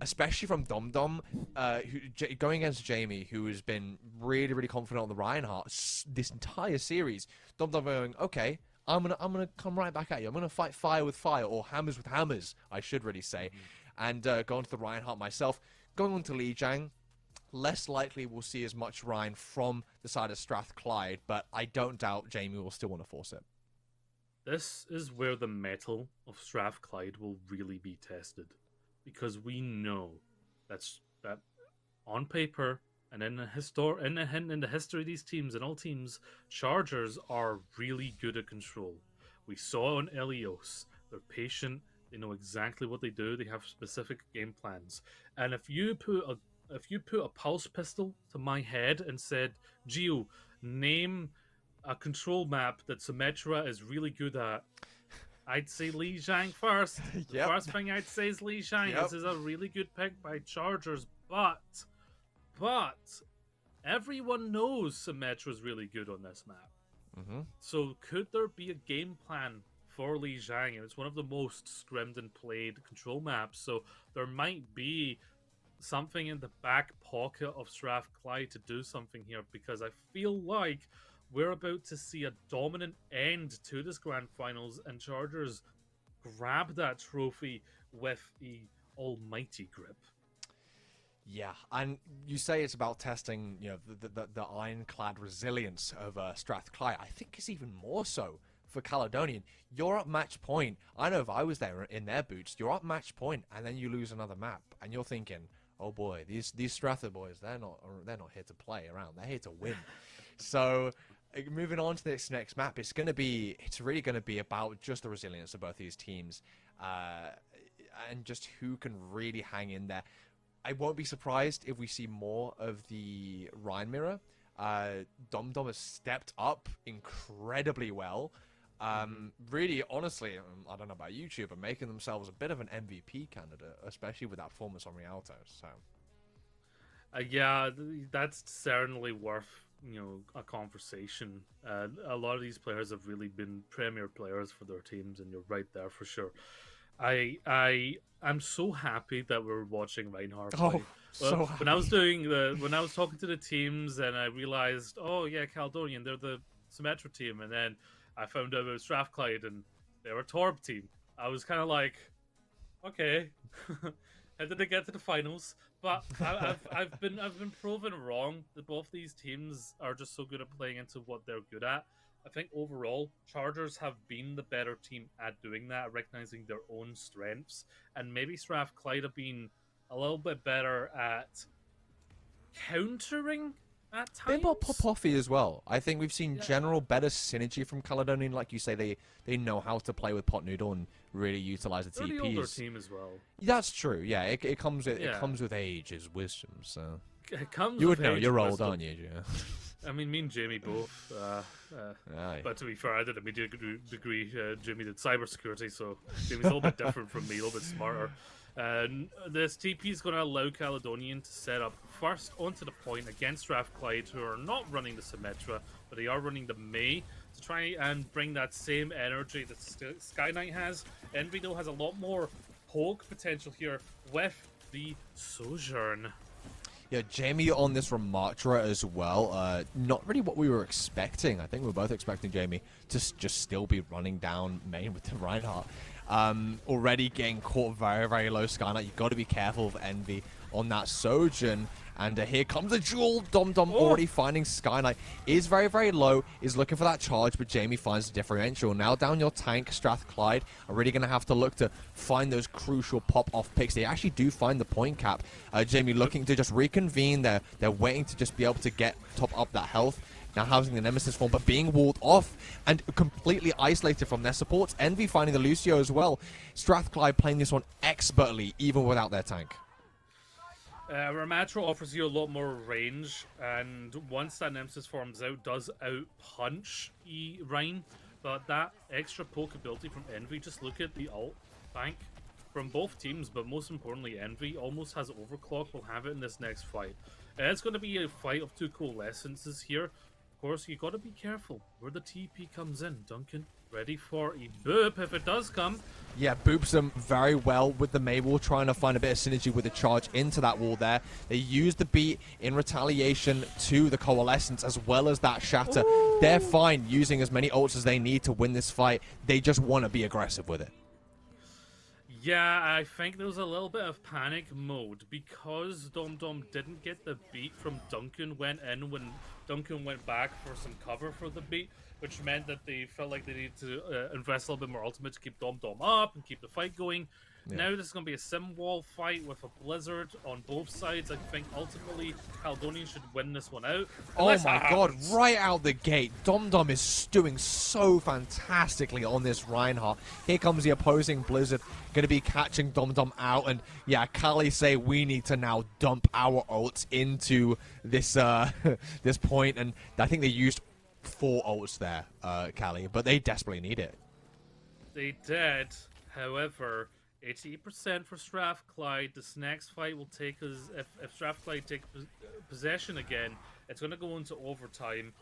especially from Dom, who going against Jamie, who has been really, really confident on the Reinhardt this entire series. Dom going, okay, I'm gonna come right back at you. I'm gonna fight fire with fire, or hammers with hammers, I should really say, and go into the Reinhardt myself. Going on to Li Jiang, less likely we'll see as much Ryan from the side of Strathclyde, but I don't doubt Jamie will still want to force it. This is where the mettle of Strathclyde will really be tested, because we know that on paper and in the history of these teams and all teams, Chargers are really good at control. We saw on Elios, they're patient. They know exactly what they do. They have specific game plans. And if you put a pulse pistol to my head and said, Gio, name a control map that Symmetra is really good at, I'd say Li Jiang first. The first thing I'd say is Li Jiang. Yep. This is a really good pick by Chargers, but everyone knows Symmetra's really good on this map. Mm-hmm. So could there be a game plan for Li Jiang? And it's one of the most scrimmed and played control maps, so there might be something in the back pocket of Strathclyde to do something here, because I feel like we're about to see a dominant end to this grand finals, and Chargers grab that trophy with the almighty grip. Yeah, and you say it's about testing, the ironclad resilience of Strathclyde. I think it's even more so for Caledonian. You're at match point. I know if I was there in their boots, you're at match point, and then you lose another map, and you're thinking, oh boy, these Stratha boys, they're not here to play around. They're here to win. So moving on to this next map, it's really going to be about just the resilience of both these teams, and just who can really hang in there. I won't be surprised if we see more of the Rhine Mirror. Dom has stepped up incredibly well. Really, honestly, I don't know about YouTube, but making themselves a bit of an MVP candidate, especially with that performance on Rialto. So, yeah, that's certainly worth a conversation. A lot of these players have really been premier players for their teams, and you're right there for sure. I'm so happy that we're watching Reinhardt play. Oh, so happy. When I was talking to the teams, and I realized, oh yeah, Caledonian, they're the Symmetra team, and then I found out about Strathclyde and they were a Torb team. I was kind of like, okay, how did they get to the finals? But I've been proven wrong that both these teams are just so good at playing into what they're good at. I think overall, Chargers have been the better team at doing that, recognizing their own strengths, and maybe Strathclyde have been a little bit better at countering at times. They're more pop-offy as well. I think we've seen general better synergy from Caledonian. Like you say, they know how to play with Pot Noodle and really utilize the They're TPs. the older team as well. That's true. Yeah, it comes with age as wisdom. So it comes. You would with know. age You're and old, wisdom. aren't you? Yeah. I mean, me and Jamie both. Aye. But to be fair, I did a media degree. Jamie did cybersecurity, so Jamie's a little bit different from me, a little bit smarter. This TP is going to allow Caledonian to set up first onto the point against Strathclyde, who are not running the Symmetra, but they are running the May, to try and bring that same energy that Sky Knight has. Envy, though, has a lot more poke potential here with the Sojourn. Yeah, Jamie on this Ramatra as well. Not really what we were expecting. I think we were both expecting Jamie to just still be running down main with the Reinhardt. Already getting caught very, very low. Skylight, you've got to be careful of Envy on that Sojourn. And here comes the duel. Dom already finding Skylight. Is very, very low. Is looking for that charge, but Jamie finds the differential. Now down your tank, Strathclyde are really going to have to look to find those crucial pop-off picks. They actually do find the point cap. Jamie looking to just reconvene. They're waiting to just be able to get top up that health. Now housing the Nemesis form, but being walled off and completely isolated from their supports. Envy finding the Lucio as well. Strathclyde playing this one expertly, even without their tank. Ramatra offers you a lot more range, and once that Nemesis forms out, does out-punch Rein, but that extra poke ability from Envy, just look at the ult bank from both teams, but most importantly, Envy almost has overclock. We'll have it in this next fight. It's going to be a fight of two coalescences here. Of course, you got to be careful where the TP comes in. Duncan, ready for a boop if it does come. Yeah, boops them very well with the Maywall, trying to find a bit of synergy with the charge into that wall there. They use the beat in retaliation to the Coalescence as well as that Shatter. Ooh. They're fine using as many ults as they need to win this fight. They just want to be aggressive with it. Yeah, I think there was a little bit of panic mode because Dom didn't get the beat from Duncan, went in when Duncan went back for some cover for the beat, which meant that they felt like they needed to invest a little bit more ultimate to keep Dom up and keep the fight going. Yeah. Now this is going to be a sim wall fight with a Blizzard on both sides. I think ultimately Caledonian should win this one out. Oh my god, right out the gate. Dom is doing so fantastically on this Reinhardt. Here comes the opposing Blizzard, going to be catching Dom out. And yeah, Kali say we need to now dump our ults into this this point. And I think they used 4 ults there, Kali, but they desperately need it. They did, however... 80% for Strathclyde. This next fight will take us, if Strathclyde take possession again, it's going to go into overtime.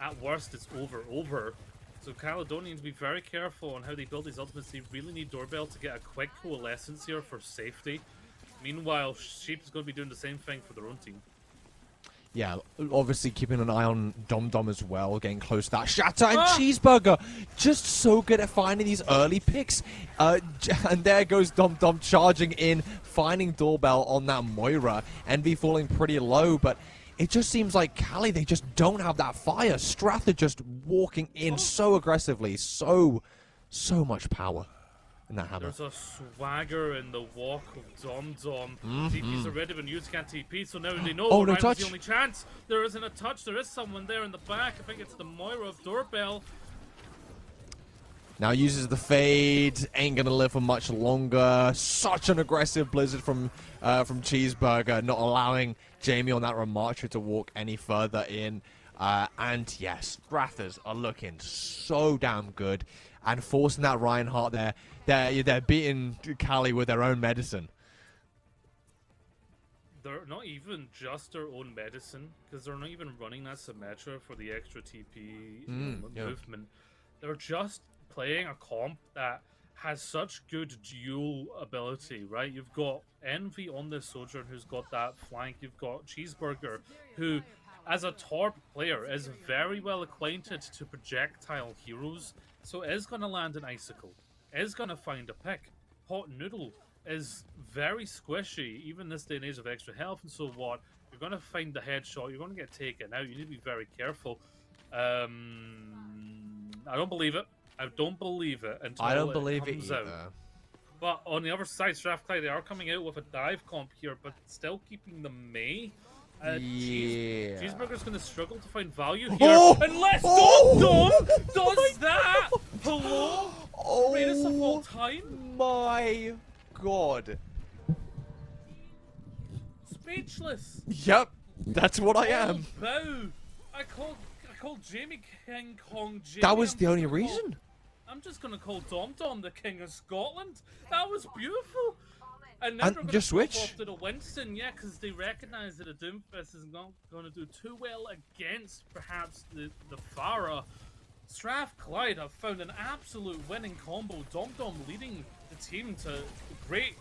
At worst, it's over. So Caledonians, be very careful on how they build these ultimates. They really need Doorbell to get a quick coalescence here for safety. Meanwhile, Sheep is going to be doing the same thing for their own team. Yeah, obviously keeping an eye on Dom as well, getting close to that Shatter and Cheeseburger. Just so good at finding these early picks. And there goes Dom charging in, finding Doorbell on that Moira. Envy falling pretty low, but it just seems like Kali, they just don't have that fire. Strath are just walking in so aggressively, so much power. In that hammer. There's a swagger in the walk of Dom. TP's already been used, can't TP, so now they know no touch. The only chance. There isn't a touch, there is someone there in the back. I think it's the Moira of Doorbell. Now uses the fade, ain't gonna live for much longer. Such an aggressive Blizzard from Cheeseburger, not allowing Jamie on that Ramatra to walk any further in. And yes, Rathers are looking so damn good and forcing that Reinhardt there. They're beating Kali with their own medicine. They're not even just their own medicine, because they're not even running that Symmetra for the extra TP movement. They're just playing a comp that has such good dual ability, right? You've got Envy on this Sojourn who's got that flank. You've got Cheeseburger who, as a Torp player, is very well acquainted to projectile heroes, so is going to land an Icicle, is going to find a pick. Hot Noodle is very squishy, even this day and age of extra health and so what. You're going to find the headshot, you're going to get taken out, you need to be very careful. I don't believe it. I don't believe it until I don't believe it comes it either. out. But on the other side, Strathclyde, they are coming out with a dive comp here, but still keeping the May. Cheeseburger's going to struggle to find value here unless Dom does that. Hello? Greatest of all time? My god. Speechless. Yep. That's what I am. Oh, bow! I called Jamie King Kong Jamie. That was the only reason. I'm just gonna call Dom Dom the King of Scotland. That was beautiful. And now And they're gonna just swap switch. off to the Winston, yeah, because they recognise that a Doomfist is not gonna do too well against perhaps the Pharah. Strathclyde have found an absolute winning combo. Dom Dom leading the team to great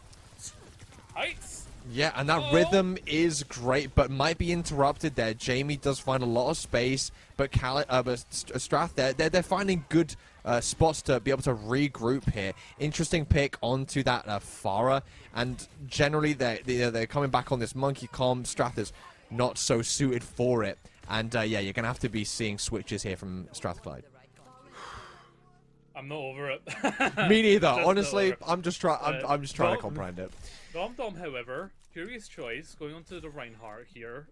heights. Yeah, and that rhythm is great, but might be interrupted there. Jamie does find a lot of space, but Strath, they're finding good spots to be able to regroup here. Interesting pick onto that Pharah, and generally they're coming back on this monkey comb. Strath is not so suited for it, and yeah, you're gonna have to be seeing switches here from Strathclyde. I'm not over it. Me neither. Just Honestly, not over it. I'm just trying to comprehend it. Dom Dom, however, curious choice, going on to the Reinhardt here.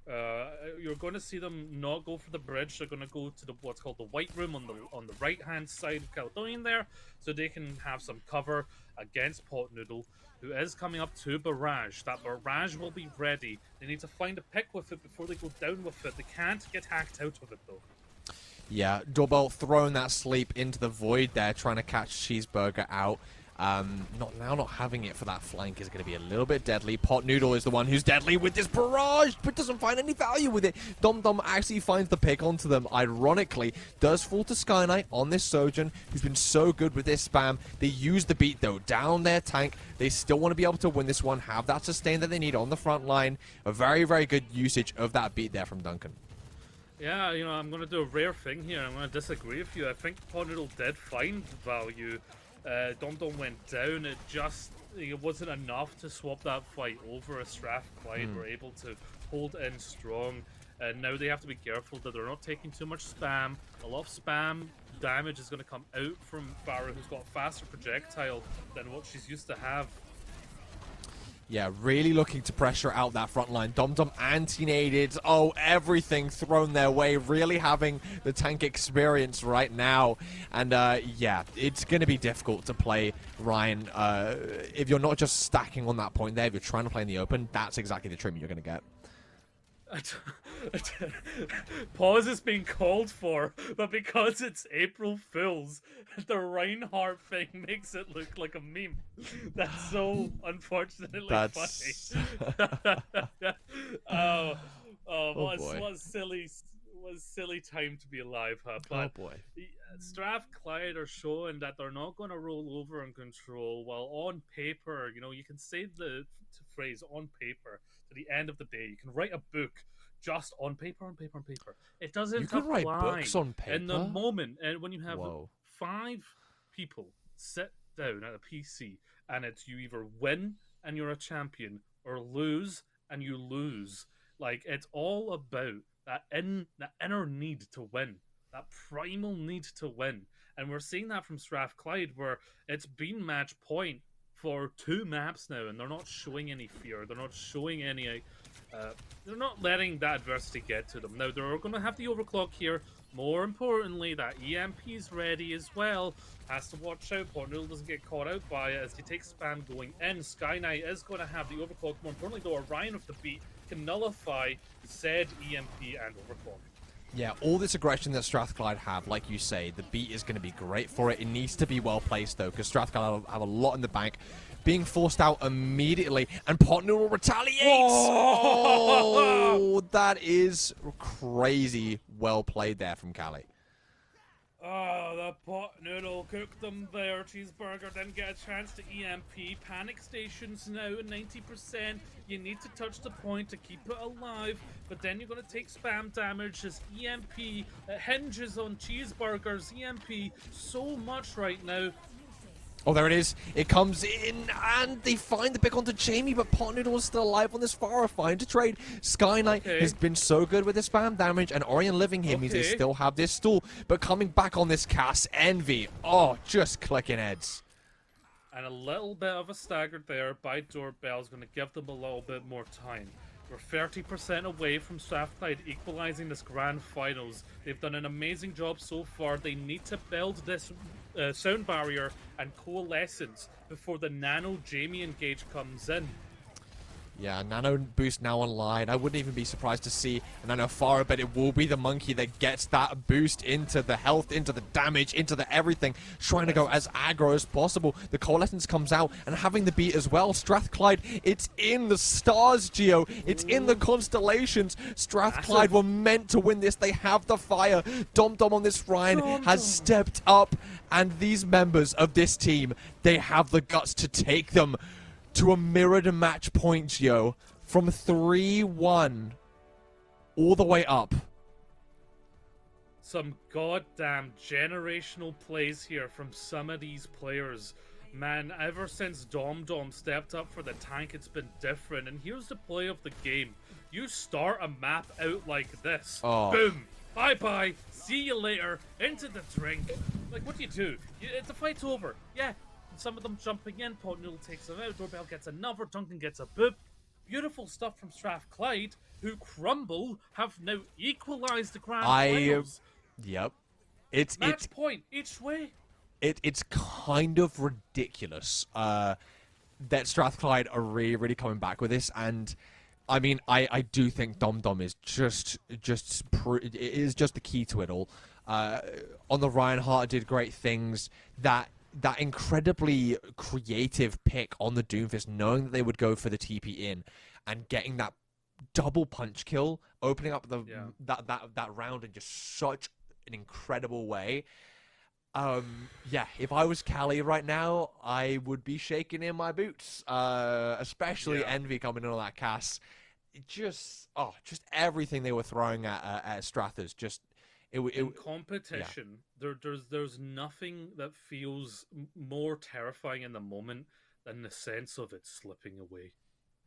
You're going to see them not go for the bridge. They're going to go to what's called the White Room on the right-hand side of Caledonian there, so they can have some cover against Pot Noodle, who is coming up to Barrage. That Barrage will be ready. They need to find a pick with it before they go down with it. They can't get hacked out of it, though. Yeah, Doorbell throwing that sleep into the void there, trying to catch Cheeseburger out. Not having it for that flank is going to be a little bit deadly. Pot Noodle is the one who's deadly with this barrage, but doesn't find any value with it. Dom Dom actually finds the pick onto them, ironically. Does fall to Sky Knight on this Sojourn, who's been so good with this spam. They use the beat, though, down their tank. They still want to be able to win this one, have that sustain that they need on the front line. A very, very good usage of that beat there from Duncan. Yeah, you know, I'm going to do a rare thing here. I'm going to disagree with you. I think Pot Noodle did find value. Dom Dom went down. It wasn't enough to swap that fight over. As Strathclyde were able to hold in strong. And now they have to be careful that they're not taking too much spam. A lot of spam damage is going to come out from Pharah, who's got a faster projectile than what she's used to have. Yeah, really looking to pressure out that front line. Dom Dom anti-naded. Oh, everything thrown their way. Really having the tank experience right now. And yeah, it's going to be difficult to play Ryan. If you're not just stacking on that point there, if you're trying to play in the open, that's exactly the treatment you're going to get. Pause is being called for, but because it's April Fool's, the Reinhardt thing makes it look like a meme. That's so unfortunately funny. What a silly time to be alive, huh? But oh boy. Strathclyde are showing that they're not going to roll over in control. While on paper, you know, you can say the phrase "on paper" to the end of the day. You can write a book just on paper, on paper, on paper. It doesn't You can apply write books on paper? in the moment, and when you have Whoa. 5 people sit down at a PC, and it's you either win and you're a champion, or lose and you lose. Like, it's all about that inner need to win, that primal need to win. And we're seeing that from Strathclyde, where it's been match point for 2 maps now, and they're not showing any fear. They're not showing any... they're not letting that adversity get to them. Now, they're going to have the overclock here. More importantly, that EMP's ready as well. Has to watch out. Pot Noodle doesn't get caught out by it as he takes spam going in. Sky Knight is going to have the overclock. More importantly, though, Orion with the beat can nullify said EMP and overclock. Yeah, all this aggression that Strathclyde have, like you say, the beat is going to be great for it. It needs to be well placed, though, because Strathclyde have a lot in the bank. Being forced out immediately, and Pot Noodle retaliates! Oh, that is crazy well played there from Cali. Oh, the Pot Noodle cooked them there. Cheeseburger didn't get a chance to EMP. Panic stations now at 90%. You need to touch the point to keep it alive, but then you're going to take spam damage as EMP hinges on Cheeseburger's EMP so much right now. Oh, there it is. It comes in, and they find the pick onto Jamie, but Pot Noodle is still alive on this Pharah. Find a trade. Sky Knight has been so good with the spam damage, and Orion living here means they still have this stool. But coming back on this cast, Envy. Oh, just clicking heads. And a little bit of a staggered there by Doorbell is going to give them a little bit more time. We're 30% away from Strathclyde equalizing this grand finals. They've done an amazing job so far. They need to build this sound barrier and coalescence before the nano Jamie engage comes in. Yeah, Nano boost now online. I wouldn't even be surprised to see a Nano Fara, but it will be the monkey that gets that boost into the health, into the damage, into the everything, trying to go as aggro as possible. The Coalescence comes out and having the beat as well. Strathclyde, it's in the stars, Geo. It's in the constellations. Strathclyde were meant to win this. They have the fire. Dom Dom on this Ryan has stepped up, and these members of this team, they have the guts to take them to a mirrored match point, Gio, from 3-1 all the way up. Some goddamn generational plays here from some of these players. Man, ever since Dom Dom stepped up for the tank, it's been different. And here's the play of the game. You start a map out like this. Oh. Boom. Bye-bye. See you later. Into the drink. Like, what do? The fight's over. Yeah. Some of them jumping in, Pot Noodle takes them out, Doorbell gets another, Duncan gets a boop. Beautiful stuff from Strathclyde, who crumble, have now equalised the grand finals. Yep. Match point each way. It's kind of ridiculous that Strathclyde are really coming back with this, and I mean, I do think Dom Dom is just it is just the key to it all. On the Reinhardt did great things. That incredibly creative pick on the Doomfist, knowing that they would go for the TP in and getting that double punch kill, opening up that round in just such an incredible way. Yeah, if I was Cali right now, I would be shaking in my boots, especially Envy coming in on that cast. Just everything they were throwing at Strathers, just in competition, there's nothing that feels more terrifying in the moment than the sense of it slipping away,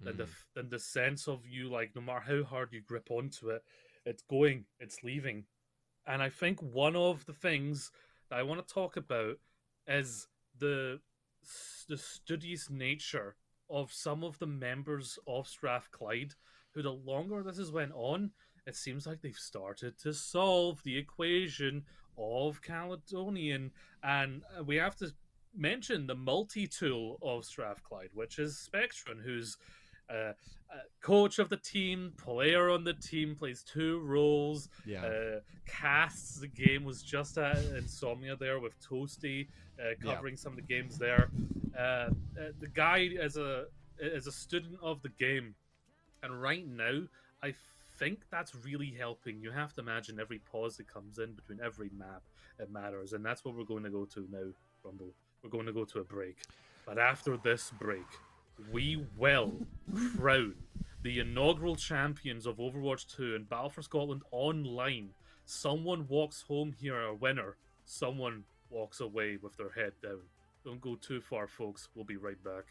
than the sense of you, like, no matter how hard you grip onto it, it's leaving. And I think one of the things that I want to talk about is the studious nature of some of the members of Strathclyde, who, the longer this has went on, it seems like they've started to solve the equation of Caledonian. And we have to mention the multi-tool of Strathclyde, which is Spectron, who's coach of the team, player on the team, plays two roles, casts the game, was just at Insomnia there with Toasty, covering some of the games there. The guy is a student of the game, and right now, I think that's really helping. You have to imagine every pause that comes in between every map, it matters, and that's what we're going to go to now, Rumble. We're going to go to a break. But after this break, we will crown the inaugural champions of Overwatch 2 and Battle for Scotland online. Someone walks home here a winner. Someone walks away with their head down. Don't go too far, folks. We'll be right back.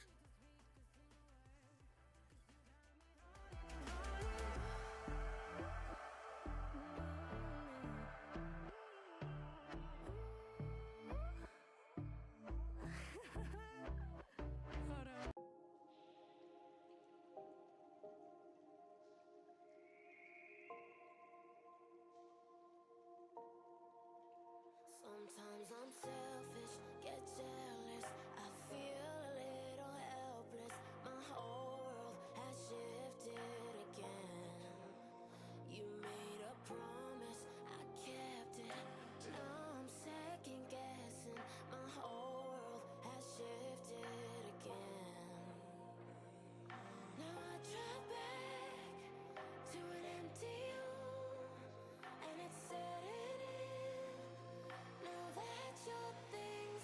Sometimes I'm selfish, get jealous. I feel a little helpless. My whole world has shifted again. You made a promise, I kept it. Now I'm second guessing. My whole world has shifted again. Now I drop back to an empty room, and it's setting in. Now that your things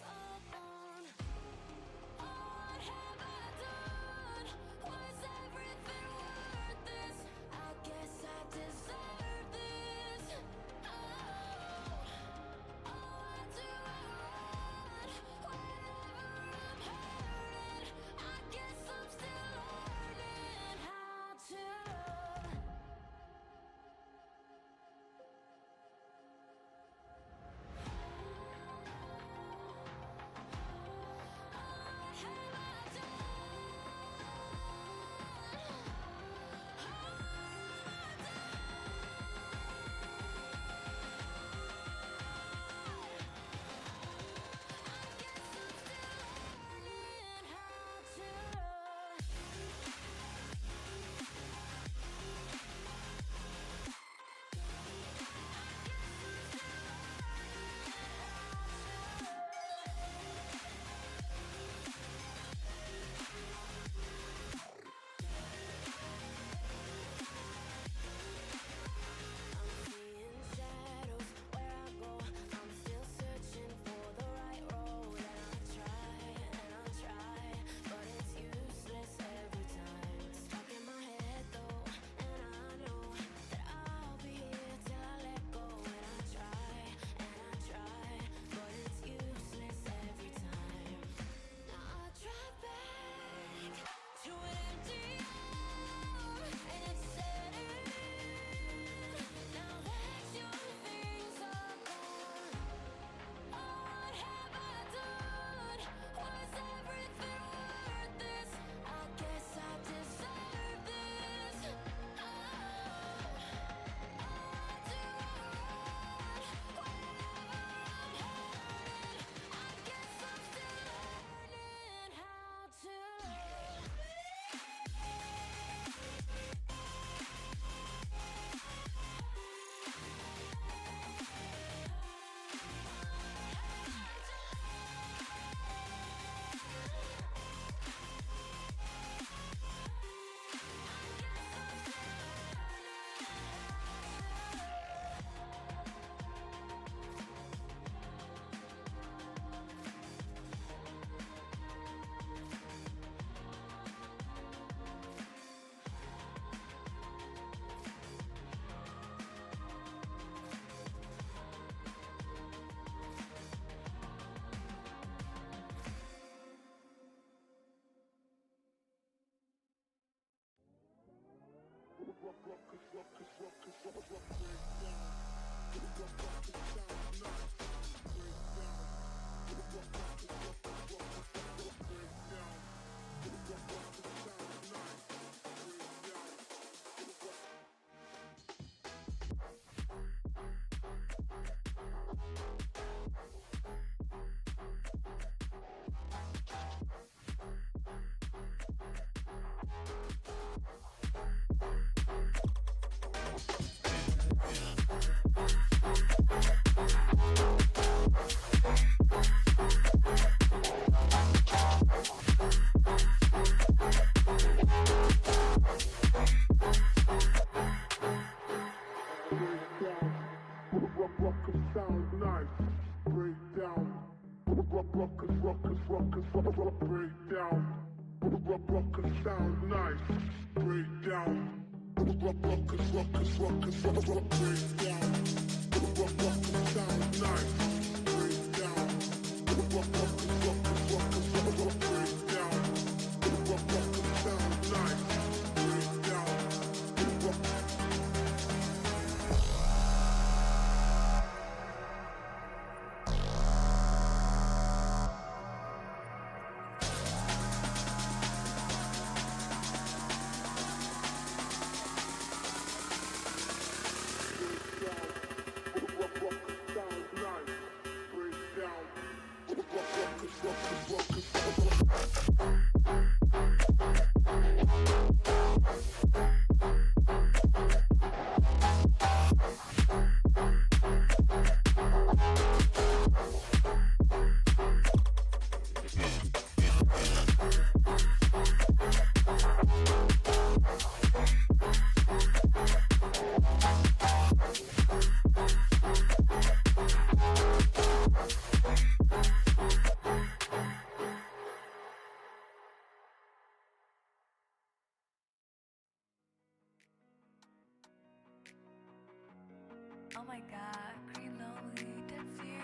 Oh my god, Green Lonely, that's you.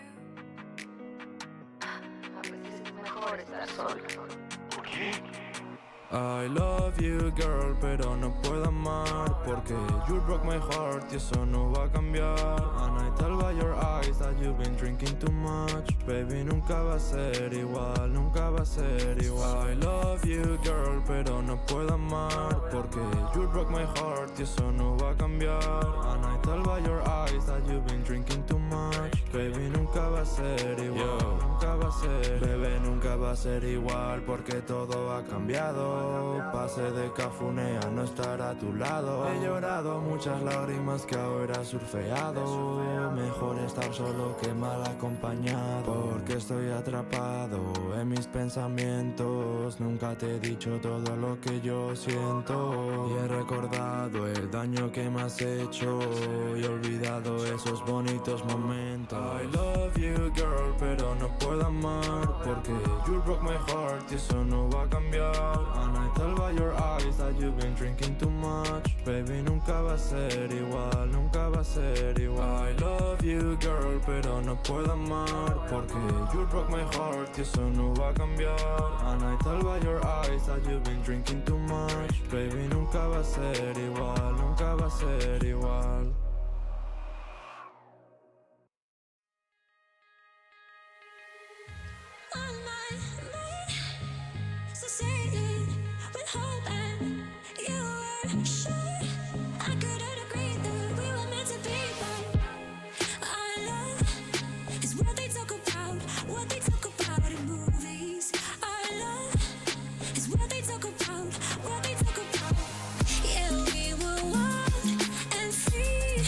A veces es mejor estar solo. I love you girl, pero no puedo amar porque you broke my heart y eso no va a cambiar. And I tell by your eyes that you've been drinking too much. Baby, nunca va a ser igual, nunca va a ser igual. I love you girl, pero no puedo amar porque you broke my heart y eso no va a cambiar. And I tell by your eyes that you've been drinking too much. Baby, nunca va a ser igual, nunca va a ser. Bebé, nunca va a ser igual porque todo ha cambiado. Pasé de cafuné a no estar a tu lado. He llorado muchas lágrimas que ahora he surfeado. Mejor estar solo que mal acompañado, porque estoy atrapado en mis pensamientos. Nunca te he dicho todo lo que yo siento y he recordado el daño que me has hecho y he olvidado esos bonitos momentos. I love you girl, pero no puedo amar porque you broke my heart y eso no va a cambiar. And I tell by your eyes that you've been drinking too much. Baby, nunca va a ser igual, nunca va a ser igual. I love you girl, pero no puedo amar porque you broke my heart y eso no va a cambiar. And I tell by your eyes that you've been drinking too much. Baby, nunca va a ser igual, nunca va a ser igual. On my mind, succeeded with hope and you were sure I couldn't agree that we were meant to be, but our love is what they talk about in movies. Our love is what they talk about. Yeah, we were wild and free.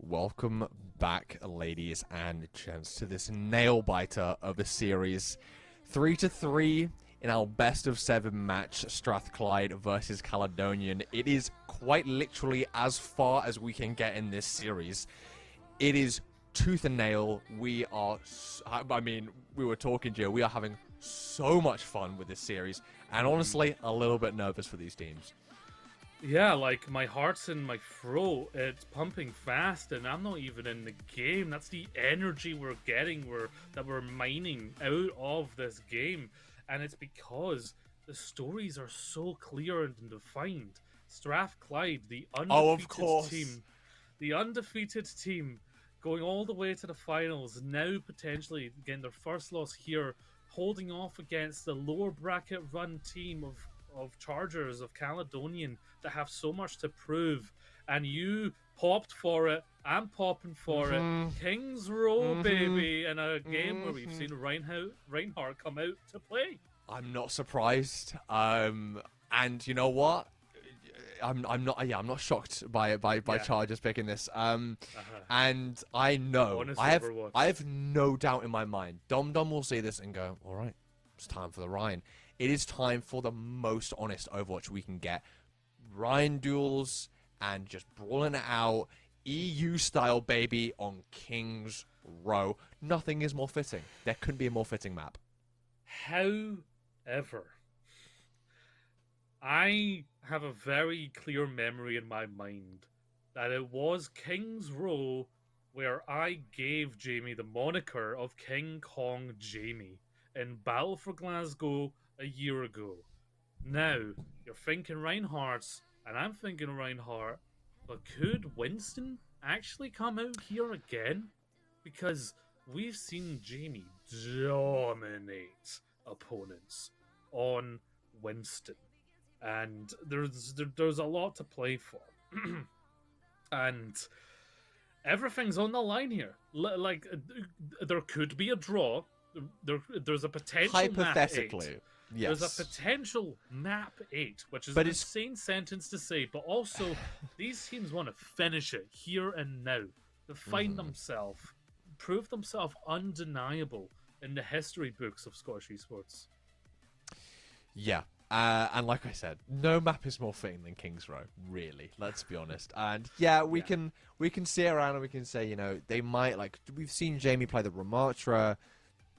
welcome back, ladies and gents, to this nail biter of a series. 3-3 in our best of 7 match, Strathclyde versus Caledonian. It is quite literally as far as we can get in this series. It is tooth and nail. We are, I mean, we were talking, Joe, we are having so much fun with this series, and honestly, a little bit nervous for these teams. Yeah, like my heart's in my throat. It's pumping fast, and I'm not even in the game. That's the energy we're getting, that we're mining out of this game, and it's because the stories are so clear and defined. Strathclyde, the undefeated team, going all the way to the finals, now potentially getting their first loss here, holding off against the lower bracket run team of Chargers of Caledonian that have so much to prove. And you popped for it. I'm popping for it. Kings Row, baby, in a game where we've seen Reinhardt come out to play. I'm not surprised. And you know what? I'm not shocked by Chargers picking this. And I know I have no doubt in my mind. Dom will see this and go, all right, it's time for the Ryan. It is time for the most honest Overwatch we can get. Ryan duels and just brawling it out, EU style, baby, on Kings Row. Nothing is more fitting. There couldn't be a more fitting map. However, I have a very clear memory in my mind that it was Kings Row where I gave Jamie the moniker of King Kong Jamie in Battle for Glasgow a year ago. Now, you're thinking Reinhardt's, and I'm thinking Reinhardt, but could Winston actually come out here again? Because we've seen Jamie dominate opponents on Winston, and there's a lot to play for. And everything's on the line here. Like, there could be a draw. There's a potential hypothetically. Map 8. Yes. There's a potential map 8, which is an insane sentence to say, but also these teams want to finish it here and now. To find themselves, prove themselves undeniable in the history books of Scottish esports. Yeah. And like I said, no map is more fitting than Kings Row, really. Let's be honest. And yeah, we can see around and we can say, you know, they might, like, we've seen Jamie play the Ramatra,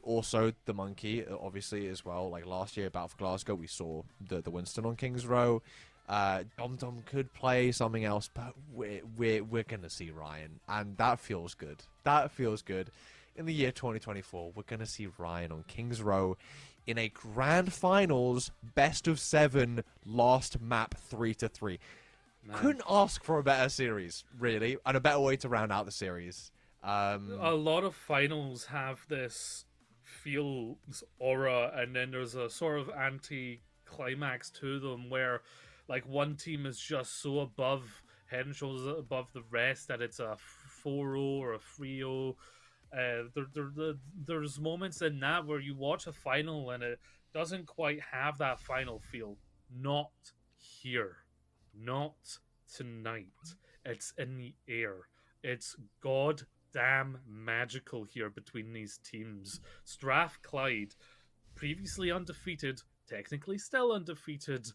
also the Monkey, obviously, as well. Like last year, Battle for Glasgow, we saw the Winston on Kings Row. Dom could play something else, but we're gonna see Ryan, and that feels good. That feels good. In the year 2024, we're gonna see Ryan on Kings Row in a grand finals, best of 7, last map 3-3. Couldn't ask for a better series, really, and a better way to round out the series. A lot of finals have this feels aura, and then there's a sort of anti-climax to them where, like, one team is just so above, head and shoulders above the rest, that it's a 4-0 or a 3-0. There's moments in that where you watch a final and it doesn't quite have that final feel. Not here. Not tonight. It's in the air. It's goddamn magical here between these teams. Strathclyde, previously undefeated, technically still undefeated.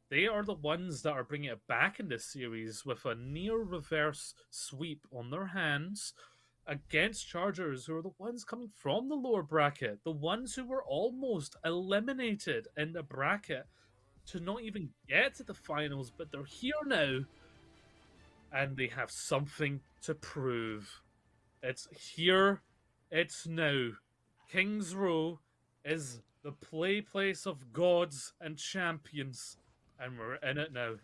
They are the ones that are bringing it back in this series with a near reverse sweep on their hands against Chargers, who are the ones coming from the lower bracket, the ones who were almost eliminated in the bracket to not even get to the finals, but they're here now, and they have something to prove. It's here, it's now. Kings Row is the place of gods and champions, and we're in it now.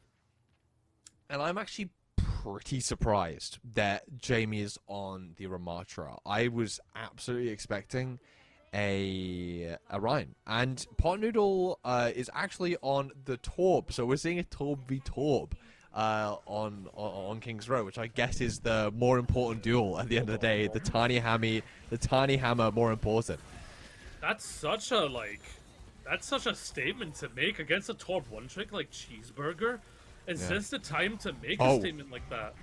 And I'm actually pretty surprised that Jamie is on the Ramatra. I was absolutely expecting a Ryan, and Pot Noodle is actually on the Torb, so we're seeing a Torb v Torb on Kings Row, which I guess is the more important duel at the end of the day. The tiny hammer more important. That's such a statement to make against a Torb one trick like Cheeseburger. Is this the time to make a statement like that?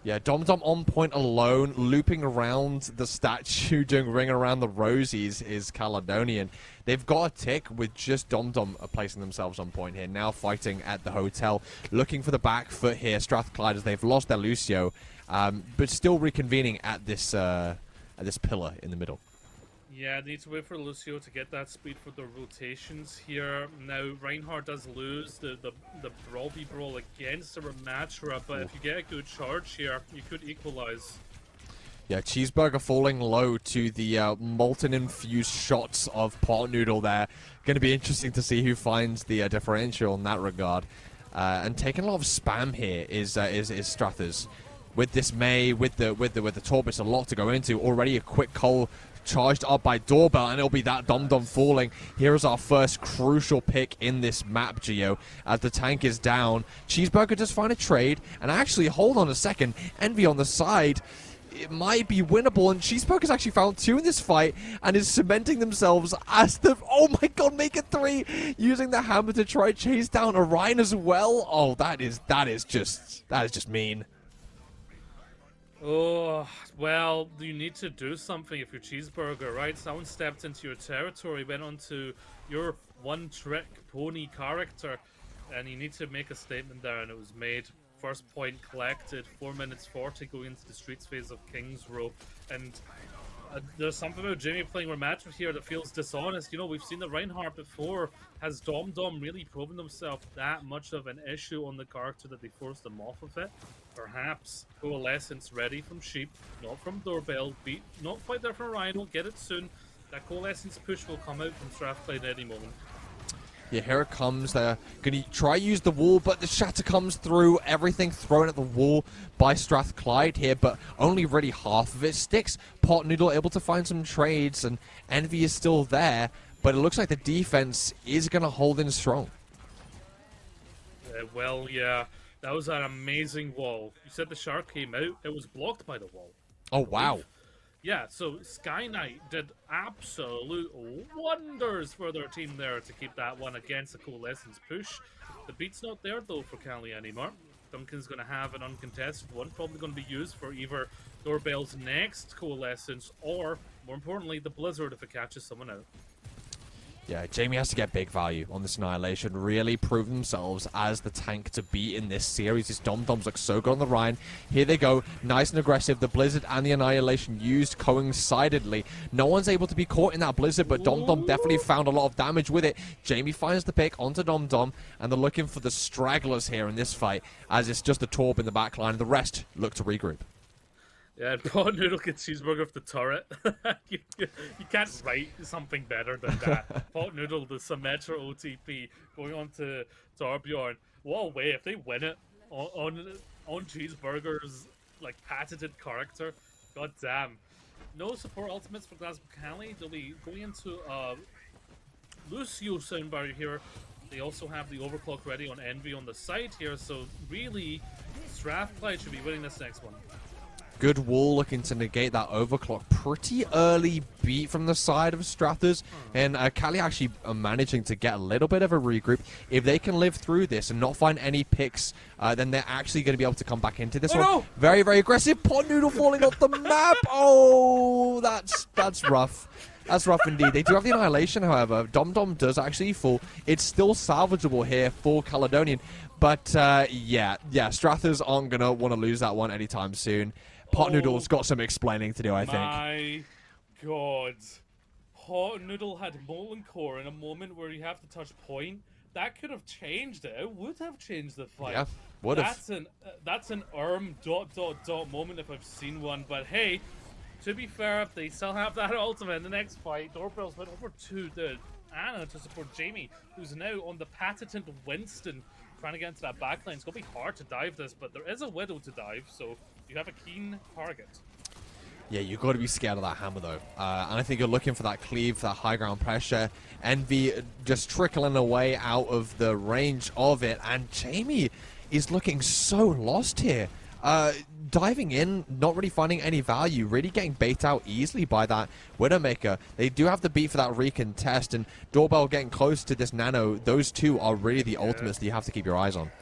Yeah, Dom on point alone, looping around the statue, doing ring around the rosies is Caledonian. They've got a tick with just Dom placing themselves on point here. Now fighting at the hotel, looking for the back foot here. Strathclyde as they've lost their Lucio, but still reconvening at this pillar in the middle. Yeah, need to wait for Lucio to get that speed for the rotations here. Now, Reinhardt does lose the Brawlby Brawl against the Ramatra, but if you get a good charge here, you could equalize. Yeah, Cheeseburger falling low to the molten-infused shots of Pot Noodle there. Going to be interesting to see who finds the differential in that regard. And taking a lot of spam here is Strathers. With this May, with the Torpus, a lot to go into. Already a quick Cole charged up by Doorbell, and it'll be that Dom falling. Here is our first crucial pick in this map, Geo, as the tank is down. Cheeseburger does find a trade, and actually, hold on a second, Envy on the side. It might be winnable, and Cheeseburger's actually found 2 in this fight and is cementing themselves as the... Oh my god, make it 3! Using the hammer to try chase down Orion as well. Oh, that is just mean. Oh, well, you need to do something if you're Cheeseburger, right? Someone stepped into your territory, went onto your one-trick pony character, and you need to make a statement there, and it was made. First point collected, 4 minutes 40 going into the streets phase of King's Row, and there's something about Jamie playing Ramatra here that feels dishonest. You know, we've seen the Reinhardt before. Has Dom really proven himself that much of an issue on the character that they forced him off of it? Perhaps Coalescence ready from Sheep, not from Doorbell. Beat, not quite there from Orion. We'll get it soon. That Coalescence push will come out from Strathclyde at any moment. Yeah, here it comes. They're going to try use the wall, but the shatter comes through. Everything thrown at the wall by Strathclyde here, but only really half of it sticks. Pot Noodle able to find some trades, and Envy is still there, but it looks like the defense is going to hold in strong. Well, yeah, that was an amazing wall. You said the shark came out. It was blocked by the wall. Oh, wow. Yeah, so Sky Knight did absolute wonders for their team there to keep that one against the Coalescence push. The beat's not there, though, for Cali anymore. Duncan's going to have an uncontested one, probably going to be used for either Doorbell's next Coalescence or, more importantly, the Blizzard if it catches someone out. Yeah, Jamie has to get big value on this Annihilation, really prove themselves as the tank to beat in this series. His Dom-Doms look so good on the Rhine. Here they go, nice and aggressive. The Blizzard and the Annihilation used coincidentally. No one's able to be caught in that Blizzard, but Dom-Dom definitely found a lot of damage with it. Jamie finds the pick onto Dom-Dom, and they're looking for the stragglers here in this fight, as it's just the Torb in the backline, and the rest look to regroup. Yeah, Pot Noodle gets Cheeseburger off the turret. you can't write something better than that. Pot Noodle, the Symmetra OTP, going on to Torbjorn. What a way if they win it on Cheeseburger's like patented character. God damn. No support ultimates for Glasgow Cali. They'll be going into Lucio soundbar here. They also have the overclock ready on Envy on the side here, so really Strathclyde should be winning this next one. Good wall looking to negate that overclock. Pretty early beat from the side of Strathers. And Cali actually are managing to get a little bit of a regroup. If they can live through this and not find any picks, then they're actually going to be able to come back into this one. No. Very, very aggressive. Pot Noodle falling off the map. Oh, that's rough. That's rough indeed. They do have the Annihilation, however. Dom does actually fall. It's still salvageable here for Caledonian. But, yeah, Strathers aren't going to want to lose that one anytime soon. Pot Noodle's got some explaining to do, I think. My God. Pot Noodle had Molten Core in a moment where you have to touch point. That could have changed it. It would have changed the fight. Yeah, would have. That's an moment if I've seen one. But hey, to be fair, they still have that ultimate in the next fight. Doorbell's went over to the Anna to support Jamie, who's now on the patented Winston, trying to get into that backline. It's going to be hard to dive this, but there is a Widow to dive, so you have a keen target. Yeah, you've got to be scared of that hammer, though. And I think you're looking for that cleave, that high ground pressure. Envy just trickling away out of the range of it. And Jamie is looking so lost here. Diving in, not really finding any value, really getting bait out easily by that Widowmaker. They do have the beat for that recontest, and Doorbell getting close to this Nano. Those two are really the ultimates that you have to keep your eyes on.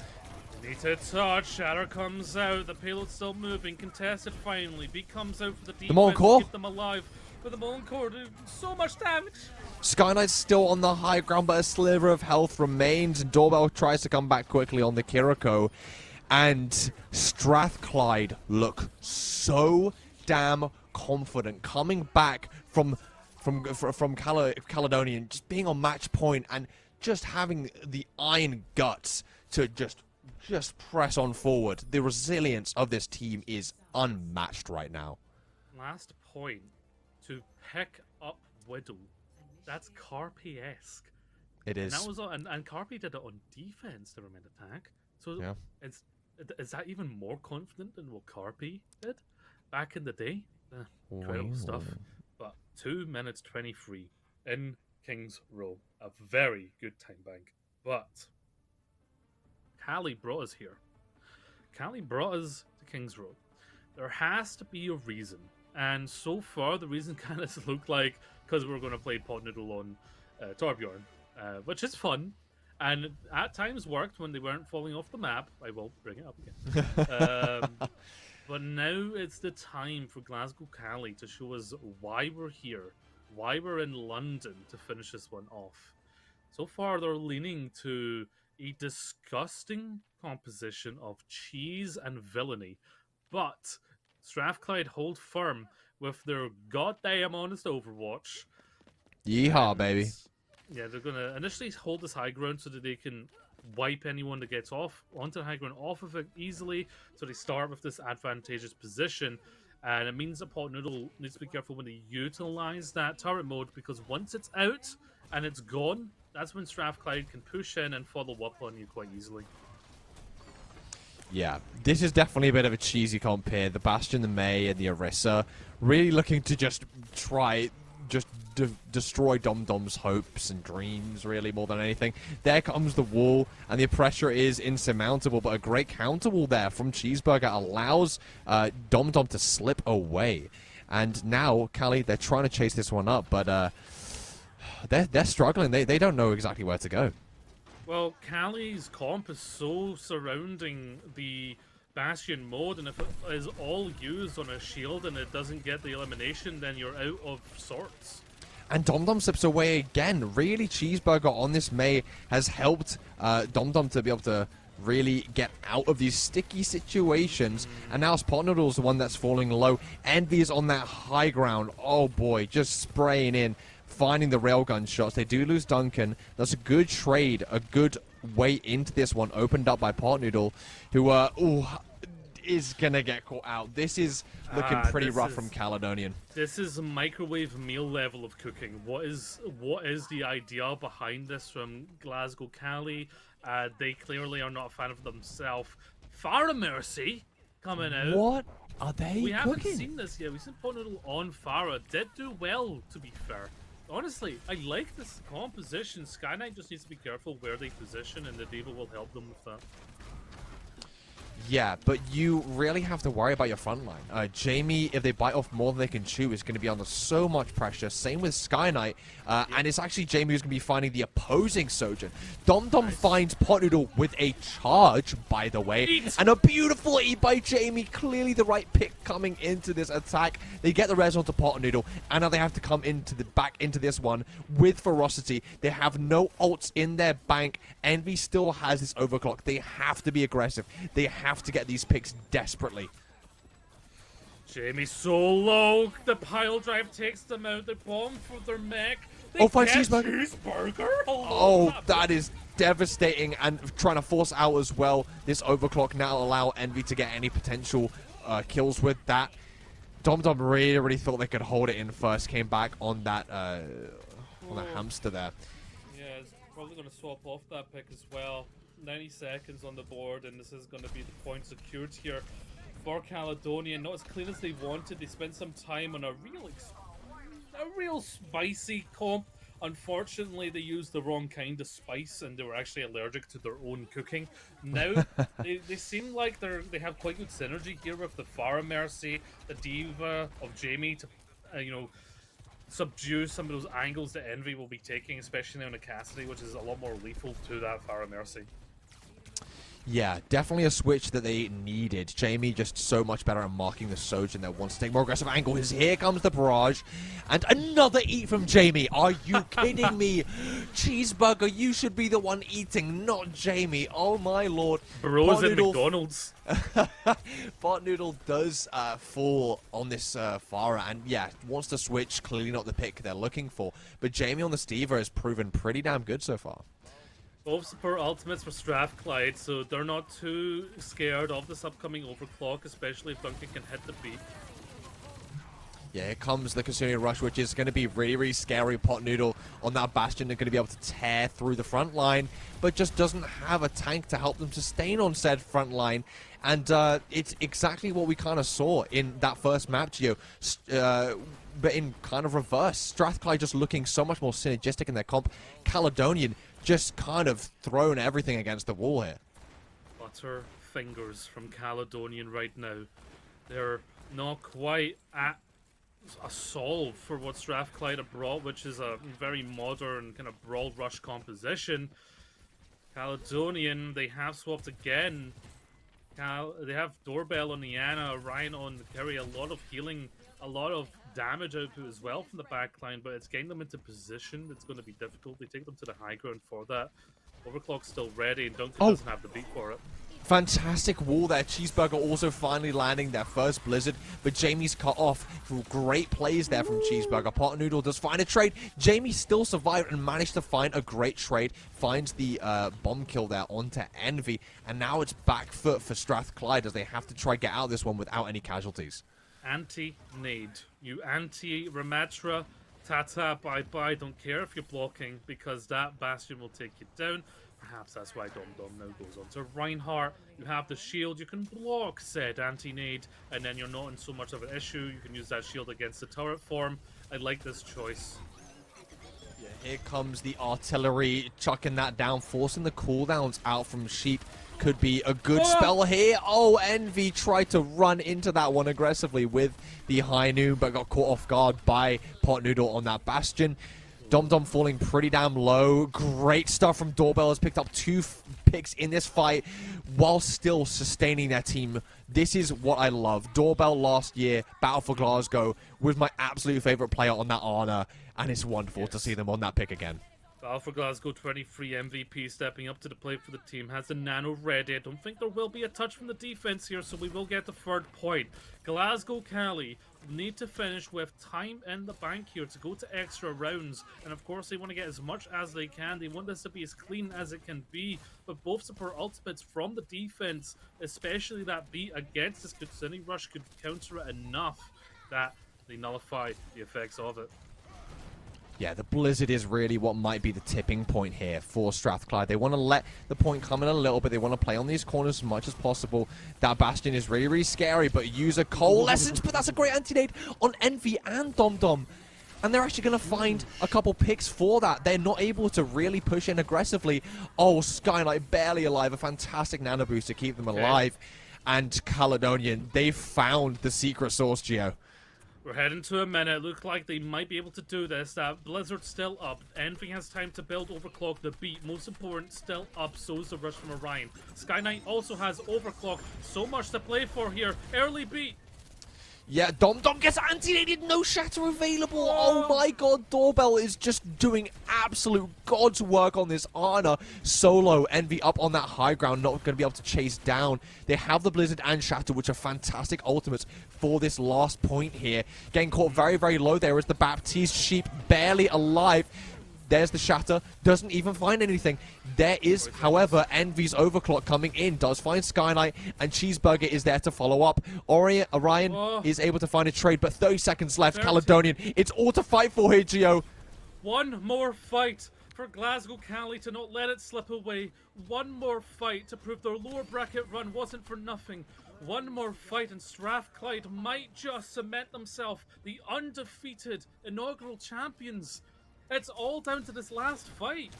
You Need to touch. Shatter comes out. The payload's still moving. Contested finally. Beat comes out for the defense. Molten Core? Keep them alive. But the Molten Core do so much damage. Sky Knight's still on the high ground, but a sliver of health remains. And Doorbell tries to come back quickly on the Kiriko. And Strathclyde look so damn confident coming back from Caledonian, just being on match point and just having the iron guts to just press on forward. The resilience of this team is unmatched right now. Last point to pick up Widow. That's Carpi-esque. It is. And that was and Carpi did it on defense, never mind attack. So Yeah. is that even more confident than what Carpi did back in the day? Incredible stuff. But 2 minutes 23 in King's Row. A very good time bank. But Callie brought us here. Callie brought us to King's Row. There has to be a reason. And so far, the reason kind of looked like because we're going to play Pot Noodle on Torbjorn, which is fun. And at times worked when they weren't falling off the map. I will bring it up again. But now it's the time for Glasgow Cali to show us why we're here, why we're in London to finish this one off. So far, they're leaning to a disgusting composition of cheese and villainy. But Strathclyde hold firm with their goddamn honest Overwatch. Yeehaw, baby. Yeah, they're going to initially hold this high ground so that they can wipe anyone that gets off onto the high ground off of it easily. So they start with this advantageous position. And it means that Pot Noodle needs to be careful when they utilize that turret mode, because once it's out and it's gone, that's when Strathclyde can push in and follow up on you quite easily. Yeah, this is definitely a bit of a cheesy comp here. The Bastion, the May, and the Orisa really looking to just try, destroy Dom-Dom's hopes and dreams, really, more than anything. There comes the wall, and the pressure is insurmountable, but a great counter wall there from Cheeseburger allows Dom-Dom to slip away. And now, Cali, they're trying to chase this one up, but they're struggling. They don't know exactly where to go. Well, Cali's comp is so surrounding the Bastion mode, and if it is all used on a shield and it doesn't get the elimination, then you're out of sorts. And Dom-Dom slips away again. Really, Cheeseburger on this May has helped Dom-Dom to be able to really get out of these sticky situations. And now Pot Noodle's the one that's falling low. Envy is on that high ground. Oh boy, just spraying in, finding the railgun shots. They do lose Duncan. That's a good trade, a good way into this one, opened up by Pot Noodle, who is gonna get caught out. This is looking pretty rough from Caledonian. This is a microwave meal level of cooking. What is the idea behind this from Glasgow Cali? They clearly are not a fan of themselves. Farah Mercy coming out. What are they We haven't cooking? seen this yet. We've seen Pot Noodle on Farah. Did do well, to be fair. Honestly, I like this composition. Sky Knight just needs to be careful where they position, and the Diva will help them with that. Yeah, but you really have to worry about your front line. Jamie, if they bite off more than they can chew, is going to be under so much pressure. Same with Sky Knight. And it's actually Jamie who's going to be finding the opposing Sojourn. Dom-Dom finds Pot Noodle with a charge, by the way. Eat. And a beautiful eat by Jamie. Clearly the right pick coming into this attack. They get the res onto Pot Noodle. And now they have to come back into this one with ferocity. They have no ults in their bank. Envy still has this overclock. They have to be aggressive. They have to get these picks desperately. Jamie so low. The pile drive takes them out. They bomb for their mech. They Find get Cheeseburger. Hello, Oh, that is devastating, and trying to force out as well. This overclock now allow Envy to get any potential kills with that. Dom-Dom really thought they could hold it in first. Came back on that hamster there. Yeah, it's probably going to swap off that pick as well. 90 seconds on the board, and this is going to be the point secured here for Caledonian. Not as clean as they wanted. They spent some time on a real spicy comp. Unfortunately, they used the wrong kind of spice, and they were actually allergic to their own cooking. Now, they seem like they have quite good synergy here with the Farah Mercy, the Diva of Jamie to, subdue some of those angles that Envy will be taking, especially on a Cassidy, which is a lot more lethal to that Farah Mercy. Yeah, definitely a switch that they needed. Jamie just so much better at marking the Sojin that wants to take more aggressive angle. Here comes the barrage. And another eat from Jamie. Are you kidding me? Cheeseburger, you should be the one eating, not Jamie. Oh my lord. Bros Pot at Noodle McDonald's. Pot Noodle does fall on this Pharah, and yeah, wants to switch. Clearly not the pick they're looking for. But Jamie on the Stever has proven pretty damn good so far. Both support ultimates for Strathclyde, so they're not too scared of this upcoming overclock, especially if Duncan can hit the beat. Yeah, here comes the Kasumi Rush, which is going to be really, really scary. Pot Noodle on that Bastion. They're going to be able to tear through the front line, but just doesn't have a tank to help them sustain on said front line. And it's exactly what we kind of saw in that first map, Gio. But in kind of reverse. Strathclyde just looking so much more synergistic in their comp. Caledonian just kind of thrown everything against the wall here. Butter fingers from Caledonian right now. They're not quite at a solve for what Strathclyde have brought, which is a very modern kind of brawl rush composition. Caledonian, they have swapped again. They have Doorbell on Niana, Ryan on Kerry, a lot of healing, a lot of damage output as well from the backline, but it's getting them into position. It's going to be difficult. They take them to the high ground for that. Overclock's still ready, and Duncan doesn't have the beat for it. Fantastic wall there. Cheeseburger also finally landing their first Blizzard, but Jamie's cut off. Great plays there from Cheeseburger. Pot Noodle does find a trade. Jamie still survived and managed to find a great trade. Finds the bomb kill there onto Envy, and now it's back foot for Strathclyde as they have to try get out of this one without any casualties. Anti-nade. You anti-Ramatra. Tata, bye-bye. Don't care if you're blocking, because that Bastion will take you down. Perhaps that's why Dom now goes on to Reinhardt. You have the shield. You can block said anti-nade, and then you're not in so much of an issue. You can use that shield against the turret form. I like this choice. Yeah, here comes the artillery, chucking that down, forcing the cooldowns out from Sheep. Could be a good spell here. Oh, Envy tried to run into that one aggressively with the high noon, but got caught off guard by Pot Noodle on that Bastion. Dom falling pretty damn low. Great stuff from Doorbell. Has picked up 2 picks in this fight while still sustaining their team. This is what I love. Doorbell last year, Battle for Glasgow, was my absolute favorite player on that Ana, and it's wonderful to see them on that pick again. Battle for Glasgow 23 MVP stepping up to the plate for the team. Has the nano ready. I don't think there will be a touch from the defense here, so we will get the 3rd point. Glasgow Cali need to finish with time in the bank here to go to extra rounds. And of course, they want to get as much as they can. They want this to be as clean as it can be. But both support ultimates from the defense, especially that beat against this Kutsuni rush, could counter it enough that they nullify the effects of it. Yeah, the Blizzard is really what might be the tipping point here for Strathclyde. They want to let the point come in a little bit. They want to play on these corners as much as possible. That Bastion is really, really scary, but user coalescence, but that's a great anti-nade on Envy and Dom. And they're actually going to find a couple picks for that. They're not able to really push in aggressively. Oh, Skylight barely alive. A fantastic nano boost to keep them alive. And Caledonian, they found the secret source, Gio. We're heading to a minute. Look like they might be able to do this. That Blizzard's still up. Envy has time to build overclock. The beat, most important, still up. So is the rush from Orion. Sky Knight also has overclock. So much to play for here. Early beat. Yeah, Dom gets anti-nated, no shatter available. Oh my god, Doorbell is just doing absolute god's work on this Ana. Solo, Envy up on that high ground, not going to be able to chase down. They have the Blizzard and Shatter, which are fantastic ultimates for this last point here. Getting caught very, very low there is the Baptiste. Sheep barely alive. There's the Shatter. Doesn't even find anything. There is, however, Envy's overclock coming in. Does find Skylight, and Cheeseburger is there to follow up. Orion is able to find a trade, but 30 seconds left. 30. Caledonian, it's all to fight for here, Gio. One more fight for Glasgow Cali to not let it slip away. One more fight to prove their lower bracket run wasn't for nothing. One more fight and Strathclyde might just cement themselves the undefeated inaugural champions. It's all down to this last fight.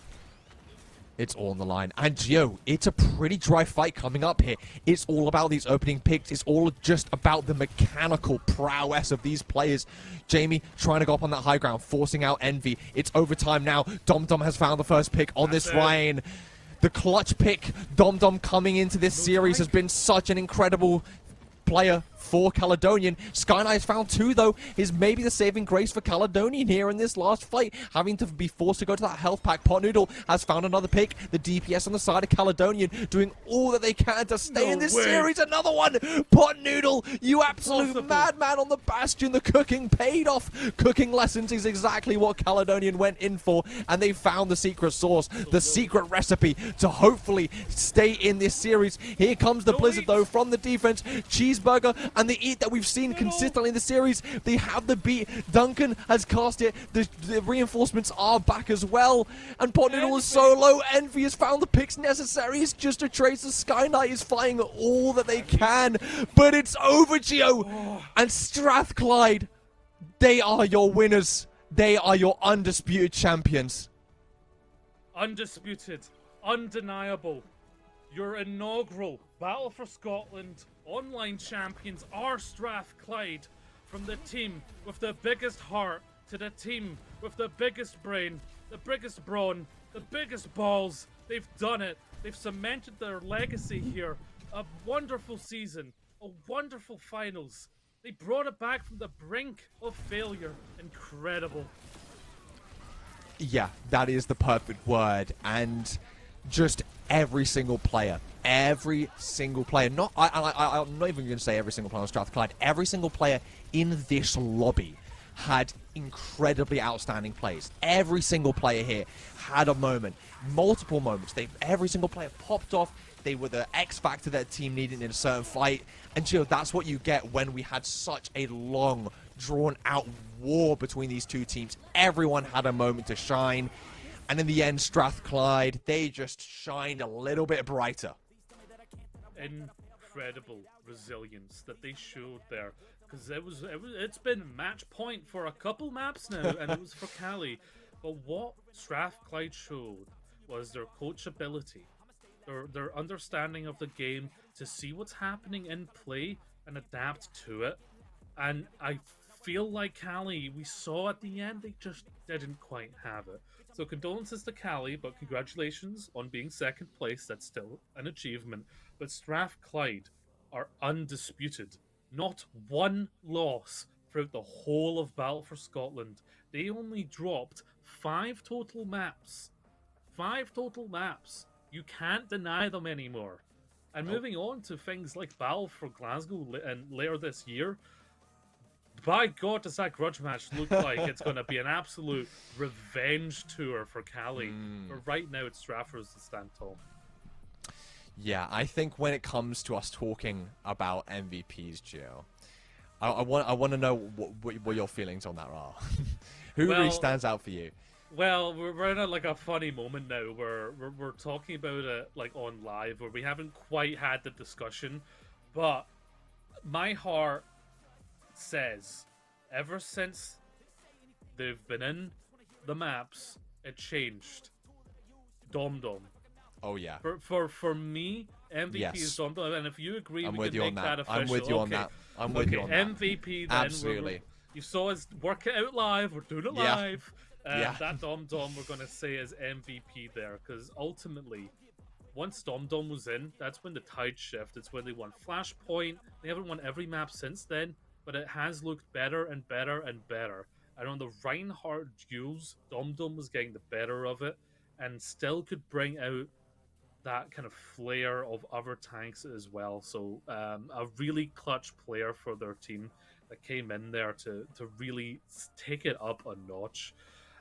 It's all on the line. And Gio, it's a pretty dry fight coming up here. It's all about these opening picks. It's all just about the mechanical prowess of these players. Jamie trying to go up on that high ground, forcing out Envy. It's overtime now. Dom has found the first pick on this Ryan. The clutch pick, Dom Dom, coming into this series has been such an incredible player for Caledonian. Sky Knight has found 2, though, is maybe the saving grace for Caledonian here in this last fight, having to be forced to go to that health pack. Pot Noodle has found another pick. The DPS on the side of Caledonian doing all that they can to stay in this series. Another one! Pot Noodle, you absolute madman on the Bastion. The cooking paid off. Cooking lessons is exactly what Caledonian went in for, and they found the secret sauce, the secret recipe to hopefully stay in this series. Here comes the Blizzard, though, from the defense. Cheeseburger and the eat that we've seen consistently in the series. They have the beat. Duncan has cast it. The reinforcements are back as well. And Pot Noodle is so low. Envy has found the picks necessary. It's just a trace. The Sky Knight is fighting all that they can. But it's over, Gio. And Strathclyde, they are your winners. They are your undisputed champions. Undisputed. Undeniable. Your inaugural Battle for Scotland online champions are Strathclyde. From the team with the biggest heart to the team with the biggest brain, the biggest brawn, the biggest balls. They've done it. They've cemented their legacy here. A wonderful season. A wonderful finals. They brought it back from the brink of failure. Incredible. Yeah, that is the perfect word. And just every single player, not I'm not even going to say every single player on Strathclyde, every single player in this lobby had incredibly outstanding plays. Every single player here had a moment, multiple moments. Every single player popped off. They were the X factor that team needed in a certain fight. And Gio, that's what you get when we had such a long, drawn-out war between these two teams. Everyone had a moment to shine. And in the end, Strathclyde, they just shined a little bit brighter. Incredible resilience that they showed there, because it's been match point for a couple maps now, and it was for Cali. But what Strathclyde showed was their coachability, their understanding of the game, to see what's happening in play and adapt to it. And I feel like Cali, we saw at the end, they just didn't quite have it. So condolences to Cali, but congratulations on being second place. That's still an achievement. But Strathclyde are undisputed. Not one loss throughout the whole of Battle for Scotland. They only dropped 5 total maps. 5 total maps. You can't deny them anymore. And moving on to things like Battle for Glasgow and later this year, by God, does that grudge match look like it's going to be an absolute revenge tour for Cali. But right now, it's Strathro's to stand tall. Yeah, I think when it comes to us talking about MVPs, Gio, I want to know what your feelings on that are. Who really stands out for you? Well, we're in a funny moment now where we're talking about it like on live, where we haven't quite had the discussion, but my heart says ever since they've been in the maps, it changed. Dom Dom. Oh yeah. For me, MVP is Dom Dom, and if you agree, we can make that official. I'm with you on that. I'm with you on that. MVP then. Absolutely. You saw us work it out live. We're doing it live. That Dom Dom we're gonna say is MVP there, because ultimately, once Dom Dom was in, that's when the tide shifted. It's when they won Flashpoint. They haven't won every map since then, but it has looked better and better and better. And on the Reinhardt duels, Dom Dom was getting the better of it, and still could bring out that kind of flair of other tanks as well. So a really clutch player for their team that came in there to really take it up a notch.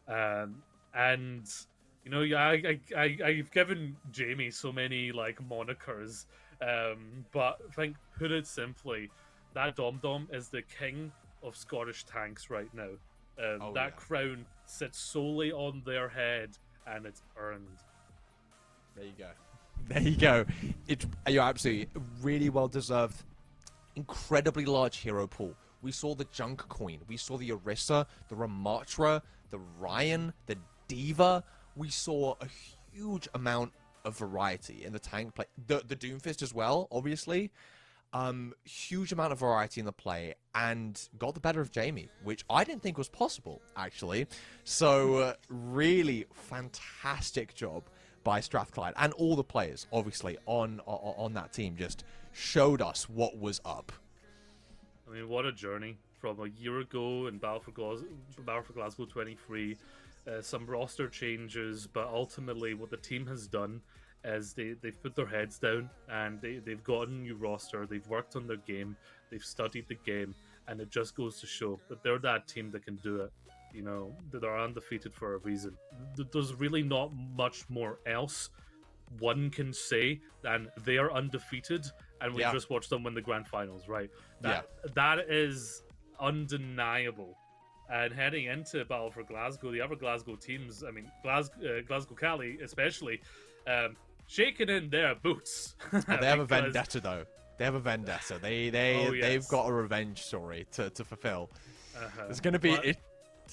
And you know, I've given Jamie so many like monikers, but I think, put it simply, that Dom Dom is the king of Scottish tanks right now. That crown sits solely on their head, and it's earned. There you go. There you go. You're absolutely really well deserved. Incredibly large hero pool. We saw the Junk Queen. We saw the Orisa, the Ramatra, the Ryan, the Diva. We saw a huge amount of variety in the tank play. The Doomfist as well, obviously. Huge amount of variety in the play, and got the better of Jamie, which I didn't think was possible, actually. So, really fantastic job by Strathclyde and all the players, obviously, on that team just showed us what was up. I mean, what a journey from a year ago in Battle for Glasgow 23. Some roster changes, but ultimately what the team has done is they've put their heads down and they've got a new roster, they've worked on their game, they've studied the game, and it just goes to show that they're that team that can do it. You know, that they're undefeated for a reason. There's really not much more else one can say than they are undefeated, and we just watched them win the grand finals, right? That is undeniable. And heading into Battle for Glasgow, the other Glasgow teams, I mean, Glasgow Cali especially, shaking in their boots. They have a vendetta, though. They have a vendetta. They've got a revenge story to fulfill. It's gonna be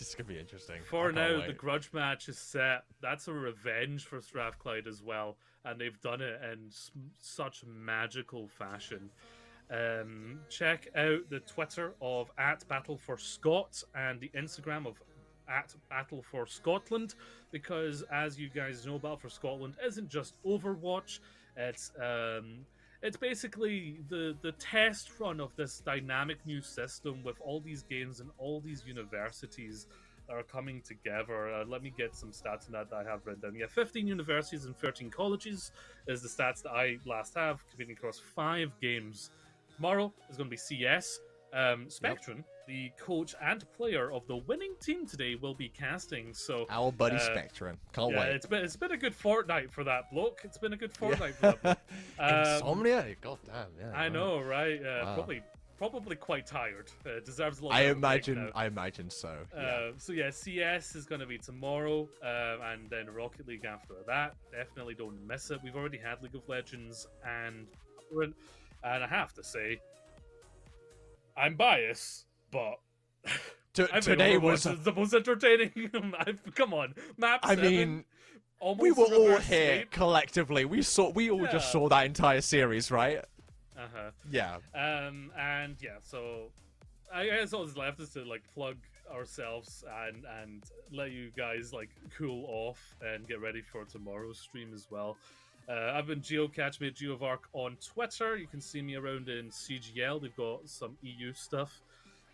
It's gonna be interesting. For now, the grudge match is set. That's a revenge for Strathclyde as well, and they've done it in such magical fashion. Check out the Twitter of @BattleForScot and the Instagram of @BattleForScotland, because as you guys know, Battle for Scotland isn't just Overwatch. It's basically the test run of this dynamic new system with all these games and all these universities that are coming together. Let me get some stats on that I have written down. 15 universities and 13 colleges is the stats that I last have, competing across 5 games. Tomorrow is going to be CS. Spectrum, the coach and player of the winning team today, will be casting. So our buddy Spectrum, can't wait. It's been a good fortnight for that bloke. It's been a good fortnight for that bloke. Insomnia, goddamn, yeah. I know, right? Wow. Probably quite tired. Deserves a lot. I imagine so. Yeah. CS is going to be tomorrow, and then Rocket League after that. Definitely don't miss it. We've already had League of Legends and I have to say, I'm biased, but today was the most entertaining. Come on, Map 7, I mean, we were all here collectively. We all just saw that entire series, right? Yeah. And yeah, so I guess all that's left is to like plug ourselves and let you guys like cool off and get ready for tomorrow's stream as well. I've been Geo, catch me at GeoVark on Twitter. You can see me around in CGL. They've got some EU stuff.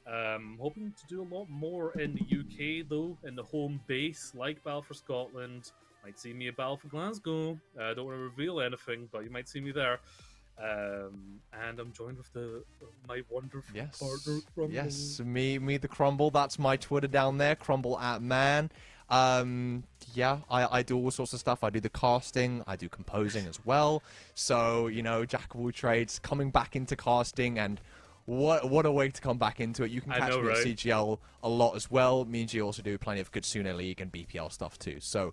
Hoping to do a lot more in the UK though, in the home base, like Battle for Scotland. Might see me at Battle for Glasgow. I don't want to reveal anything, but you might see me there. And I'm joined with my wonderful partner, Crumble. Yes, me, the Crumble. That's my Twitter down there, Crumble@man. I do all sorts of stuff. I do the casting, I do composing as well. So, you know, jack of all trades, coming back into casting, and what a way to come back into it. You can catch me at CGL a lot as well. Me and G also do plenty of Kitsune League and BPL stuff too. So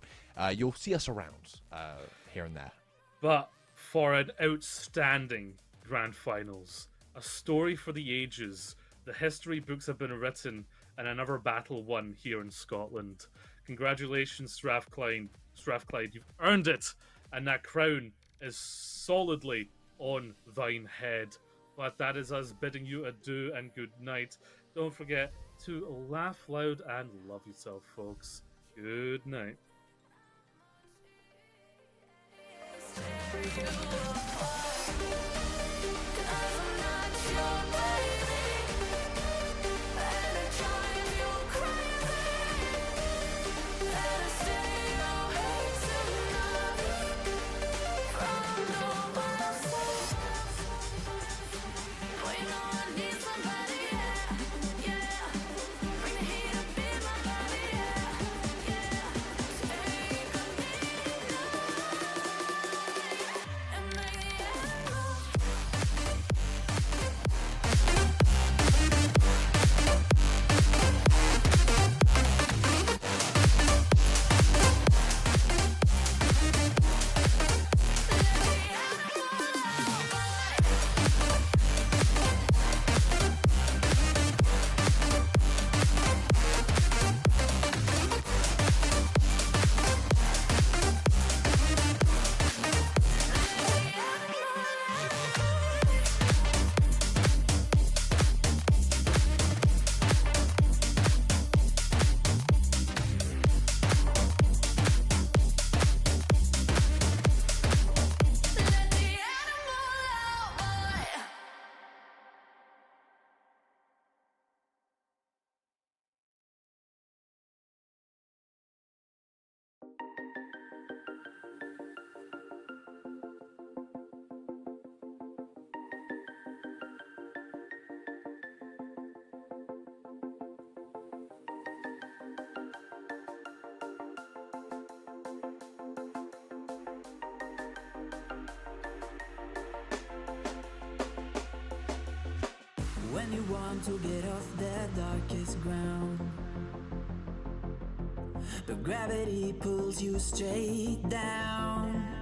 you'll see us around here and there. But for an outstanding grand finals, a story for the ages, the history books have been written, and another battle won here in Scotland. Congratulations, Strathclyde. You've earned it, and that crown is solidly on thine head. But that is us bidding you adieu and good night. Don't forget to laugh loud and love yourself, folks. Good night. when you want to get off the darkest ground. But gravity pulls you straight down.